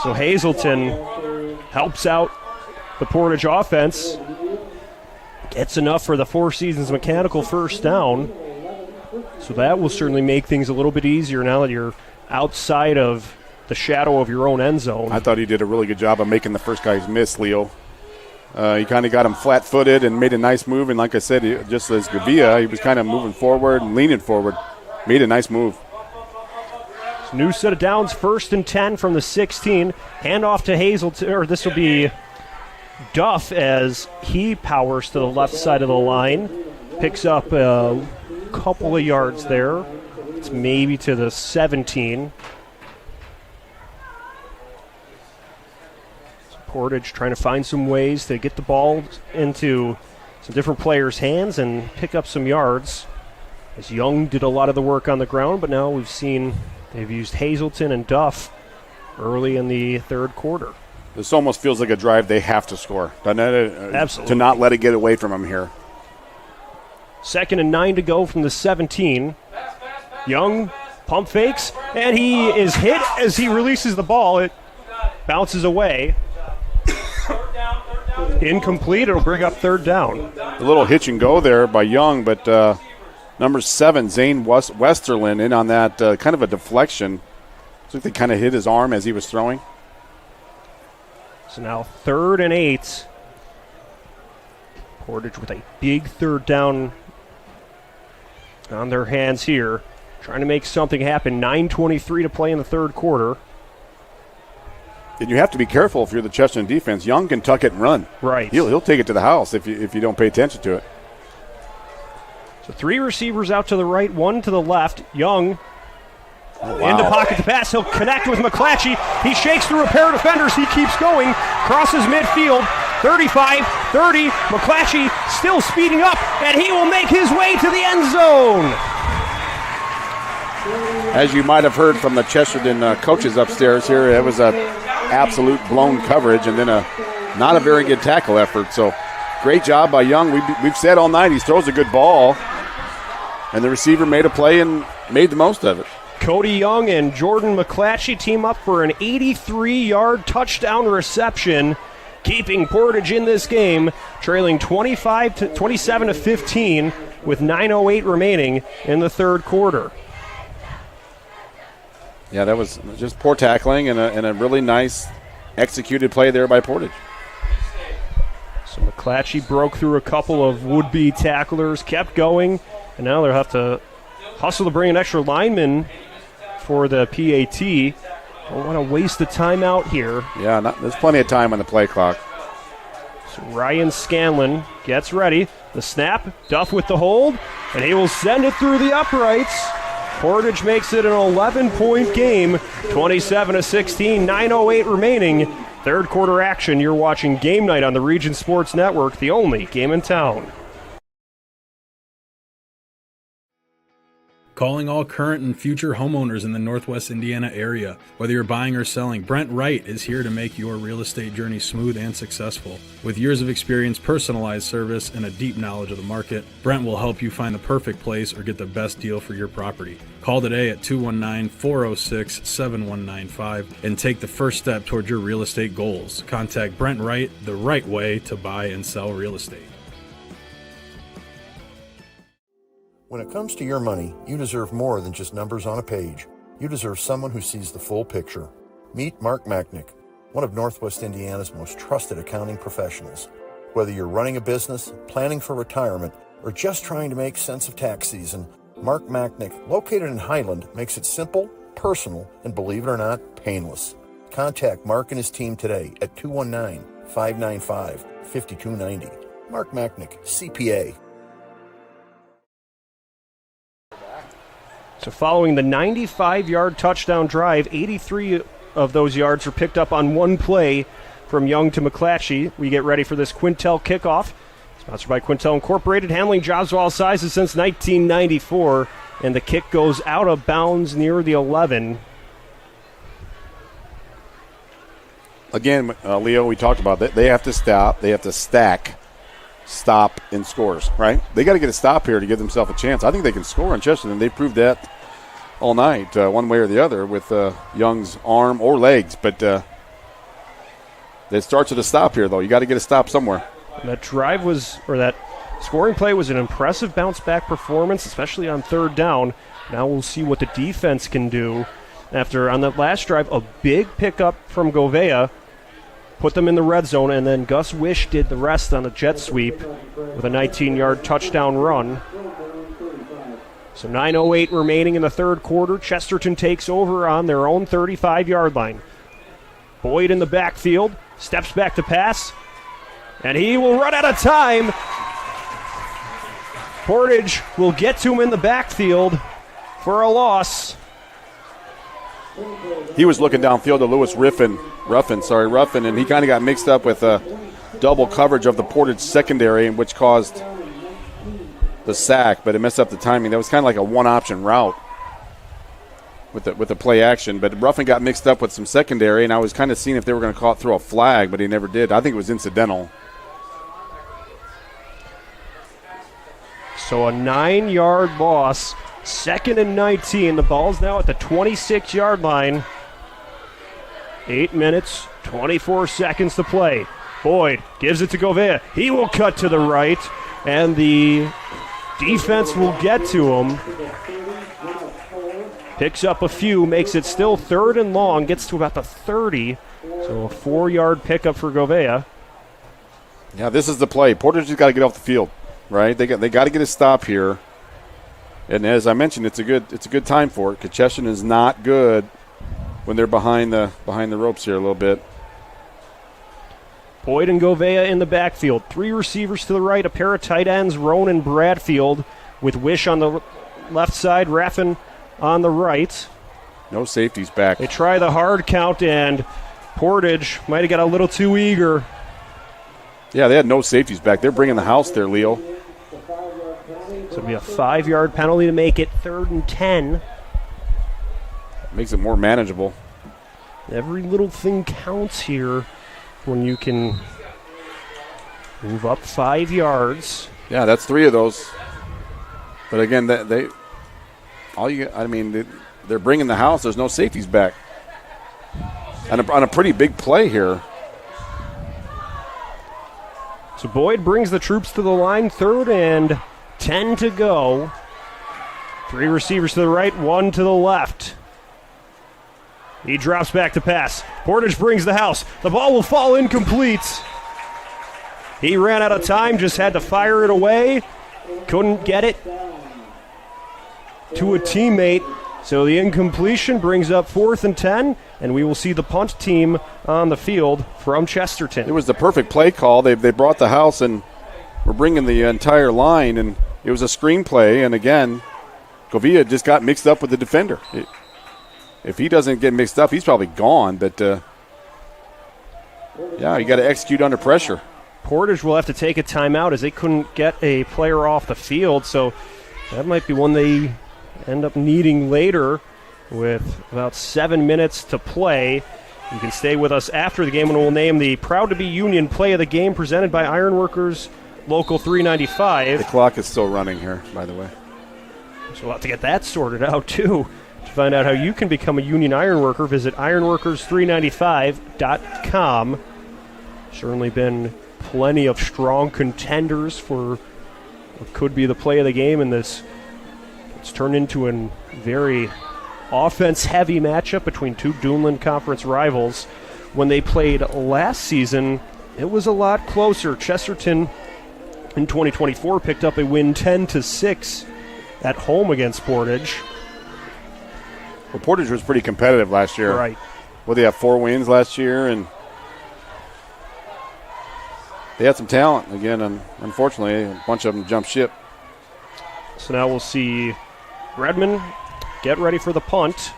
So Hazelton helps out the Portage offense. Gets enough for the Four Seasons Mechanical first down. So that will certainly make things a little bit easier now that you're outside of the shadow of your own end zone. I thought he did a really good job of making the first guy's miss, Leo. He kind of got him flat-footed and made a nice move. And like I said, just as Gavia, he was kind of moving forward and leaning forward. Made a nice move. New set of downs, 1st and 10 from the 16. Handoff to Hazelton, or this will be Duff as he powers to the left side of the line. Picks up a couple of yards there. It's maybe to the 17. So Portage trying to find some ways to get the ball into some different players' hands and pick up some yards. As Young did a lot of the work on the ground, but now we've seen they've used Hazelton and Duff early in the third quarter. This almost feels like a drive they have to score. Absolutely. To not let it get away from them here. 2nd and 9 to go from the 17. Young pump fakes, and he is hit as he releases the ball. It bounces away. Incomplete. It'll bring up 3rd down. A little hitch and go there by Young, but number 7, Zane Westerlin, in on that kind of a deflection. Looks like they kind of hit his arm as he was throwing. So now 3rd and 8. Portage with a big 3rd down on their hands here. Trying to make something happen. 9:23 to play in the third quarter. And you have to be careful if you're the Chesterton defense. Young can tuck it and run. Right. He'll take it to the house if you don't pay attention to it. So 3 receivers out to the right, 1 to the left. Young wow. into pocket to pass. He'll connect with McClatchy. He shakes through a pair of defenders. He keeps going. Crosses midfield. 35, 30. McClatchy still speeding up, and he will make his way to the end zone. As you might have heard from the Chesterton coaches upstairs here, it was an absolute blown coverage and then not a very good tackle effort. So great job by Young. We've said all night he throws a good ball, and the receiver made a play and made the most of it. Cody Young and Jordan McClatchy team up for an 83-yard touchdown reception, keeping Portage in this game, trailing 27 to 15 with 9:08 remaining in the third quarter. Yeah, that was just poor tackling and a really nice executed play there by Portage. So McClatchy broke through a couple of would-be tacklers, kept going, and now they'll have to hustle to bring an extra lineman for the PAT. Don't want to waste the timeout here. Yeah, there's plenty of time on the play clock. So Ryan Scanlon gets ready. The snap, Duff with the hold, and he will send it through the uprights. Portage makes it an 11-point game, 27-16, 9:08 remaining. Third quarter action. You're watching Game Night on the Region Sports Network, the only game in town. Calling all current and future homeowners in the Northwest Indiana area. Whether you're buying or selling, Brent Wright is here to make your real estate journey smooth and successful. With years of experience, personalized service, and a deep knowledge of the market, Brent will help you find the perfect place or get the best deal for your property. Call today at 219-406-7195 and take the first step toward your real estate goals. Contact Brent Wright, the right way to buy and sell real estate. When it comes to your money, you deserve more than just numbers on a page. You deserve someone who sees the full picture. Meet Mark Machnick, one of Northwest Indiana's most trusted accounting professionals. Whether you're running a business, planning for retirement, or just trying to make sense of tax season, Mark Machnick, located in Highland, makes it simple, personal, and believe it or not, painless. Contact Mark and his team today at 219-595-5290. Mark Machnick, CPA. So following the 95-yard touchdown drive, 83 of those yards were picked up on one play from Young to McClatchy. We get ready for this Quintel kickoff. Sponsored by Quintel Incorporated, handling jobs of all sizes since 1994. And the kick goes out of bounds near the 11. Again, Leo, we talked about that. They have to stop. They have to stack, stop, and scores, right? They got to get a stop here to give themselves a chance. I think they can score on Chesterton. They proved that all night, one way or the other, with Young's arm or legs. But it starts with a stop here, though. You got to get a stop somewhere. That drive that scoring play was an impressive bounce-back performance, especially on third down. Now we'll see what the defense can do after, on the last drive, a big pickup from Govea, put them in the red zone, and then Gus Wish did the rest on a jet sweep with a 19-yard touchdown run. So 9:08 remaining in the third quarter. Chesterton takes over on their own 35-yard line. Boyd in the backfield, steps back to pass, and he will run out of time. Portage will get to him in the backfield for a loss. He was looking downfield to Lewis Ruffin, and he kind of got mixed up with double coverage of the Portage secondary, which caused the sack, but it messed up the timing. That was kind of like a one-option route with the play action, but Ruffin got mixed up with some secondary, and I was kind of seeing if they were going to throw a flag, but he never did. I think it was incidental. So a 9-yard loss, 2nd and 19. The ball's now at the 26-yard line. 8 minutes, 24 seconds to play. Boyd gives it to Govea. He will cut to the right, and the defense will get to him. Picks up a few, makes it still 3rd and long, gets to about the 30. So a 4-yard pickup for Govea. Yeah, this is the play. Portage has got to get off the field, right? They got to get a stop here. And as I mentioned, it's a good time for it. Chesterton is not good when they're behind the ropes here a little bit. Boyd and Govea in the backfield. 3 receivers to the right, a pair of tight ends, Roan and Bradfield, with Wish on the left side, Raffin on the right. No safeties back. They try the hard count, and Portage might have got a little too eager. Yeah, they had no safeties back. They're bringing the house there, Leo. So it'll be a 5-yard penalty to make it 3rd and 10. Makes it more manageable. Every little thing counts here when you can move up 5 yards. Yeah, that's 3 of those. But again, they're bringing the house. There's no safeties back. On a pretty big play here. So Boyd brings the troops to the line, 3rd and 10 to go. 3 receivers to the right, 1 to the left. He drops back to pass. Portage brings the house. The ball will fall incomplete. He ran out of time, just had to fire it away. Couldn't get it to a teammate. So the incompletion brings up 4th and 10, and we will see the punt team on the field from Chesterton. It was the perfect play call. They brought the house and were bringing the entire line, and it was a screen play. And again, Govea just got mixed up with the defender. If he doesn't get mixed up, he's probably gone. But, yeah, you got to execute under pressure. Portage will have to take a timeout as they couldn't get a player off the field. So that might be one they end up needing later with about 7 minutes to play. You can stay with us after the game when we'll name the Proud to Be Union Play of the Game presented by Ironworkers Local 395. The clock is still running here, by the way. So we'll have to get that sorted out, too. To find out how you can become a union ironworker, visit ironworkers395.com. Certainly been plenty of strong contenders for what could be the play of the game in this. It's turned into a very offense-heavy matchup between 2 Duneland Conference rivals. When they played last season, it was a lot closer. Chesterton in 2024 picked up a win 10-6 at home against Portage. Well, Portage was pretty competitive last year. Right. Well, they have 4 wins last year, and they had some talent. Again, unfortunately, a bunch of them jumped ship. So now we'll see Redmond get ready for the punt.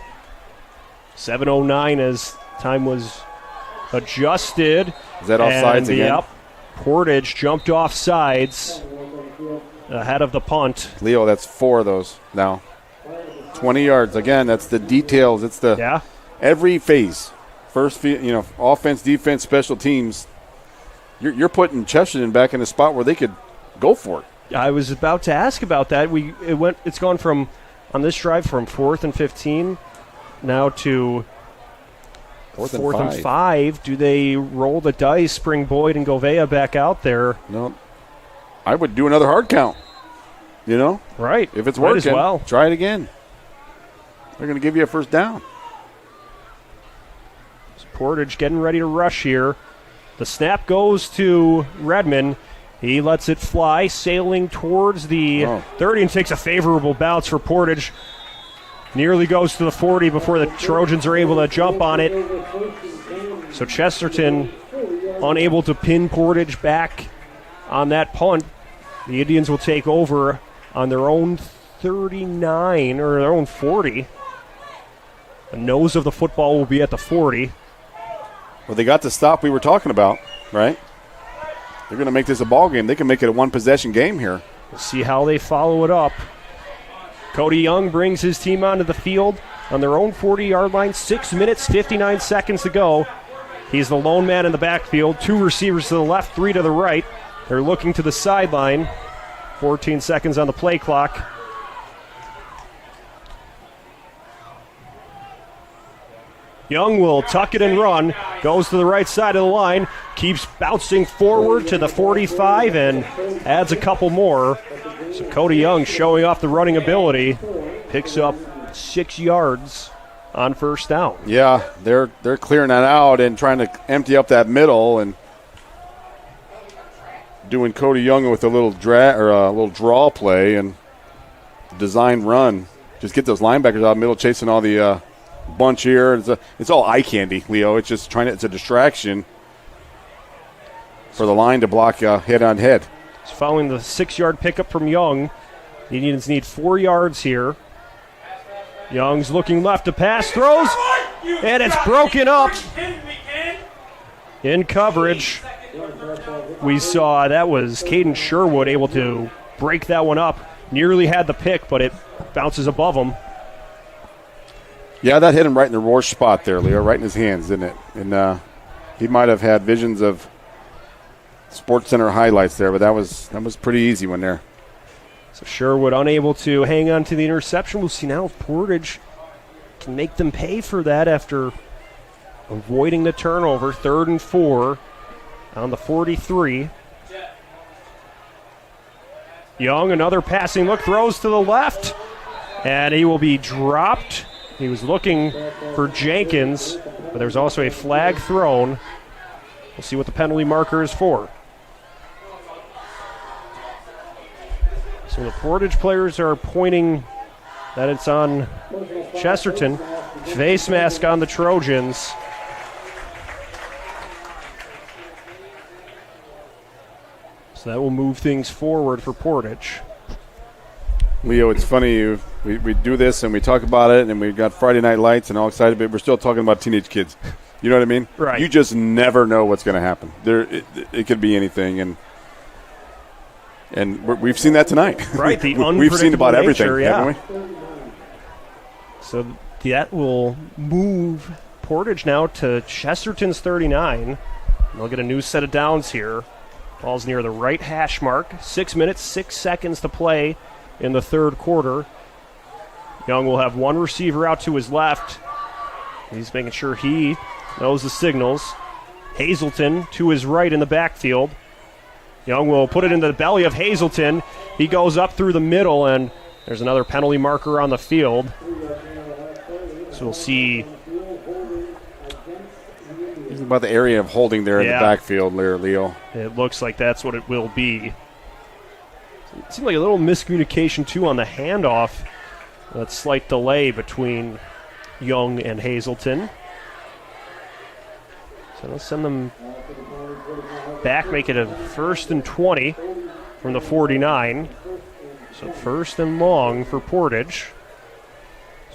7:09 as time was adjusted. Is that offsides again? Yep. Portage jumped off sides ahead of the punt. Leo, that's 4 of those now. 20 yards. Again, that's the details. It's the every phase. First, offense, defense, special teams. You're putting Chesterton back in a spot where they could go for it. I was about to ask about that. It's gone from, on this drive, from 4th and 15 now to 4th and 5. Do they roll the dice, bring Boyd and Govea back out there? No. I would do another hard count. Right. If it's Might working, as well. try it again. They're going to give you a first down. Portage getting ready to rush here. The snap goes to Redmond. He lets it fly, sailing towards the 30 and takes a favorable bounce for Portage. Nearly goes to the 40 before the Trojans are able to jump on it. So Chesterton unable to pin Portage back on that punt. The Indians will take over on their own 39 or their own 40. The nose of the football will be at the 40. Well, they got the stop we were talking about, right? They're going to make this a ball game. They can make it a one-possession game here. We'll see how they follow it up. Cody Young brings his team onto the field on their own 40-yard line. 6 minutes, 59 seconds to go. He's the lone man in the backfield. 2 receivers to the left, 3 to the right. They're looking to the sideline. 14 seconds on the play clock. Young will tuck it and run. Goes to the right side of the line. Keeps bouncing forward to the 45 and adds a couple more. So Cody Young showing off the running ability. Picks up 6 yards on first down. Yeah, they're clearing that out and trying to empty up that middle and doing Cody Young with a little draw play and design run. Just get those linebackers out middle, chasing all the bunch here. It's all eye candy, Leo. It's just it's a distraction for the line to block head on head. It's following the 6-yard pickup from Young. The Indians need 4 yards here. Young's looking left to pass, throws, and it's broken up in coverage. We saw that was Caden Sherwood able to break that one up. Nearly had the pick, but it bounces above him. Yeah, that hit him right in the worst spot there, Leo, right in his hands, didn't it? And he might have had visions of Sports Center highlights there, but that was pretty easy one there. So Sherwood unable to hang on to the interception. We'll see now if Portage can make them pay for that after avoiding the turnover. 3rd and 4 on the 43. Young, another passing look, throws to the left, and he will be dropped. He was looking for Jenkins, but there's also a flag thrown. We'll see what the penalty marker is for. So the Portage players are pointing that it's on Chesterton. Face mask on the Trojans. So that will move things forward for Portage. Leo, it's funny, we do this and we talk about it and we've got Friday Night Lights and all excited, but we're still talking about teenage kids. You know what I mean? Right. You just never know what's going to happen. It could be anything, and we've seen that tonight. Right, the unpredictable we've seen about everything, nature, yeah. haven't we? So that will move Portage now to Chesterton's 39. They'll get a new set of downs here. Ball's near the right hash mark. 6 minutes, 6 seconds to play in the third quarter. Young will have one receiver out to his left. He's making sure he knows the signals. Hazelton to his right in the backfield. Young will put it into the belly of Hazelton. He goes up through the middle, and there's another penalty marker on the field. So we'll see. It's about the area of holding there in the backfield there, Leo. It looks like that's what it will be. It seemed like a little miscommunication, too, on the handoff. That slight delay between Young and Hazelton. So let's send them back, make it a 1st and 20 from the 49. So 1st and long for Portage.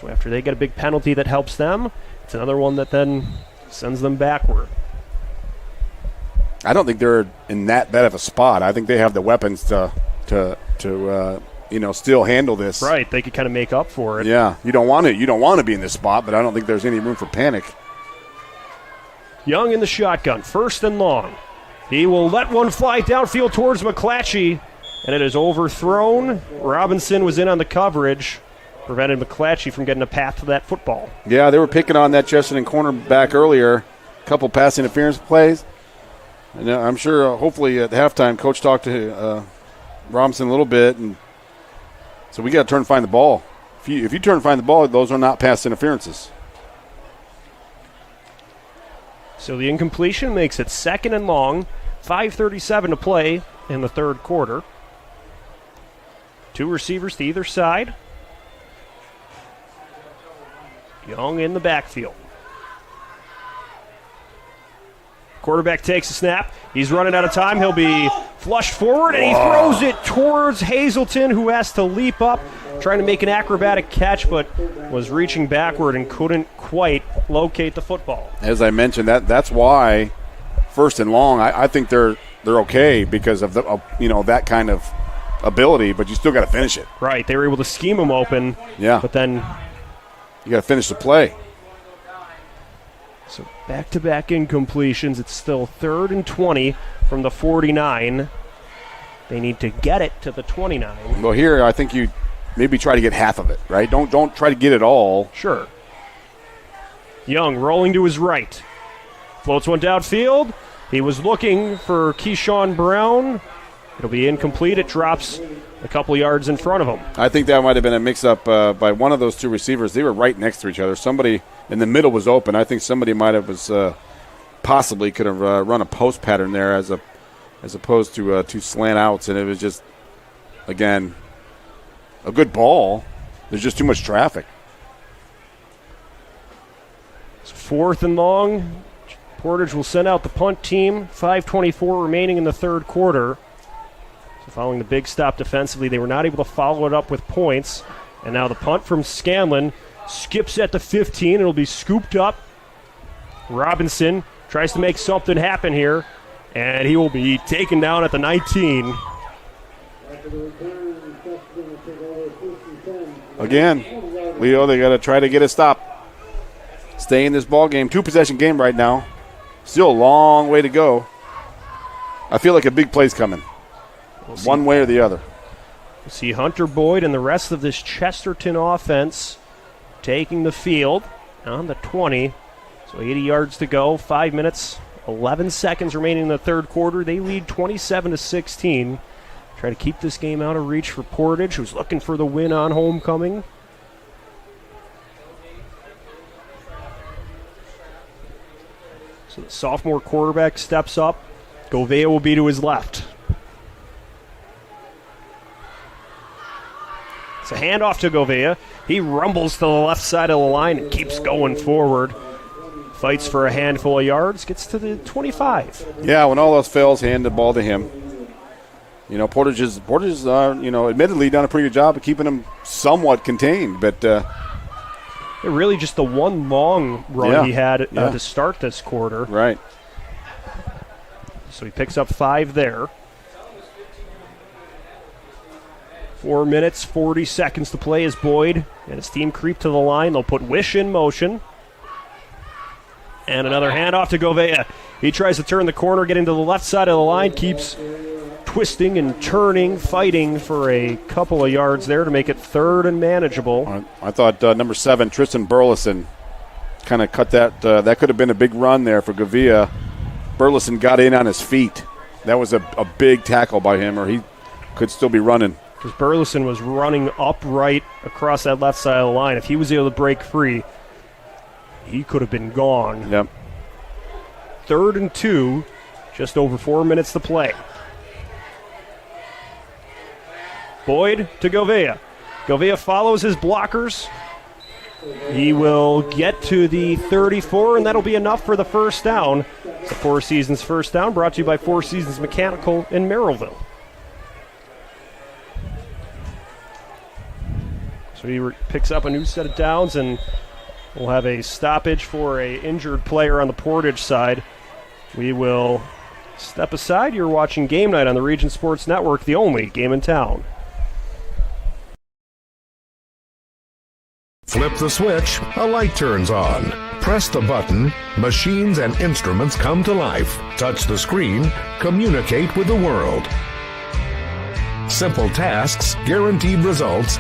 So after they get a big penalty that helps them, it's another one that then sends them backward. I don't think they're in that bad of a spot. I think they have the weapons to still handle this. Right, they could kind of make up for it. Yeah, you don't want to be in this spot, but I don't think there's any room for panic. Young in the shotgun, 1st and long. He will let one fly downfield towards McClatchy, and it is overthrown. Robinson was in on the coverage, prevented McClatchy from getting a path to that football. Yeah, they were picking on that Chesterton cornerback earlier. A couple pass interference plays. And I'm sure, hopefully, at halftime, Coach talked to Robinson a little bit, and so we got to turn and find the ball. If you turn and find the ball, those are not pass interferences. So the incompletion makes it 2nd and long. 5:37 to play in the third quarter. 2 receivers to either side. Young in the backfield. Quarterback takes a snap. He's running out of time. He'll be flushed forward, and he throws it towards Hazelton, who has to leap up, trying to make an acrobatic catch, but was reaching backward and couldn't quite locate the football. As I mentioned, that's why 1st and long, I think they're okay because of that kind of ability, but you still got to finish it. Right, they were able to scheme him open. Yeah, but then you got to finish the play. So back-to-back incompletions. It's still 3rd and 20 from the 49. They need to get it to the 29. Well, here I think you maybe try to get half of it, right? Don't try to get it all. Sure. Young rolling to his right. Floats one downfield. He was looking for Keyshawn Brown. It'll be incomplete. It drops a couple yards in front of him. I think that might have been a mix-up by one of those 2 receivers. They were right next to each other. Somebody in the middle was open. I think somebody might have possibly could have run a post pattern there as opposed to 2 slant outs, and it was just, again, a good ball. There's just too much traffic. It's 4th and long. Portage will send out the punt team. 5:24 remaining in the third quarter. So following the big stop defensively, they were not able to follow it up with points. And now the punt from Scanlon skips at the 15. It'll be scooped up. Robinson tries to make something happen here, and he will be taken down at the 19. Again, Leo, they got to try to get a stop. Stay in this ball game. 2-possession game right now. Still a long way to go. I feel like a big play's coming. One way or the other. We'll see Hunter Boyd and the rest of this Chesterton offense taking the field on the 20. So 80 yards to go. 5 minutes, 11 seconds remaining in the third quarter. They lead 27-16. Try to keep this game out of reach for Portage, who's looking for the win on homecoming. So the sophomore quarterback steps up. Govea will be to his left. It's a handoff to Govea. He rumbles to the left side of the line and keeps going forward. Fights for a handful of yards, gets to the 25. Yeah, when all else fails, hand the ball to him. Portage is admittedly done a pretty good job of keeping him somewhat contained, but really just the one long run he had to start this quarter. Right. So he picks up 5 there. 4 minutes, 40 seconds to play as Boyd and his team creep to the line. They'll put Wish in motion. And another handoff to Govea. He tries to turn the corner, getting to the left side of the line, keeps twisting and turning, fighting for a couple of yards there to make it 3rd and manageable. I thought number 7, Tristan Burleson, kind of cut that. That could have been a big run there for Govea. Burleson got in on his feet. That was a big tackle by him, or he could still be running. Because Burleson was running upright across that left side of the line. If he was able to break free, he could have been gone. Yep. 3rd and 2, just over 4 minutes to play. Boyd to Govea. Govea follows his blockers. He will get to the 34, and that'll be enough for the first down. It's the Four Seasons first down, brought to you by Four Seasons Mechanical in Merrillville. So he picks up a new set of downs, and we'll have a stoppage for an injured player on the Portage side. We will step aside. You're watching Game Night on the Region Sports Network, the only game in town. Flip the switch, a light turns on. Press the button, machines and instruments come to life. Touch the screen, communicate with the world. Simple tasks, guaranteed results,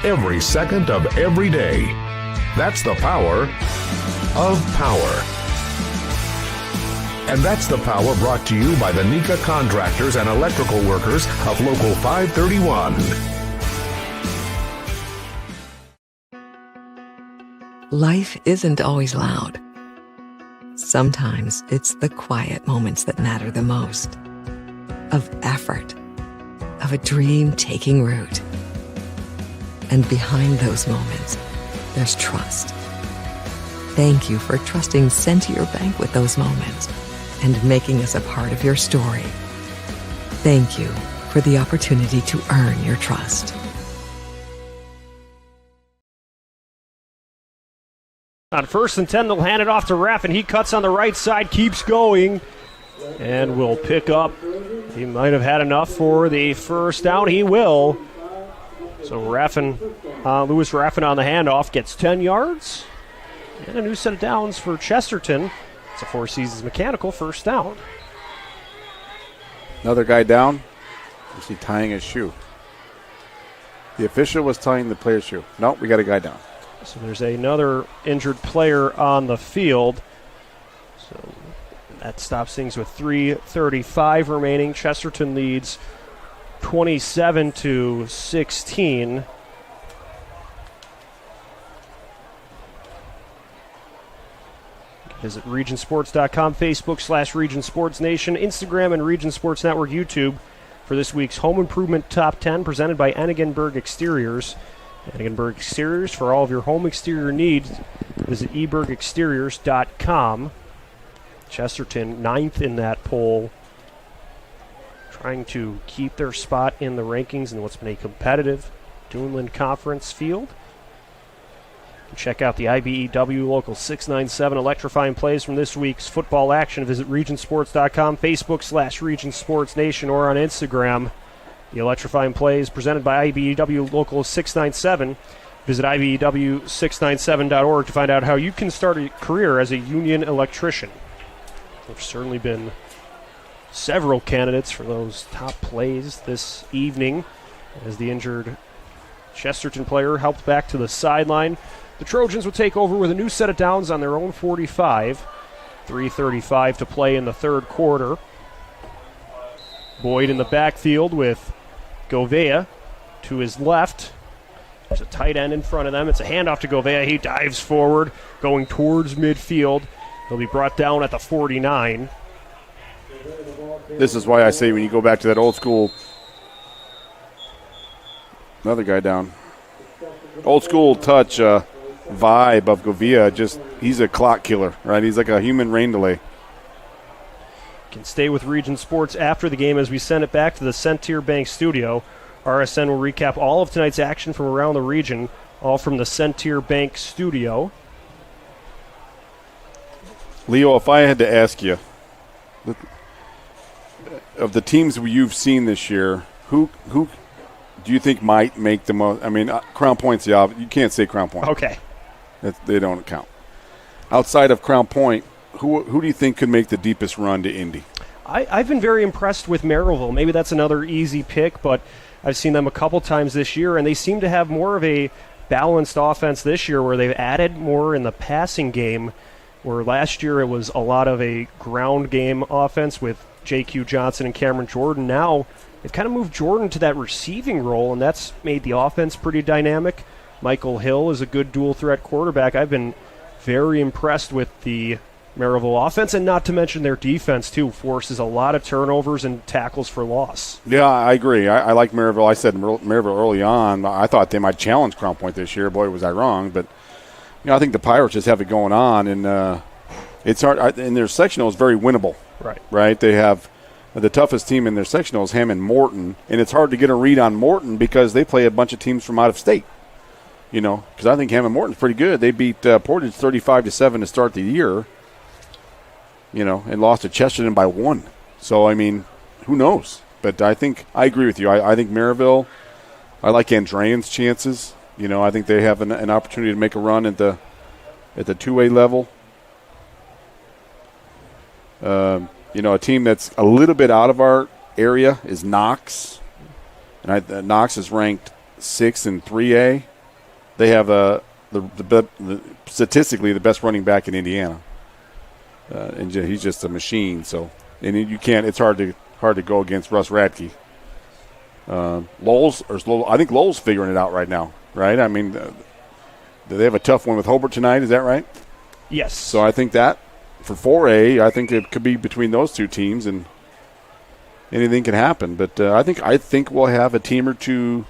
every second of every day. That's the power of power. And that's the power brought to you by the NECA contractors and electrical workers of Local 531. Life isn't always loud. Sometimes it's the quiet moments that matter the most. Of effort, of a dream taking root. And behind those moments, there's trust. Thank you for trusting Centier Bank with those moments and making us a part of your story. Thank you for the opportunity to earn your trust. On 1st and 10, they'll hand it off to Raffin. He cuts on the right side, keeps going, and will pick up. He might have had enough for the first down. He will. So Lewis Raffin on the handoff gets 10 yards. And a new set of downs for Chesterton. It's a Four Seasons Mechanical first down. Another guy down. Is he tying his shoe? The official was tying the player's shoe. Nope, we got a guy down. So there's another injured player on the field. So that stops things with 3:35 remaining. Chesterton leads 27-16. Visit regionsports.com, Facebook /Region Sports Nation, Instagram and Region Sports Network YouTube for this week's Home Improvement Top 10 presented by Enigenberg Exteriors. Enigenberg Exteriors for all of your home exterior needs. Visit ebergexteriors.com. Chesterton 9th in that poll, trying to keep their spot in the rankings in what's been a competitive Duneland Conference field. Check out the IBEW Local 697 electrifying plays from this week's football action. Visit regionsports.com, Facebook /Region Sports Nation, or on Instagram. The electrifying plays presented by IBEW Local 697. Visit IBEW697.org to find out how you can start a career as a union electrician. There's certainly been several candidates for those top plays this evening as the injured Chesterton player helped back to the sideline. The Trojans will take over with a new set of downs on their own 45. 3:35 to play in the third quarter. Boyd in the backfield with Govea to his left. There's a tight end in front of them. It's a handoff to Govea. He dives forward, going towards midfield. He'll be brought down at the 49. This is why I say when you go back to that old school, another guy down. Old school touch vibe of Govea, he's a clock killer, right? He's like a human rain delay. Can stay with Region Sports after the game as we send it back to the Centier Bank studio. RSN will recap all of tonight's action from around the region, all from the Centier Bank studio. Leo, if I had to ask you, of the teams you've seen this year, who do you think might make the most? I mean, Crown Point's the obvious. You can't say Crown Point. Okay. They don't count. Outside of Crown Point, who do you think could make the deepest run to Indy? I've been very impressed with Merrillville. Maybe that's another easy pick, but I've seen them a couple times this year, and they seem to have more of a balanced offense this year where they've added more in the passing game, where last year it was a lot of a ground game offense with J.Q. Johnson and Cameron Jordan. Now they've kind of moved Jordan to that receiving role, and that's made the offense pretty dynamic. Michael Hill is a good dual-threat quarterback. I've been very impressed with the Merrillville offense, and not to mention their defense, too, forces a lot of turnovers and tackles for loss. Yeah, I agree. I like Merrillville. I said Merrillville early on. I thought they might challenge Crown Point this year. Boy, was I wrong. But I think the Pirates just have it going on, and it's hard. And their sectional is very winnable. Right? They have the toughest team in their sectional is Hammond Morton, and it's hard to get a read on Morton because they play a bunch of teams from out of state. Because I think Hammond Morton's pretty good. They beat Portage 35-7 to start the year. And lost to Chesterton by 1. So, I mean, who knows? But I agree with you. I think Merrillville, I like Andrean's chances. I think they have an opportunity to make a run at the 2A level. A team that's a little bit out of our area is Knox. And Knox is ranked 6th in 3A. They have statistically the best running back in Indiana. And he's just a machine. So, and you can't. It's hard to go against Russ Radke. I think Lowell's figuring it out right now. Right? I mean, they have a tough one with Hobart tonight. Is that right? Yes. So I think that for 4A, I think it could be between those two teams, and anything can happen. But I think we'll have a team or two,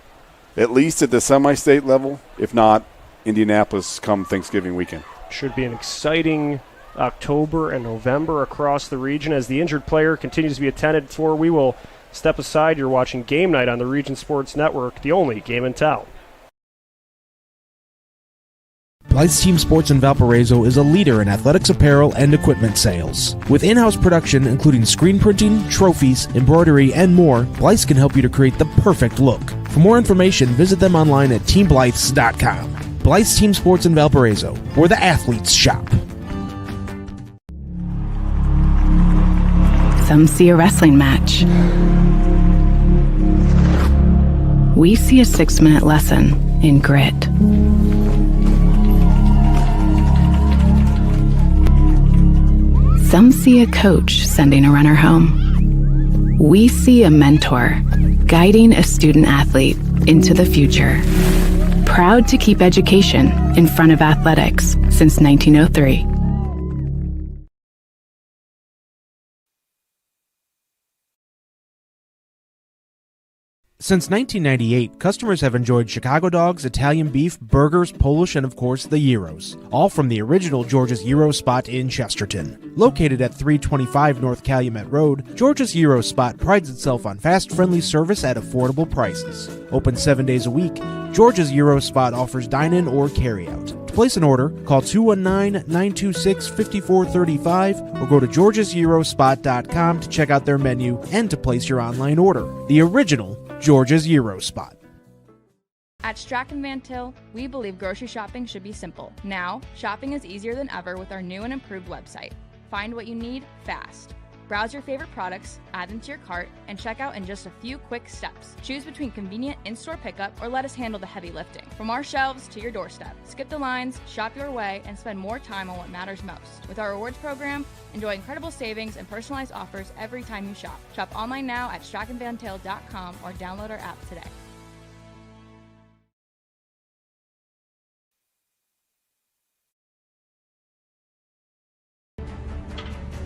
at least at the semi-state level, if not Indianapolis, come Thanksgiving weekend. Should be an exciting October and November across the region. As the injured player continues to be attended for, we will step aside. You're watching Game Night on the Region Sports Network, the only game in town. Blythe's Team Sports in Valparaiso is a leader in athletics apparel and equipment sales. With in-house production including screen printing, trophies, embroidery, and more, Blythe's can help you to create the perfect look. For more information, visit them online at teamblythes.com. Blythe's Team Sports in Valparaiso, where the athletes shop. Some see a wrestling match. We see a 6-minute lesson in grit. Some see a coach sending a runner home. We see a mentor guiding a student athlete into the future. Proud to keep education in front of athletics since 1903. Since 1998, customers have enjoyed Chicago dogs, Italian beef, burgers, Polish, and of course the gyros, all from the original George's Gyro Spot in Chesterton. Located at 325 North Calumet Road, George's Gyro Spot prides itself on fast, friendly service at affordable prices. Open 7 days a week, George's Gyro Spot offers dine-in or carry-out. To place an order, call 219-926-5435 or go to georgesgyrospot.com to check out their menu and to place your online order. The original George's Gyro Spot. At Strachan Van Til, we believe grocery shopping should be simple. Now, shopping is easier than ever with our new and improved website. Find what you need fast. Browse your favorite products, add them to your cart, and check out in just a few quick steps. Choose between convenient in-store pickup or let us handle the heavy lifting. From our shelves to your doorstep. Skip the lines, shop your way, and spend more time on what matters most. With our rewards program, enjoy incredible savings and personalized offers every time you shop. Shop online now at strachanvantil.com or download our app today.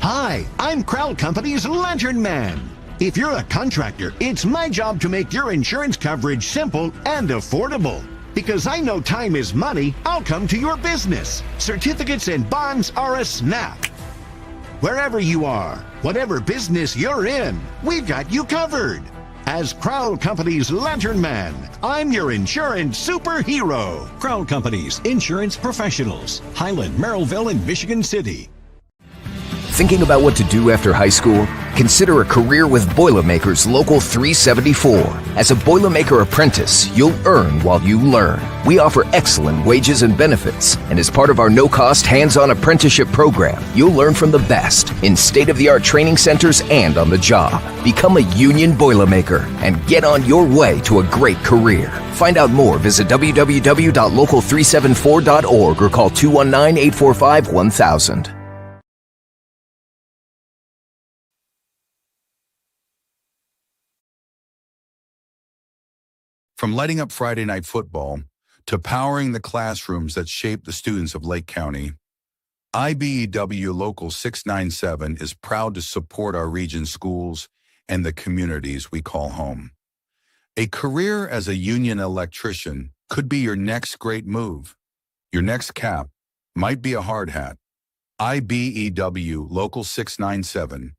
Hi, I'm Crowell Company's Lantern Man. If you're a contractor, it's my job to make your insurance coverage simple and affordable. Because I know time is money, I'll come to your business. Certificates and bonds are a snap. Wherever you are, whatever business you're in, we've got you covered. As Crowell Company's Lantern Man, I'm your insurance superhero. Crowell Company's insurance professionals. Highland, Merrillville, and Michigan City. Thinking about what to do after high school? Consider a career with Boilermakers Local 374. As a Boilermaker apprentice, you'll earn while you learn. We offer excellent wages and benefits, and as part of our no-cost hands-on apprenticeship program, you'll learn from the best in state-of-the-art training centers and on the job. Become a union Boilermaker and get on your way to a great career. Find out more, visit www.local374.org or call 219-845-1000. From lighting up Friday night football to powering the classrooms that shape the students of Lake County, IBEW Local 697 is proud to support our region's schools and the communities we call home. A career as a union electrician could be your next great move. Your next cap might be a hard hat. IBEW Local 697,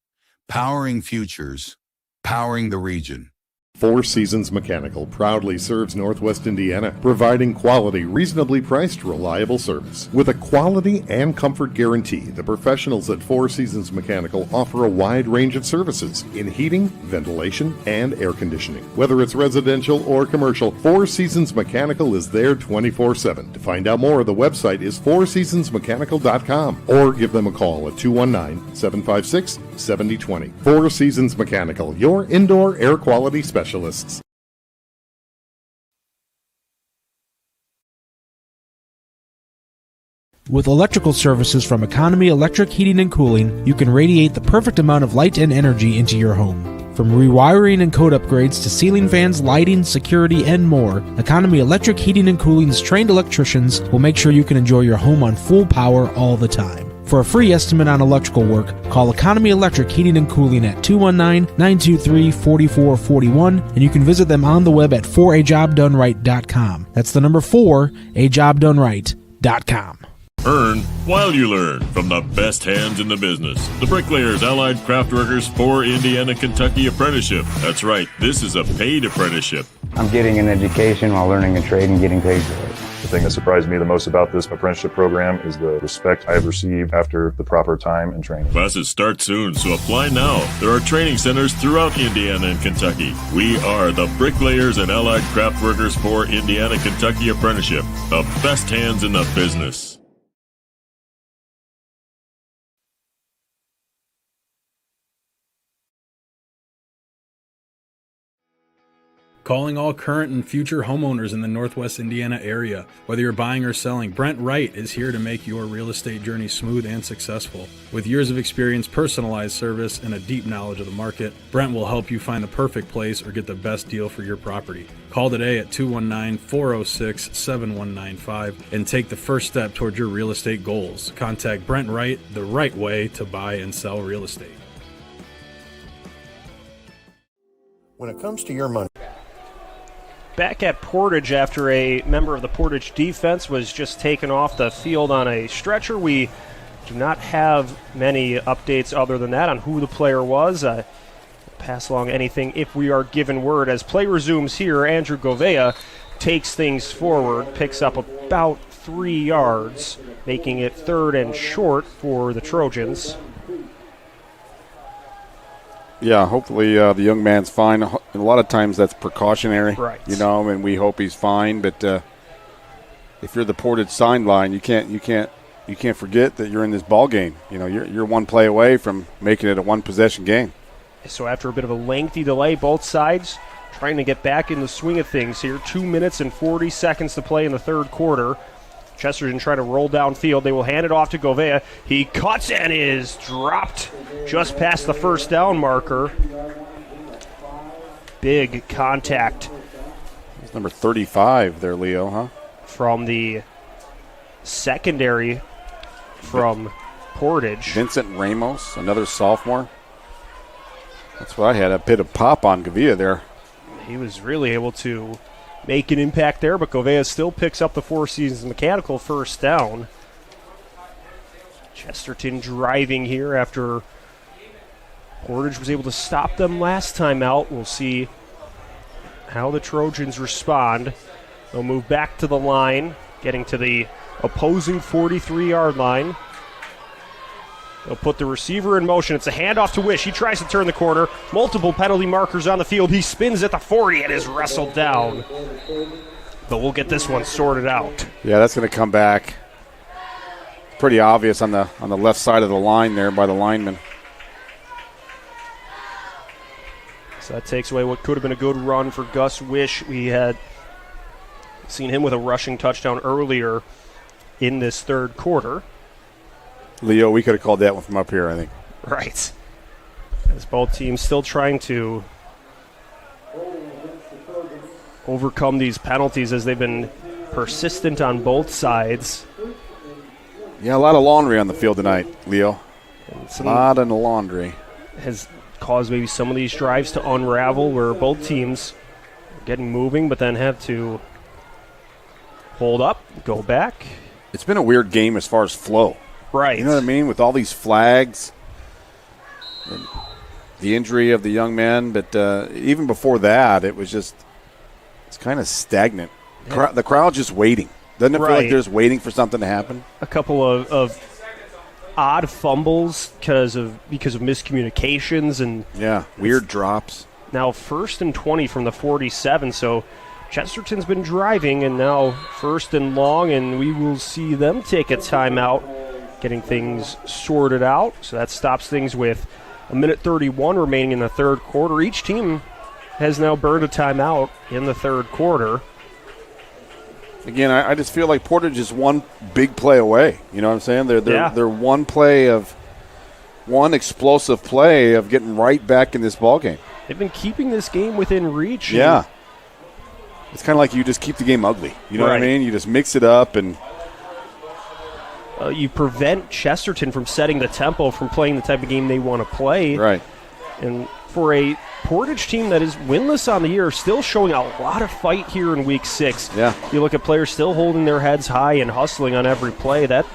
powering futures, powering the region. Four Seasons Mechanical proudly serves Northwest Indiana, providing quality, reasonably priced, reliable service. With a quality and comfort guarantee, the professionals at Four Seasons Mechanical offer a wide range of services in heating, ventilation, and air conditioning. Whether it's residential or commercial, Four Seasons Mechanical is there 24/7. To find out more, the website is fourseasonsmechanical.com or give them a call at 219-756-7020. Four Seasons Mechanical, your indoor air quality specialist. With electrical services from Economy Electric Heating and Cooling, you can radiate the perfect amount of light and energy into your home. From rewiring and code upgrades to ceiling fans, lighting, security, and more, Economy Electric Heating and Cooling's trained electricians will make sure you can enjoy your home on full power all the time. For a free estimate on electrical work, call Economy Electric Heating and Cooling at 219-923-4441, and you can visit them on the web at forajobdoneright.com. That's the number 4ajobdoneright.com. Earn while you learn from the best hands in the business. The Bricklayers Allied Craftworkers for Indiana Kentucky Apprenticeship. That's right, this is a paid apprenticeship. I'm getting an education while learning a trade and getting paid for it. The thing that surprised me the most about this apprenticeship program is the respect I have received after the proper time and training. Classes start soon, so apply now. There are training centers throughout Indiana and Kentucky. We are the Bricklayers and Allied Craftworkers for Indiana Kentucky Apprenticeship. The best hands in the business. Calling all current and future homeowners in the Northwest Indiana area. Whether you're buying or selling, Brent Wright is here to make your real estate journey smooth and successful. With years of experience, personalized service, and a deep knowledge of the market, Brent will help you find the perfect place or get the best deal for your property. Call today at 219-406-7195 and take the first step toward your real estate goals. Contact Brent Wright, the right way to buy and sell real estate. When it comes to your money, back at Portage after a member of the Portage defense was just taken off the field on a stretcher. We do not have many updates other than that on who the player was. Pass along anything if we are given word. As play resumes here, Andrew Govea takes things forward, picks up about 3 yards, making it third and short for the Trojans. Yeah, hopefully the young man's fine. A lot of times that's precautionary, right? And we hope he's fine. But if you're the Portage sideline, you can't forget that you're in this ball game. You're one play away from making it a one-possession game. So after a bit of a lengthy delay, both sides trying to get back in the swing of things here. 2 minutes and 40 seconds to play in the third quarter. Chesterton trying to roll downfield. They will hand it off to Govea. He cuts and is dropped just past the first down marker. Big contact. It's number 35 there, Leo, huh? From the secondary from Portage. Vincent Ramos, another sophomore. That's what I had, a bit of pop on Govea there. He was really able to make an impact there, but Govea still picks up the Four Seasons Mechanical first down. Chesterton driving here after Portage was able to stop them last time out. We'll see how the Trojans respond. They'll move back to the line, getting to the opposing 43-yard line. They'll put the receiver in motion. It's a handoff to Wish. He tries to turn the corner. Multiple penalty markers on the field. He spins at the 40 and is wrestled down. But we'll get this one sorted out. Yeah, that's going to come back. Pretty obvious on the left side of the line there by the lineman. So that takes away what could have been a good run for Gus Wish. We had seen him with a rushing touchdown earlier in this third quarter. Leo, we could have called that one from up here, I think. Right. As both teams still trying to overcome these penalties as they've been persistent on both sides. Yeah, a lot of laundry on the field tonight, Leo. A lot of laundry. Has caused maybe some of these drives to unravel where both teams are getting moving but then have to hold up, go back. It's been a weird game as far as flow. Right. You know what I mean? With all these flags and the injury of the young man. But even before that, it's kind of stagnant. Yeah. The crowd's just waiting. Doesn't it feel like they're just waiting for something to happen? A couple of odd fumbles because of miscommunications and weird drops. Now 1st and 20 from the 47, so Chesterton's been driving, and now 1st and long, and we will see them take a timeout, getting things sorted out. So that stops things with 1:31 remaining in the third quarter. Each team has now burned a timeout in the third quarter. Again, I just feel like Portage is one big play away. You know what I'm saying? They're one explosive play of getting right back in this ballgame. They've been keeping this game within reach. Yeah. It's kind of like you just keep the game ugly. You know what I mean? You just mix it up and you prevent Chesterton from setting the tempo, from playing the type of game they want to play. Right. And for a Portage team that is winless on the year, still showing a lot of fight here in Week 6. Yeah. You look at players still holding their heads high and hustling on every play. That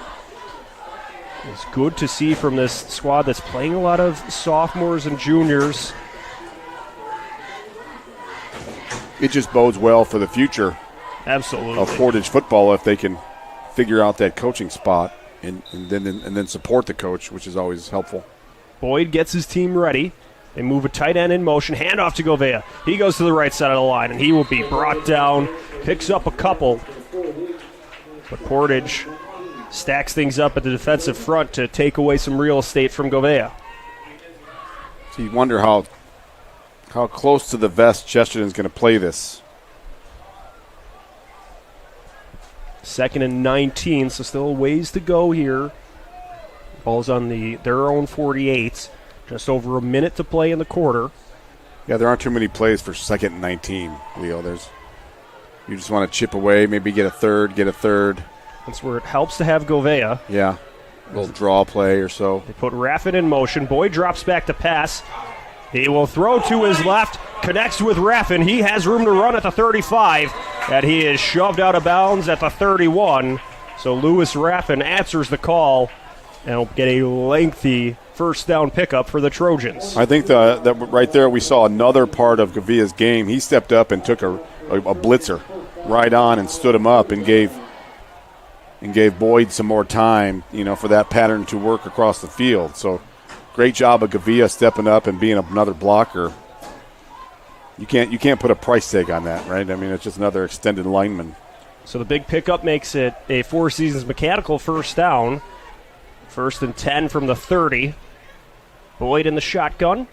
is good to see from this squad that's playing a lot of sophomores and juniors. It just bodes well for the future. Absolutely. Of Portage football if they can figure out that coaching spot and then support the coach, which is always helpful. Boyd gets his team ready. They move a tight end in motion. Handoff to Govea. He goes to the right side of the line, and he will be brought down. Picks up a couple. But Portage stacks things up at the defensive front to take away some real estate from Govea. So you wonder how close to the vest Chesterton's going to play this. 2nd and 19, so still a ways to go here. Ball's on their own 48. Just over a minute to play in the quarter. Yeah, there aren't too many plays for 2nd and 19, Leo. You just want to chip away, maybe get a third. That's where it helps to have Govea. Yeah, a little draw play or so. They put Raffin in motion. Boyd drops back to pass. He will throw to his left, connects with Raffin. He has room to run at the 35, and he is shoved out of bounds at the 31. So Lewis Raffin answers the call and will get a lengthy first down pickup for the Trojans. I think that right there we saw another part of Gavia's game. He stepped up and took a blitzer right on and stood him up and gave Boyd some more time, for that pattern to work across the field. So great job of Gavia stepping up and being another blocker. You can't put a price tag on that, right? I mean, it's just another extended lineman. So the big pickup makes it a Four Seasons mechanical first down. 1st and 10 from the 30. Boyd in the shotgun.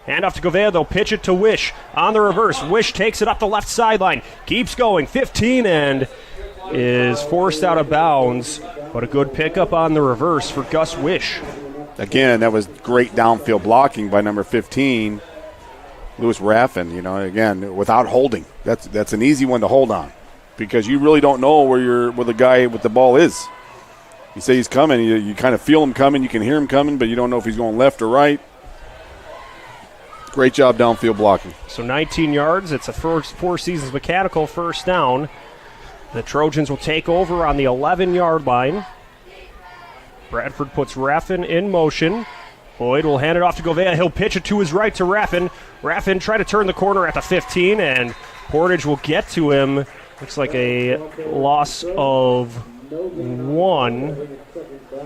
Handoff to Govea. They'll pitch it to Wish. On the reverse, Wish takes it up the left sideline. Keeps going. 15 and is forced out of bounds. But a good pickup on the reverse for Gus Wish. Again, that was great downfield blocking by number 15, Lewis Raffin. Again, without holding. That's an easy one to hold on because you really don't know where the guy with the ball is. You say he's coming, you kind of feel him coming, you can hear him coming, but you don't know if he's going left or right. Great job downfield blocking. So 19 yards, it's a Four Seasons mechanical first down. The Trojans will take over on the 11-yard line. Bradford puts Raffin in motion. Boyd will hand it off to Govea. He'll pitch it to his right to Raffin. Raffin try to turn the corner at the 15, and Portage will get to him. Looks like a loss of 1.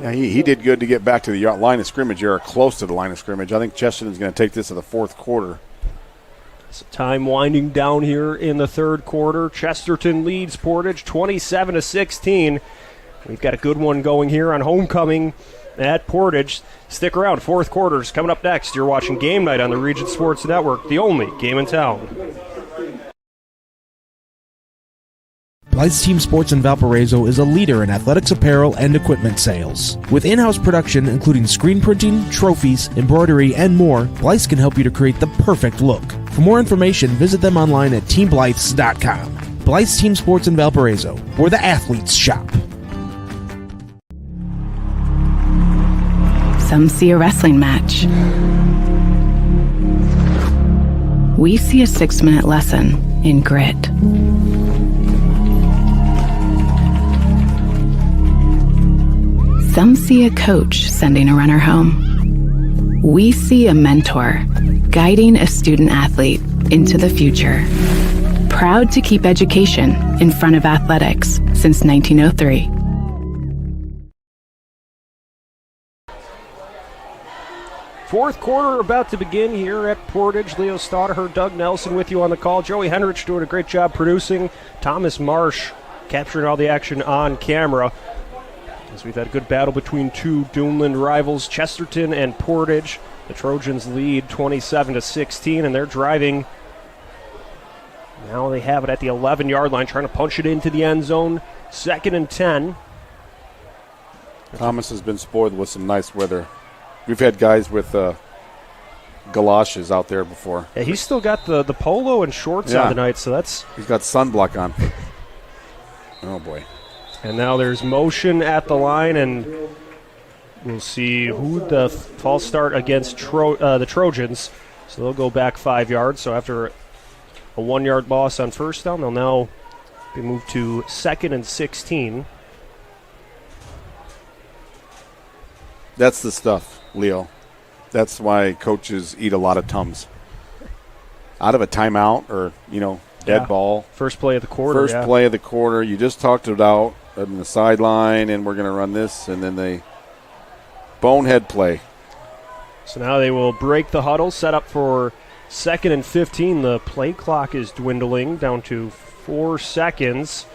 Yeah, he did good to get back to the line of scrimmage or close to the line of scrimmage. I think Chesterton's going to take this to the 4th quarter. So time winding down here in the 3rd quarter. Chesterton leads Portage 27-16. We've got a good one going here on homecoming at Portage. Stick around. 4th quarter's coming up next. You're watching Game Night on the Region Sports Network, the only game in town. Blythe's Team Sports in Valparaiso is a leader in athletics apparel and equipment sales. With in-house production including screen printing, trophies, embroidery, and more, Blythe's can help you to create the perfect look. For more information, visit them online at teamblythes.com. Blythe's Team Sports in Valparaiso, where the athletes shop. Some see a wrestling match. We see a 6-minute lesson in grit. Some see a coach sending a runner home. We see a mentor guiding a student athlete into the future. Proud to keep education in front of athletics since 1903. Fourth quarter about to begin here at Portage. Leo Staudaher, Doug Nelson with you on the call. Joey Henrich doing a great job producing. Thomas Marsh capturing all the action on camera. As we've had a good battle between two Duneland rivals, Chesterton and Portage. The Trojans lead 27-16, and they're driving. Now they have it at the 11-yard line, trying to punch it into the end zone. 2nd and 10. Thomas has been spoiled with some nice weather. We've had guys with galoshes out there before. Yeah, he's still got the polo and shorts on tonight, so that's... He's got sunblock on. Oh, boy. And now there's motion at the line, and we'll see who the false start against the Trojans. So they'll go back 5 yards. So after a 1 yard loss on first down, they'll now be moved to 2nd and 16. That's the stuff, Leo. That's why coaches eat a lot of Tums. Out of a timeout or, dead ball. First play of the quarter. First play of the quarter. You just talked it out on the sideline, and we're going to run this, and then they bonehead play. So now they will break the huddle, set up for 2nd and 15. The play clock is dwindling down to 4 seconds.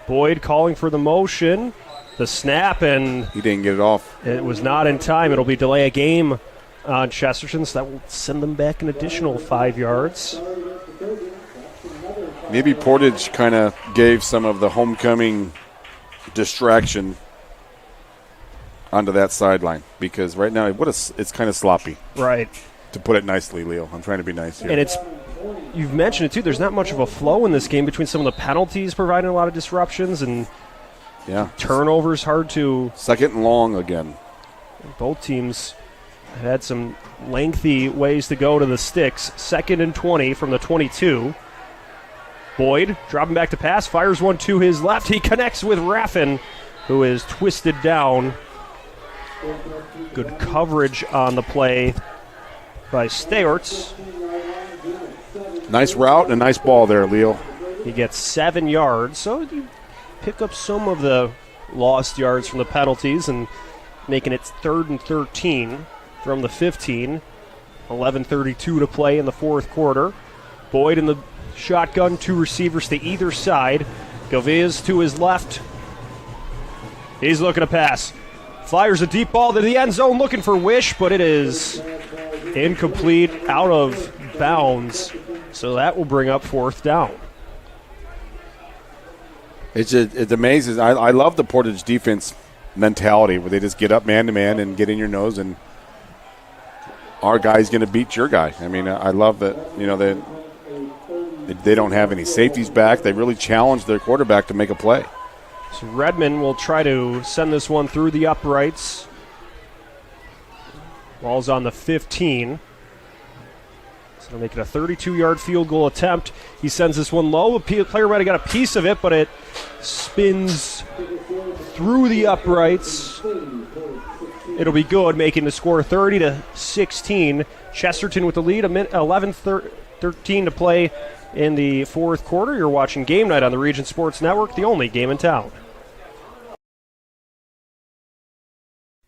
Boyd calling for the motion. The snap, and he didn't get it off. It was not in time. It'll be delay a game on Chesterton, so that will send them back an additional 5 yards. Maybe Portage kind of gave some of the homecoming distraction onto that sideline, because right now it's kind of sloppy. Right. To put it nicely, Leo. I'm trying to be nice here. And you've mentioned it too, there's not much of a flow in this game between some of the penalties providing a lot of disruptions and turnovers hard to... 2nd and long again. Both teams have had some lengthy ways to go to the sticks. 2nd and 20 from the 22. Boyd dropping back to pass, fires one to his left. He connects with Raffin, who is twisted down. Good coverage on the play by Steyorts. Nice route and a nice ball there, Leo. He gets 7 yards, so you pick up some of the lost yards from the penalties and making it 3rd and 13 from the 15. 11:32 to play in the fourth quarter. Boyd in the shotgun, 2 receivers to either side. Gaviz to his left. He's looking to pass. Fires a deep ball to the end zone, looking for Wish, but it is incomplete, out of bounds. So that will bring up 4th down. It amazes. I love the Portage defense mentality where they just get up man-to-man and get in your nose, and our guy's going to beat your guy. I mean, I love that, they don't have any safeties back. They really challenge their quarterback to make a play. So Redmond will try to send this one through the uprights. Ball's on the 15. So they'll make it a 32-yard field goal attempt. He sends this one low. A player might have got a piece of it, but it spins through the uprights. It'll be good, making the score 30-16. Chesterton with the lead, 11:13 to play in the fourth quarter. You're watching Game Night on the Region Sports Network, the only game in town.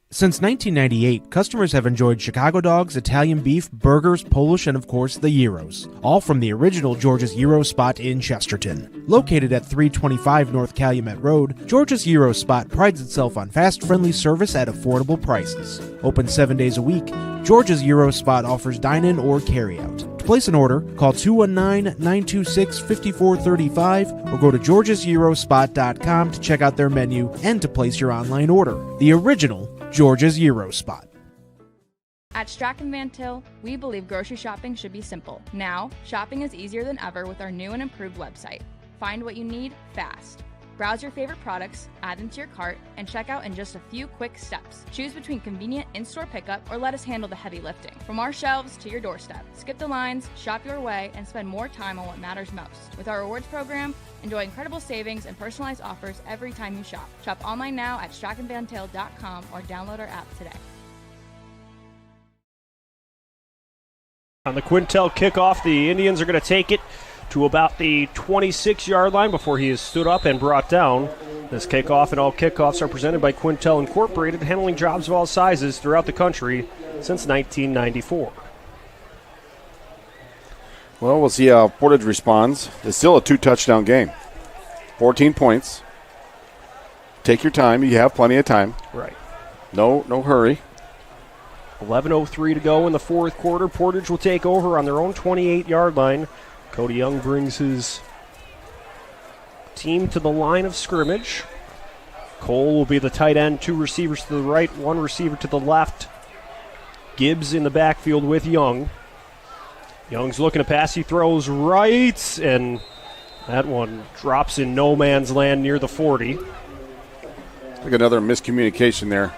Since 1998, customers have enjoyed Chicago dogs, Italian beef, burgers, Polish, and of course the gyros, all from the original George's Gyro Spot in Chesterton. Located at 325 North Calumet Road, George's Gyro Spot prides itself on fast, friendly service at affordable prices. Open 7 days a week, George's Gyro Spot offers dine-in or carry-out. To place an order, call 219-926-5435 or go to georgesgyrospot.com to check out their menu and to place your online order. The original George's Gyro Spot. At Strachan Van Til, we believe grocery shopping should be simple. Now, shopping is easier than ever with our new and improved website. Find what you need fast. Browse your favorite products, add them to your cart, and check out in just a few quick steps. Choose between convenient in-store pickup or let us handle the heavy lifting. From our shelves to your doorstep, skip the lines, shop your way, and spend more time on what matters most. With our rewards program, enjoy incredible savings and personalized offers every time you shop. Shop online now at strachanvantil.com or download our app today. On the Quintel kickoff, the Indians are going to take it to about the 26-yard line before he is stood up and brought down. This kickoff and all kickoffs are presented by Quintel Incorporated, handling jobs of all sizes throughout the country since 1994. Well, we'll see how Portage responds. It's still a 2-touchdown game. 14 points. Take your time. You have plenty of time. Right. No hurry. 11:03 to go in the fourth quarter. Portage will take over on their own 28-yard line. Cody Young brings his team to the line of scrimmage. Cole will be the tight end, 2 receivers to the right, 1 receiver to the left. Gibbs in the backfield with Young. Young's looking to pass. He throws right, and that one drops in no man's land near the 40. Like another miscommunication there.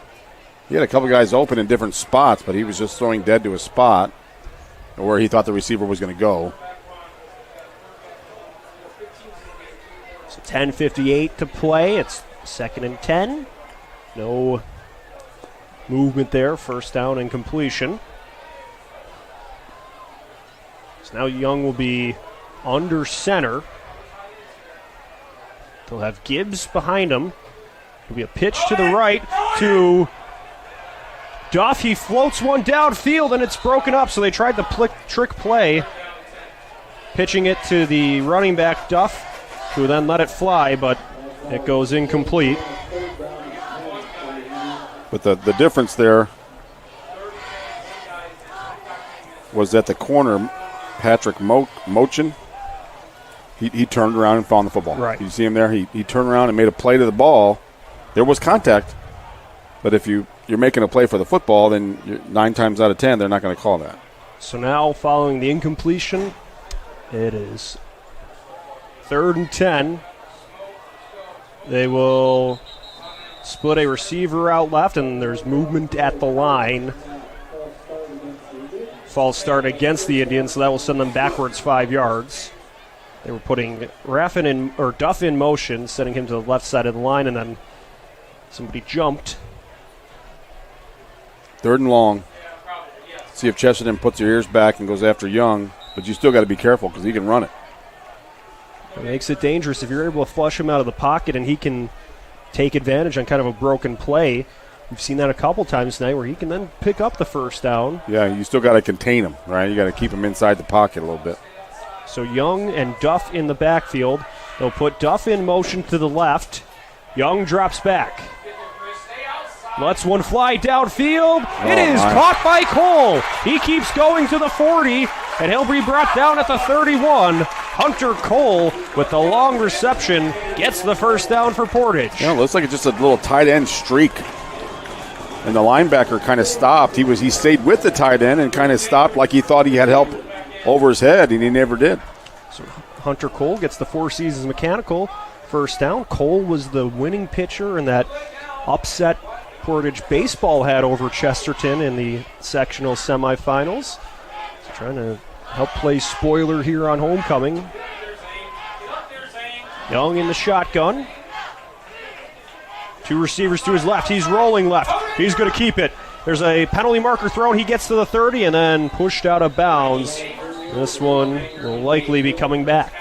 He had a couple guys open in different spots, but he was just throwing dead to a spot where he thought the receiver was going to go. So 10:58 to play. It's 2nd and 10. No movement there. First down and completion. So now Young will be under center. They'll have Gibbs behind him. It'll be a pitch to the right to Duff. He floats one downfield, and it's broken up, so they tried the trick play, pitching it to the running back, Duff, who then let it fly, but it goes incomplete. But the difference there was that the corner, Patrick Mochin, he turned around and found the football. Right. You see him there? He turned around and made a play to the ball. There was contact, but if you're making a play for the football, then 9 times out of 10, they're not going to call that. So now, following the incompletion, it is 3rd and 10. They will split a receiver out left, and there's movement at the line. False start against the Indians, so that will send them backwards 5 yards. They were putting Duff in motion, sending him to the left side of the line, and then somebody jumped. 3rd and long. See if Chesterton puts their ears back and goes after Young, but you still got to be careful because he can run it. It makes it dangerous if you're able to flush him out of the pocket and he can take advantage on kind of a broken play. We've seen that a couple times tonight where he can then pick up the first down. Yeah, you still got to contain him, right? You got to keep him inside the pocket a little bit. So Young and Duff in the backfield. They'll put Duff in motion to the left. Young drops back. Lets one fly downfield. It is caught by Cole. He keeps going to the 40, and he'll be brought down at the 31. Hunter Cole, with the long reception, gets the first down for Portage. Yeah, it looks like it's just a little tight end streak. And the linebacker kind of stopped. He stayed with the tight end and kind of stopped like he thought he had help over his head, and he never did. So Hunter Cole gets the Four Seasons Mechanical first down. Cole was the winning pitcher in that upset Portage baseball had over Chesterton in the sectional semifinals. So trying to help play spoiler here on homecoming. Young in the shotgun. 2 receivers to his left. He's rolling left. He's going to keep it. There's a penalty marker thrown. He gets to the 30 and then pushed out of bounds. This one will likely be coming back.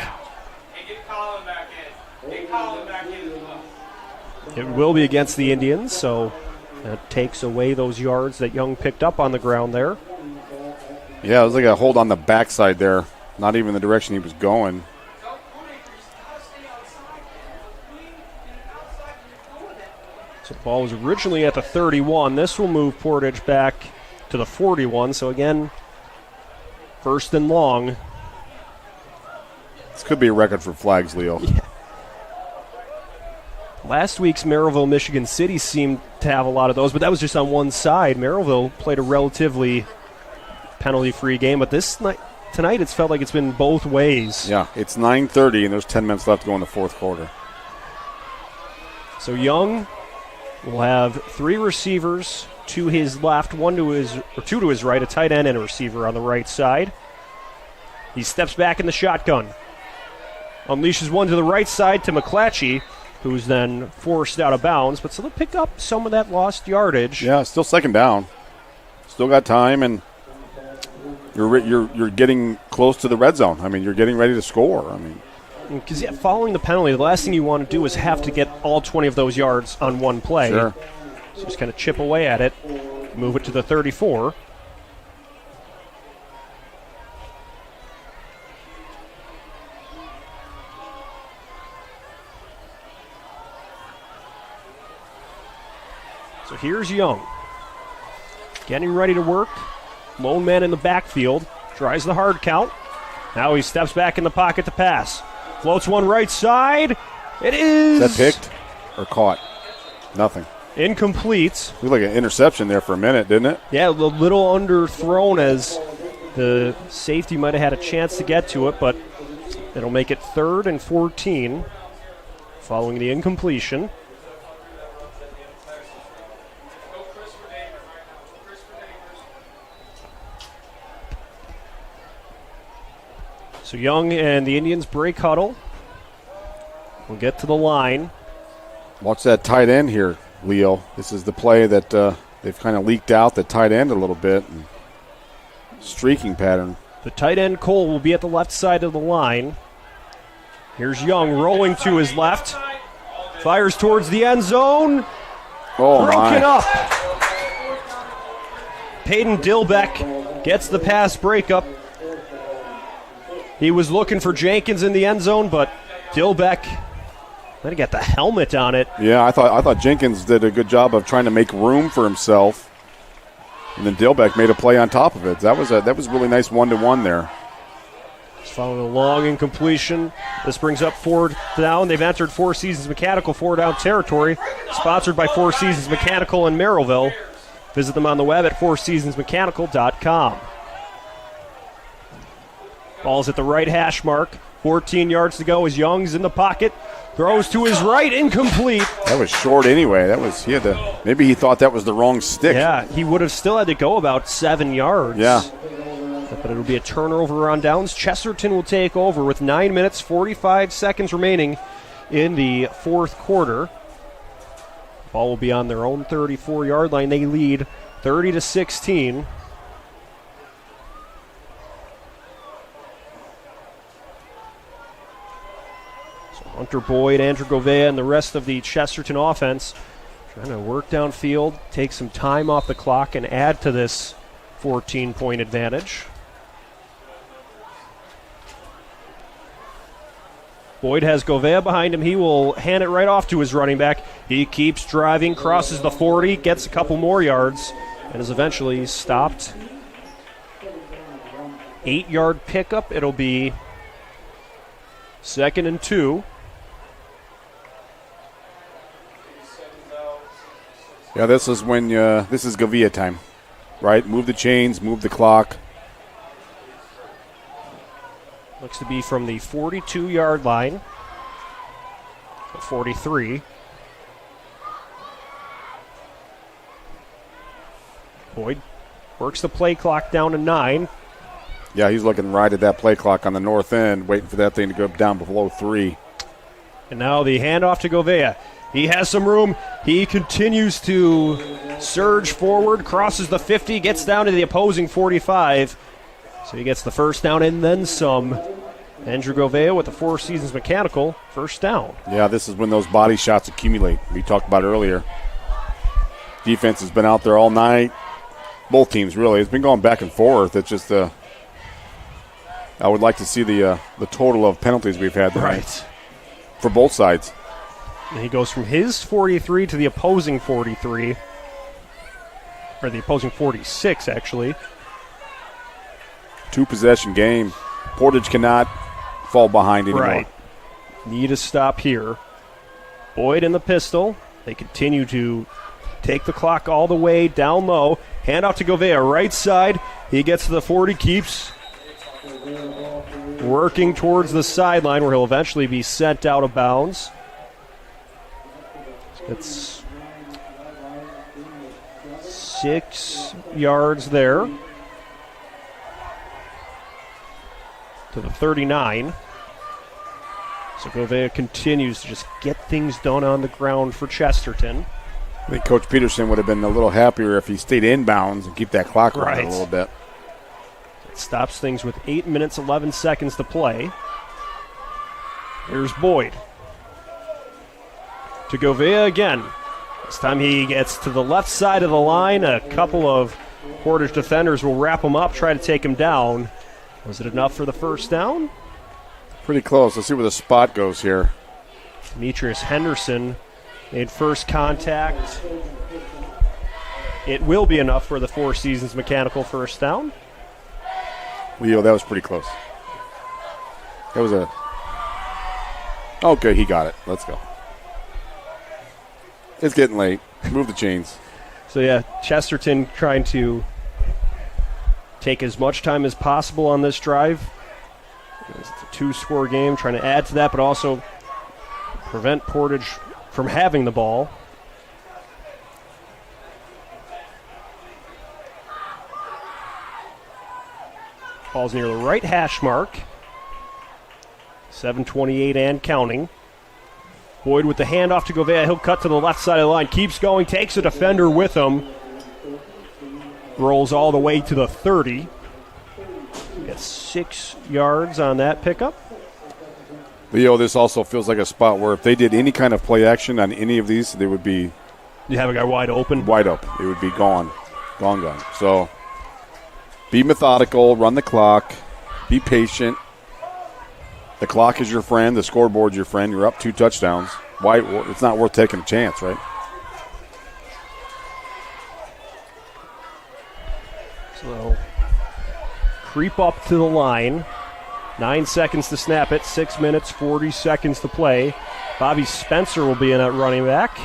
It will be against the Indians, so that takes away those yards that Young picked up on the ground there. Yeah, it was like a hold on the backside there, not even the direction he was going. So the ball was originally at the 31. This will move Portage back to the 41. So again, 1st and long. This could be a record for flags, Leo. Yeah. Last week's Merrillville, Michigan City seemed to have a lot of those, but that was just on one side. Merrillville played a relatively penalty-free game, but tonight it's felt like it's been both ways. Yeah, it's 9:30, and there's 10 minutes left to go in the 4th quarter. So Young will have 3 receivers to his left, 2 to his right, a tight end and a receiver on the right side. He steps back in the shotgun. Unleashes one to the right side to McClatchy, who's then forced out of bounds, but so they'll pick up some of that lost yardage. Yeah, still 2nd down. Still got time, and you're getting close to the red zone. I mean, you're getting ready to score. I mean, because following the penalty, the last thing you want to do is have to get all 20 of those yards on one play. Sure. So just kind of chip away at it, move it to the 34. So here's Young. Getting ready to work. Lone man in the backfield. Tries the hard count. Now he steps back in the pocket to pass. Floats one right side. It is. Is that picked or caught? Nothing. Incomplete. Looked like an interception there for a minute, didn't it? Yeah, a little underthrown as the safety might have had a chance to get to it, but it'll make it 3rd and 14 following the incompletion. So Young and the Indians break huddle. We'll get to the line. Watch that tight end here, Leo. This is the play that they've kind of leaked out, the tight end a little bit. And streaking pattern. The tight end, Cole, will be at the left side of the line. Here's Young rolling to his left. Fires towards the end zone. Oh, broken my. up. Peyton Dilbeck gets the pass breakup. He was looking for Jenkins in the end zone, but Dilbeck might have got the helmet on it. Yeah, I thought Jenkins did a good job of trying to make room for himself, and then Dilbeck made a play on top of it. That was really nice 1-to-1 there. It's following a long incompletion. This brings up 4th down. They've entered Four Seasons Mechanical 4-down territory, sponsored by Four Seasons Mechanical in Merrillville. Visit them on the web at fourseasonsmechanical.com. Ball's at the right hash mark. 14 yards to go as Young's in the pocket. Throws to his right, incomplete. That was short anyway. Maybe he thought that was the wrong stick. Yeah, he would have still had to go about 7 yards. Yeah. But it'll be a turnover on downs. Chesterton will take over with 9 minutes, 45 seconds remaining in the fourth quarter. Ball will be on their own 34-yard line. They lead 30-16. So Hunter Boyd, Andrew Govea, and the rest of the Chesterton offense trying to work downfield, take some time off the clock, and add to this 14-point advantage. Boyd has Govea behind him. He will hand it right off to his running back. He keeps driving, crosses the 40, gets a couple more yards, and is eventually stopped. 8-yard pickup. It'll be 2nd and 2. Yeah, this is when this is Govea time, right? Move the chains, move the clock. Looks to be from the 42-yard line. 43. Boyd works the play clock down to 9. Yeah, he's looking right at that play clock on the north end, waiting for that thing to go down below 3. And now the handoff to Govea. He has some room. He continues to surge forward, crosses the 50, gets down to the opposing 45. So he gets the first down and then some. Andrew Govea with the Four Seasons Mechanical first down. Yeah, this is when those body shots accumulate. We talked about earlier. Defense has been out there all night. Both teams, really. It's been going back and forth. It's just I would like to see the total of penalties we've had tonight. Right. For both sides. And he goes from his 43 to the opposing 43. Or the opposing 46, actually. 2-possession game. Portage cannot fall behind anymore. Right. Need a stop here. Boyd in the pistol. They continue to take the clock all the way down low. Hand off to Govea, right side. He gets to the 40, keeps working towards the sideline where he'll eventually be sent out of bounds. It's 6 yards there. To the 39. So Govea continues to just get things done on the ground for Chesterton. I think Coach Peterson would have been a little happier if he stayed inbounds and keep that clock running a little bit. It stops things with 8 minutes, 11 seconds to play. Here's Boyd. To Govea again. This time he gets to the left side of the line. A couple of Portage defenders will wrap him up, try to take him down. Was it enough for the first down? Pretty close. Let's see where the spot goes here. Demetrius Henderson made first contact. It will be enough for the Four Seasons Mechanical first down. Leo, that was pretty close. That was a... Okay, he got it. Let's go. It's getting late. Move the chains. So, yeah, Chesterton trying to take as much time as possible on this drive. It's a 2-score game, trying to add to that, but also prevent Portage from having the ball. Ball's near the right hash mark. 7:28 and counting. Boyd with the handoff to Govea. He'll cut to the left side of the line. Keeps going. Takes a defender with him. Rolls all the way to the 30. Gets 6 yards on that pickup. Leo, this also feels like a spot where if they did any kind of play action on any of these, they would be... You have a guy wide open? Wide open. It would be gone. Gone. So be methodical. Run the clock. Be patient. The clock is your friend. The scoreboard's your friend. You're up 2 touchdowns. Why? It's not worth taking a chance, right? So creep up to the line. 9 seconds to snap it. 6 minutes, 40 seconds to play. Bobby Spencer will be in at running back.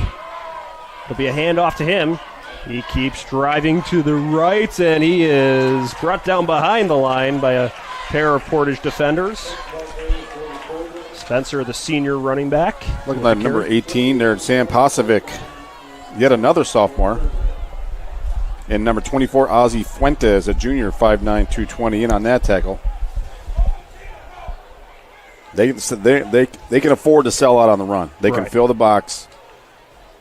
It'll be a handoff to him. He keeps driving to the right, and he is brought down behind the line by a pair of Portage defenders. Spencer, the senior running back. Looking like number 18 there, Sam Pasovic. Yet another sophomore. And number 24, Ozzy Fuentes, a junior, 5'9", 220, in on that tackle. They can afford to sell out on the run. They can fill the box,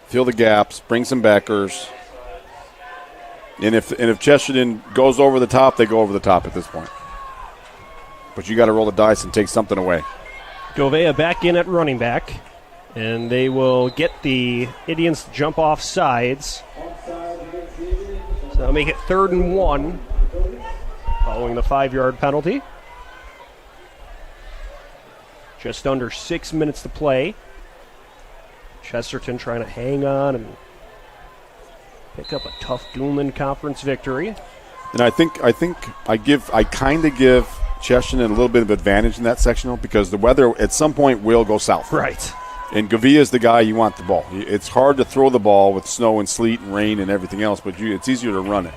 fill the gaps, bring some backers. And if Chesterton goes over the top, they go over the top at this point. But you got to roll the dice and take something away. Govea back in at running back, and they will get the Indians to jump off sides. So they'll make it 3rd and 1 following the 5-yard penalty. Just under 6 minutes to play. Chesterton trying to hang on and pick up a tough Goonland Conference victory. And I think I kind of give Chesterton a little bit of advantage in that sectional because the weather at some point will go south. Right. And Govea is the guy you want the ball. It's hard to throw the ball with snow and sleet and rain and everything else, but it's easier to run it.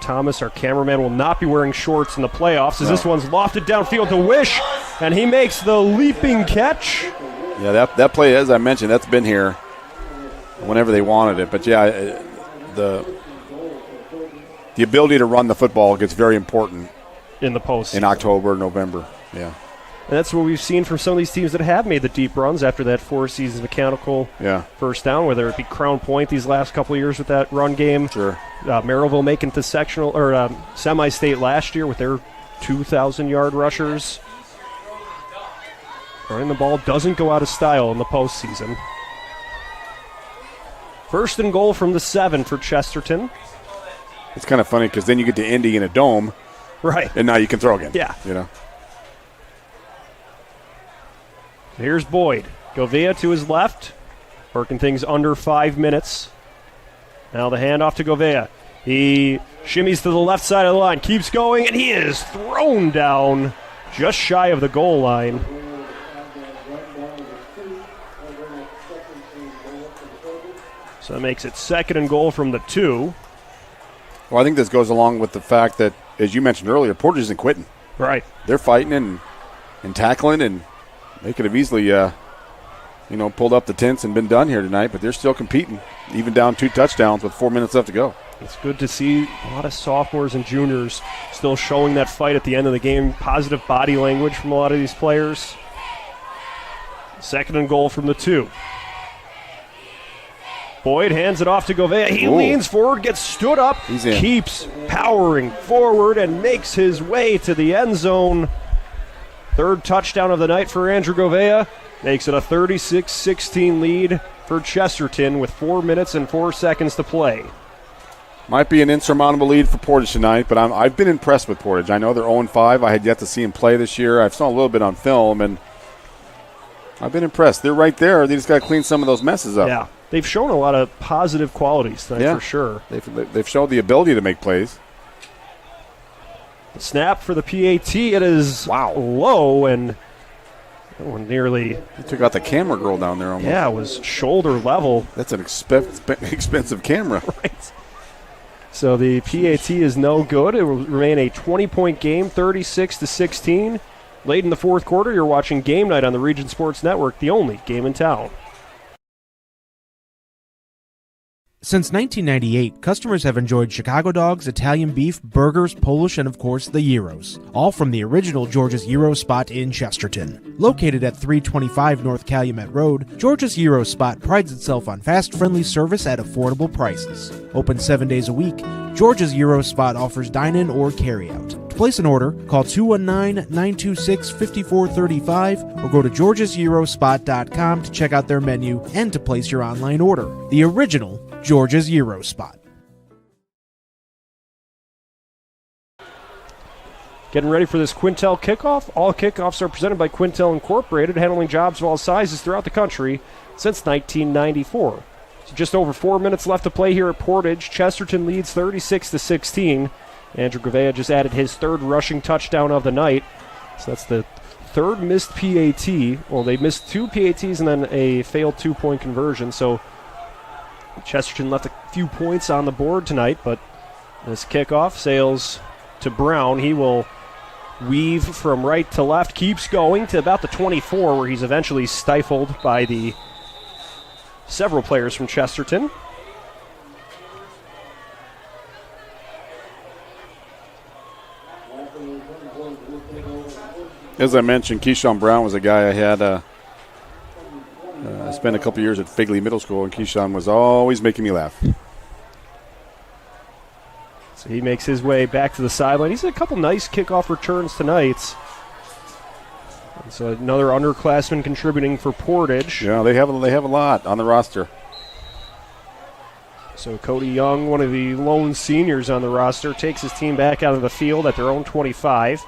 Thomas, our cameraman, will not be wearing shorts in the playoffs as this one's lofted downfield to Wish, and he makes the leaping catch. Yeah, that play, as I mentioned, that's been here whenever they wanted it. But, yeah, the ability to run the football gets very important in the postseason. In October, November, yeah. And that's what we've seen from some of these teams that have made the deep runs after that Four Seasons mechanical first down, whether it be Crown Point these last couple of years with that run game. Sure. Merrillville making it to sectional or semi-state last year with their 2,000-yard rushers. Running the ball doesn't go out of style in the postseason. 1st and goal from the 7 for Chesterton. It's kind of funny because then you get to Indy in a dome. Right. And now you can throw again. Yeah. You know. Here's Boyd. Govea to his left. Working things under 5 minutes. Now the handoff to Govea. He shimmies to the left side of the line. Keeps going, and he is thrown down just shy of the goal line. So that makes it 2nd and goal from the 2. Well, I think this goes along with the fact that, as you mentioned earlier, Portage isn't quitting. Right. They're fighting and tackling, and they could have easily, pulled up the tents and been done here tonight, but they're still competing, even down 2 touchdowns with 4 minutes left to go. It's good to see a lot of sophomores and juniors still showing that fight at the end of the game. Positive body language from a lot of these players. 2nd and goal from the 2. Boyd hands it off to Govea. He leans forward, gets stood up, keeps powering forward, and makes his way to the end zone. 3rd touchdown of the night for Andrew Govea. Makes it a 36-16 lead for Chesterton with 4 minutes and 4 seconds to play. Might be an insurmountable lead for Portage tonight, but I've been impressed with Portage. I know they're 0-5. I had yet to see them play this year. I've saw a little bit on film, and I've been impressed. They're right there. They just got to clean some of those messes up. Yeah, they've shown a lot of positive qualities tonight for sure. They've shown the ability to make plays. The snap for the PAT. It is low, and nearly... He took out the camera girl down there almost. Yeah, it was shoulder level. That's an expensive camera. Right. So the PAT is no good. It will remain a 20-point game, 36-16. Late in the 4th quarter, you're watching Game Night on the Region Sports Network, the only game in town. Since 1998, customers have enjoyed Chicago dogs, Italian beef, burgers, Polish, and of course the gyros, all from the original George's Gyro spot in Chesterton. Located at 325 North Calumet Road, George's Gyro spot prides itself on fast, friendly service at affordable prices. Open 7 days a week, George's Gyro spot offers dine-in or carry-out. To place an order, call 219-926-5435 or go to georgesgyrospot.com to check out their menu and to place your online order. The original George's Gyro spot. Getting ready for this Quintel kickoff. All kickoffs are presented by Quintel Incorporated, handling jobs of all sizes throughout the country since 1994. So just over 4 minutes left to play here at Portage. Chesterton leads 36-16. Andrew Gavea just added his third rushing touchdown of the night. So that's the third missed PAT. Well, they missed 2 PATs and then a failed 2-point conversion. So Chesterton left a few points on the board tonight, but this kickoff sails to Brown. He will weave from right to left, keeps going to about the 24, where he's eventually stifled by the several players from Chesterton. As I mentioned, Keyshawn Brown was a guy I had. I spent a couple years at Figley Middle School, and Keyshawn was always making me laugh. So he makes his way back to the sideline. He's had a couple nice kickoff returns tonight. And so another underclassman contributing for Portage. Yeah, they have a lot on the roster. So Cody Young, one of the lone seniors on the roster, takes his team back out of the field at their own 25.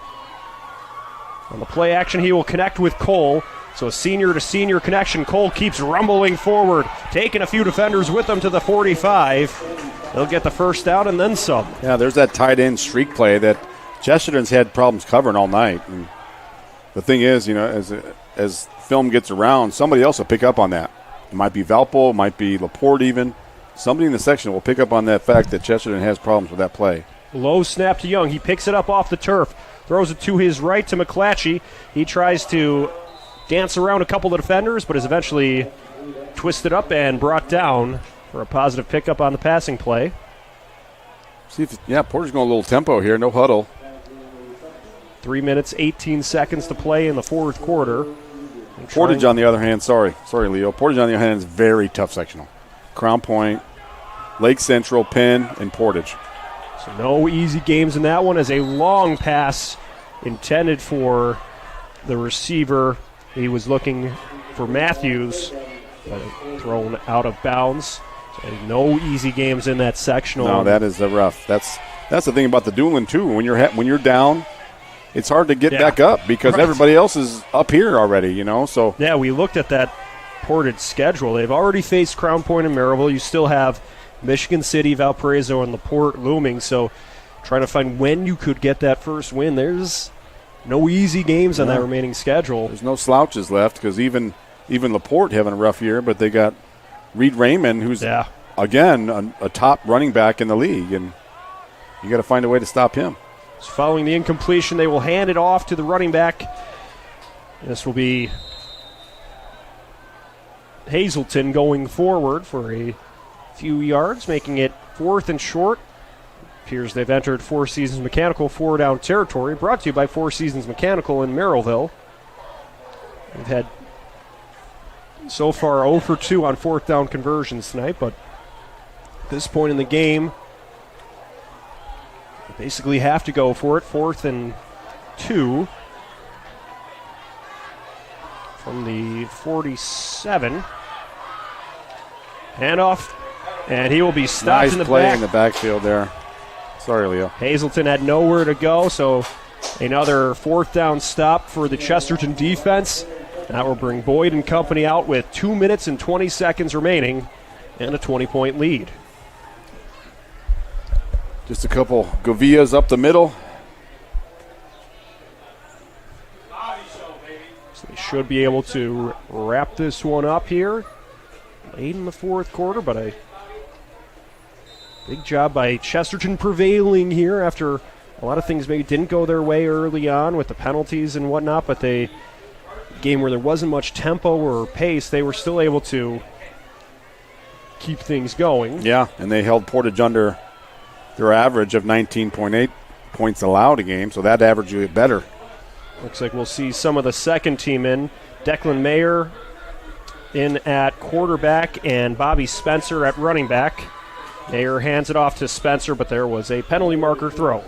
On the play action, he will connect with Cole. So a senior-to-senior connection. Cole keeps rumbling forward, taking a few defenders with him to the 45. They'll get the first down and then some. Yeah, there's that tight end streak play that Chesterton's had problems covering all night. And the thing is, you know, as film gets around, somebody else will pick up on that. It might be Valpo, it might be Laporte even. Somebody in the section will pick up on that fact that Chesterton has problems with that play. Low snap to Young. He picks it up off the turf, throws it to his right to McClatchy. He tries to dance around a couple of defenders, but is eventually twisted up and brought down for a positive pickup on the passing play. See if Porter's going a little tempo here, no huddle. 3 minutes, 18 seconds to play in the fourth quarter. Portage, on the other hand, sorry, Leo. Portage, on the other hand, is very tough sectional. Crown Point, Lake Central, Penn, and Portage. So no easy games in that one, as a long pass intended for the receiver. He was looking for Matthews, but thrown out of bounds. So no easy games in that sectional. No, that is rough. That's the thing about the dueling too. When you're down, it's hard to get back up because everybody else is up here already. You know, so yeah, we looked at that Portage schedule. They've already faced Crown Point and Maryville. You still have Michigan City, Valparaiso, and LaPorte looming. So trying to find when you could get that first win. There's no easy games on that remaining schedule. There's no slouches left because even LaPorte having a rough year, but they got Reed Raymond, who's again a top running back in the league, and you got to find a way to stop him. So following the incompletion, they will hand it off to the running back. This will be Hazelton going forward for a few yards, making it 4th and short. Appears they've entered Four Seasons Mechanical 4-down territory, brought to you by Four Seasons Mechanical in Merrillville. We've had so far 0 for 2 on 4th down conversions tonight, but at this point in the game, they basically have to go for it. 4th and 2 from the 47. Handoff, and he will be stopped nice in the play back. In the backfield there. Sorry, Leo. Hazelton had nowhere to go, so another 4th down stop for the Chesterton defense. That will bring Boyd and company out with 2 minutes and 20 seconds remaining and a 20-point lead. Just a couple Gavillas up the middle. So they should be able to wrap this one up here late in the fourth quarter, but a big job by Chesterton prevailing here after a lot of things maybe didn't go their way early on with the penalties and whatnot, but a game where there wasn't much tempo or pace, they were still able to keep things going. Yeah, and they held Portage under their average of 19.8 points allowed a game, so that average you get better. Looks like we'll see some of the second team in. Declan Mayer in at quarterback and Bobby Spencer at running back. Mayer hands it off to Spencer, but there was a penalty marker throw.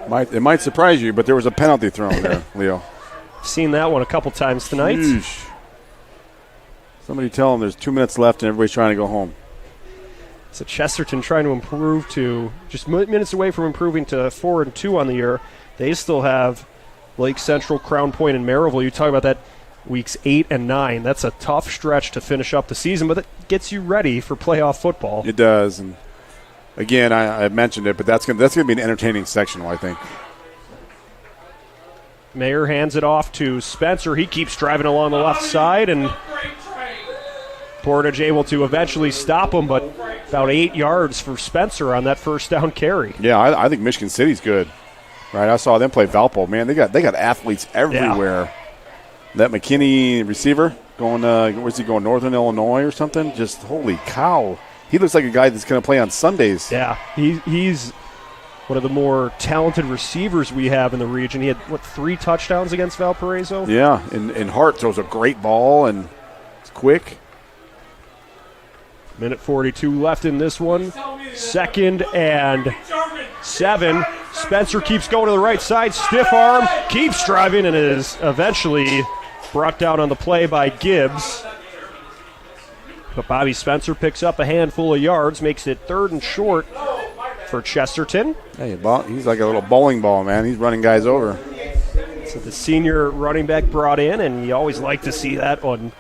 It might surprise you, but there was a penalty thrown there, Leo. Seen that one a couple times tonight. Sheesh. Somebody tell them there's 2 minutes left and everybody's trying to go home. So Chesterton trying to improve to just minutes away from improving to 4-2 on the year. They still have Lake Central, Crown Point, and Maryville. You talk about that weeks 8 and 9. That's a tough stretch to finish up the season, but it gets you ready for playoff football. It does, and again, I mentioned it, but that's gonna be an entertaining sectional, I think. Mayer hands it off to Spencer. He keeps driving along the left side, and Portage able to eventually stop him, but about 8 yards for Spencer on that first down carry. Yeah, I think Michigan City's good. Right, I saw them play Valpo. Man, they got athletes everywhere. Yeah. That McKinney receiver going, where's he going? Northern Illinois or something? Just holy cow! He looks like a guy that's going to play on Sundays. Yeah, he's one of the more talented receivers we have in the region. He had 3 touchdowns against Valparaiso. Yeah, and Hart throws a great ball and it's quick. Minute 42 left in this one. 2nd and 7. Spencer keeps going to the right side. Stiff arm, keeps driving, and is eventually brought down on the play by Gibbs. But Bobby Spencer picks up a handful of yards, makes it 3rd and short for Chesterton. Hey, he's like a little bowling ball, man. He's running guys over. So the senior running back brought in, and you always like to see that one.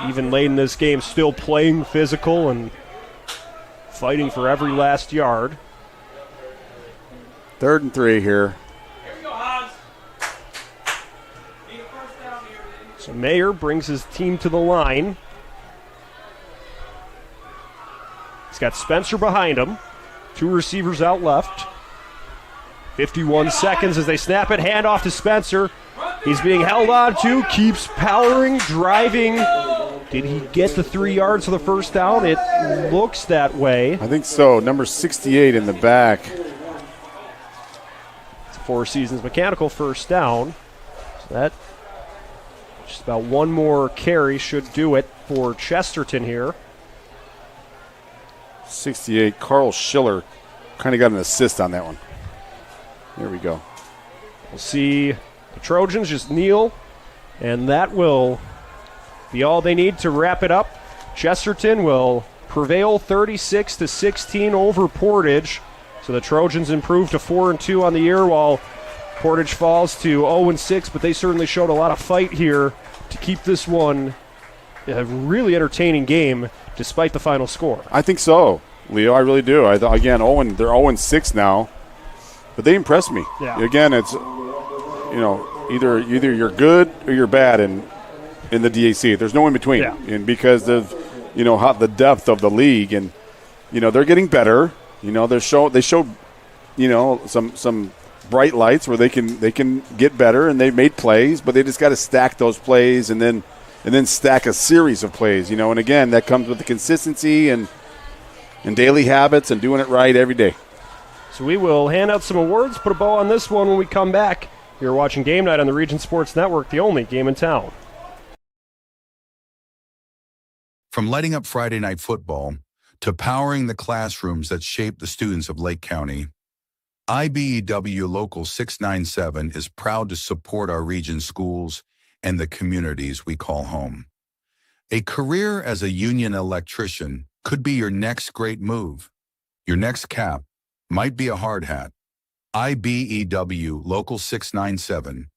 Even late in this game, still playing physical and fighting for every last yard. 3rd and 3 here. So Mayer brings his team to the line. He's got Spencer behind him. 2 receivers out left. 51 seconds as they snap it. Hand off to Spencer. He's being held on to. Keeps powering, driving. Did he get the 3 yards for the first down? It looks that way. I think so. Number 68 in the back. It's a Four Seasons Mechanical first down. So that just about one more carry should do it for Chesterton here. 68, Carl Schiller kind of got an assist on that one. There we go. We'll see the Trojans just kneel, and that will be all they need to wrap it up. Chesterton will prevail 36-16 over Portage. So the Trojans improve to 4-2 on the year, while Portage falls to 0-6, but they certainly showed a lot of fight here to keep this one a really entertaining game despite the final score. I think so, Leo. I really do. They're 0-6 now, but they impressed me. Yeah. Again, it's either you're good or you're bad in the DAC. There's no in between, and because of how the depth of the league, and they're getting better. They showed some bright lights where they can get better, and they've made plays, but they just got to stack those plays and then stack a series of plays. And again, that comes with the consistency and daily habits and doing it right every day. So we will hand out some awards, put a bow on this one when we come back. You're watching Game Night on the Region Sports Network, the only game in town. From lighting up Friday night football to powering the classrooms that shape the students of Lake County, IBEW Local 697 is proud to support our region schools and the communities we call home. A career as a union electrician could be your next great move. Your next cap might be a hard hat. IBEW Local 697,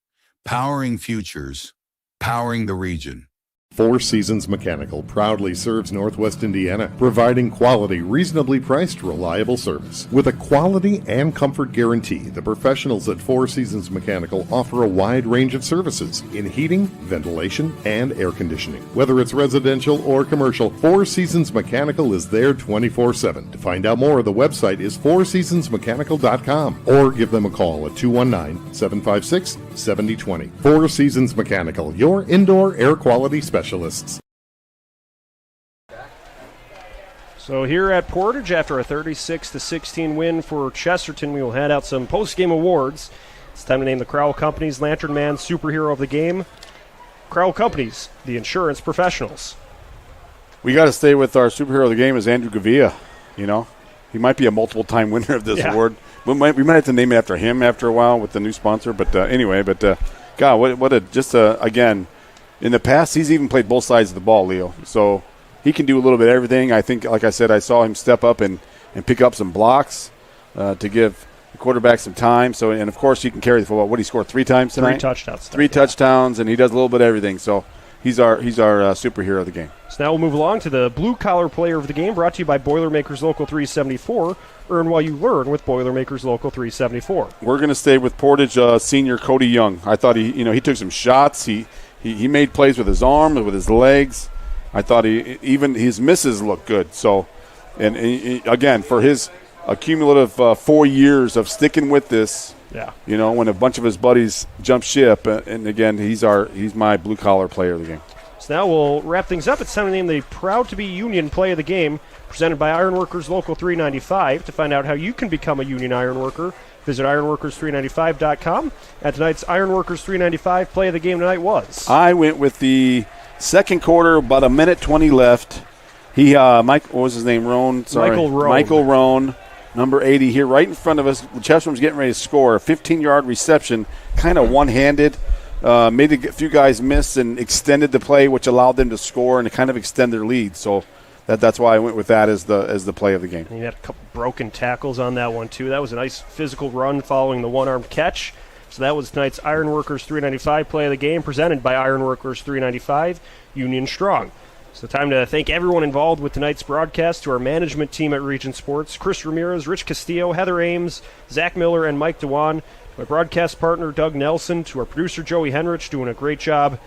powering futures, powering the region. Four Seasons Mechanical proudly serves Northwest Indiana, providing quality, reasonably priced, reliable service. With a quality and comfort guarantee, the professionals at Four Seasons Mechanical offer a wide range of services in heating, ventilation, and air conditioning. Whether it's residential or commercial, Four Seasons Mechanical is there 24/7. To find out more, the website is fourseasonsmechanical.com or give them a call at 219-756-7020. Four Seasons Mechanical, your indoor air quality specialists. So here at Portage, after a 36-16 win for Chesterton, we will hand out some post-game awards. It's time to name the Crowell Companies Lantern Man Superhero of the Game. Crowell Companies, the insurance professionals. We got to stay with our superhero of the game is Andrew Gavia. You know, he might be a multiple-time winner of this award. We might have to name it after him after a while with the new sponsor. But anyway, God, again, in the past, he's even played both sides of the ball, Leo. So he can do a little bit of everything. I think, like I said, I saw him step up and pick up some blocks to give the quarterback some time. So, and of course, he can carry the football. What, he scored 3 times tonight? 3 touchdowns. Touchdowns, and he does a little bit of everything. So he's our superhero of the game. So now we'll move along to the blue-collar player of the game, brought to you by Boilermakers Local 374. Earn while you learn with Boilermakers Local 374. We're going to stay with Portage senior Cody Young. I thought he took some shots. He made plays with his arms, with his legs. I thought even his misses looked good. So, and again, for his cumulative 4 years of sticking with this, when a bunch of his buddies jump ship, and again, he's my blue-collar player of the game. So now we'll wrap things up. It's time to name the Proud to Be Union Play of the Game, presented by Ironworkers Local 395. To find out how you can become a union ironworker, visit ironworkers395.com. And tonight's Ironworkers 395 Play of the Game tonight was? I went with the second quarter, about a minute 20 left. What was his name? Michael Roan, number 80 here right in front of us. Chesterton's getting ready to score. A 15-yard reception, kind of one-handed. Made a few guys miss and extended the play, which allowed them to score and to kind of extend their lead. So that's why I went with that as the play of the game. And you had a couple broken tackles on that one, too. That was a nice physical run following the one-armed catch. So that was tonight's Ironworkers 395 Play of the Game, presented by Ironworkers 395, Union Strong. So time to thank everyone involved with tonight's broadcast, to our management team at Region Sports, Chris Ramirez, Rich Castillo, Heather Ames, Zach Miller, and Mike Dewan. My broadcast partner, Doug Nelson, to our producer, Joey Henrich, doing a great job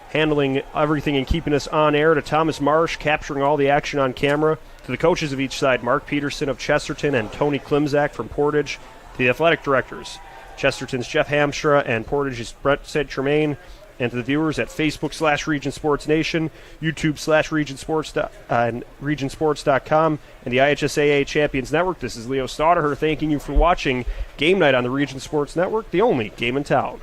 handling everything and keeping us on air, to Thomas Marsh, capturing all the action on camera, to the coaches of each side, Mark Peterson of Chesterton and Tony Klimzak from Portage, to the athletic directors, Chesterton's Jeff Hamstra and Portage's Brett St. Tremaine, and to the viewers at Facebook/Region Sports Nation, YouTube/Region Sports and RegionSports.com, and the IHSAA Champions Network. This is Leo Staudaher thanking you for watching Game Night on the Region Sports Network, the only game in town.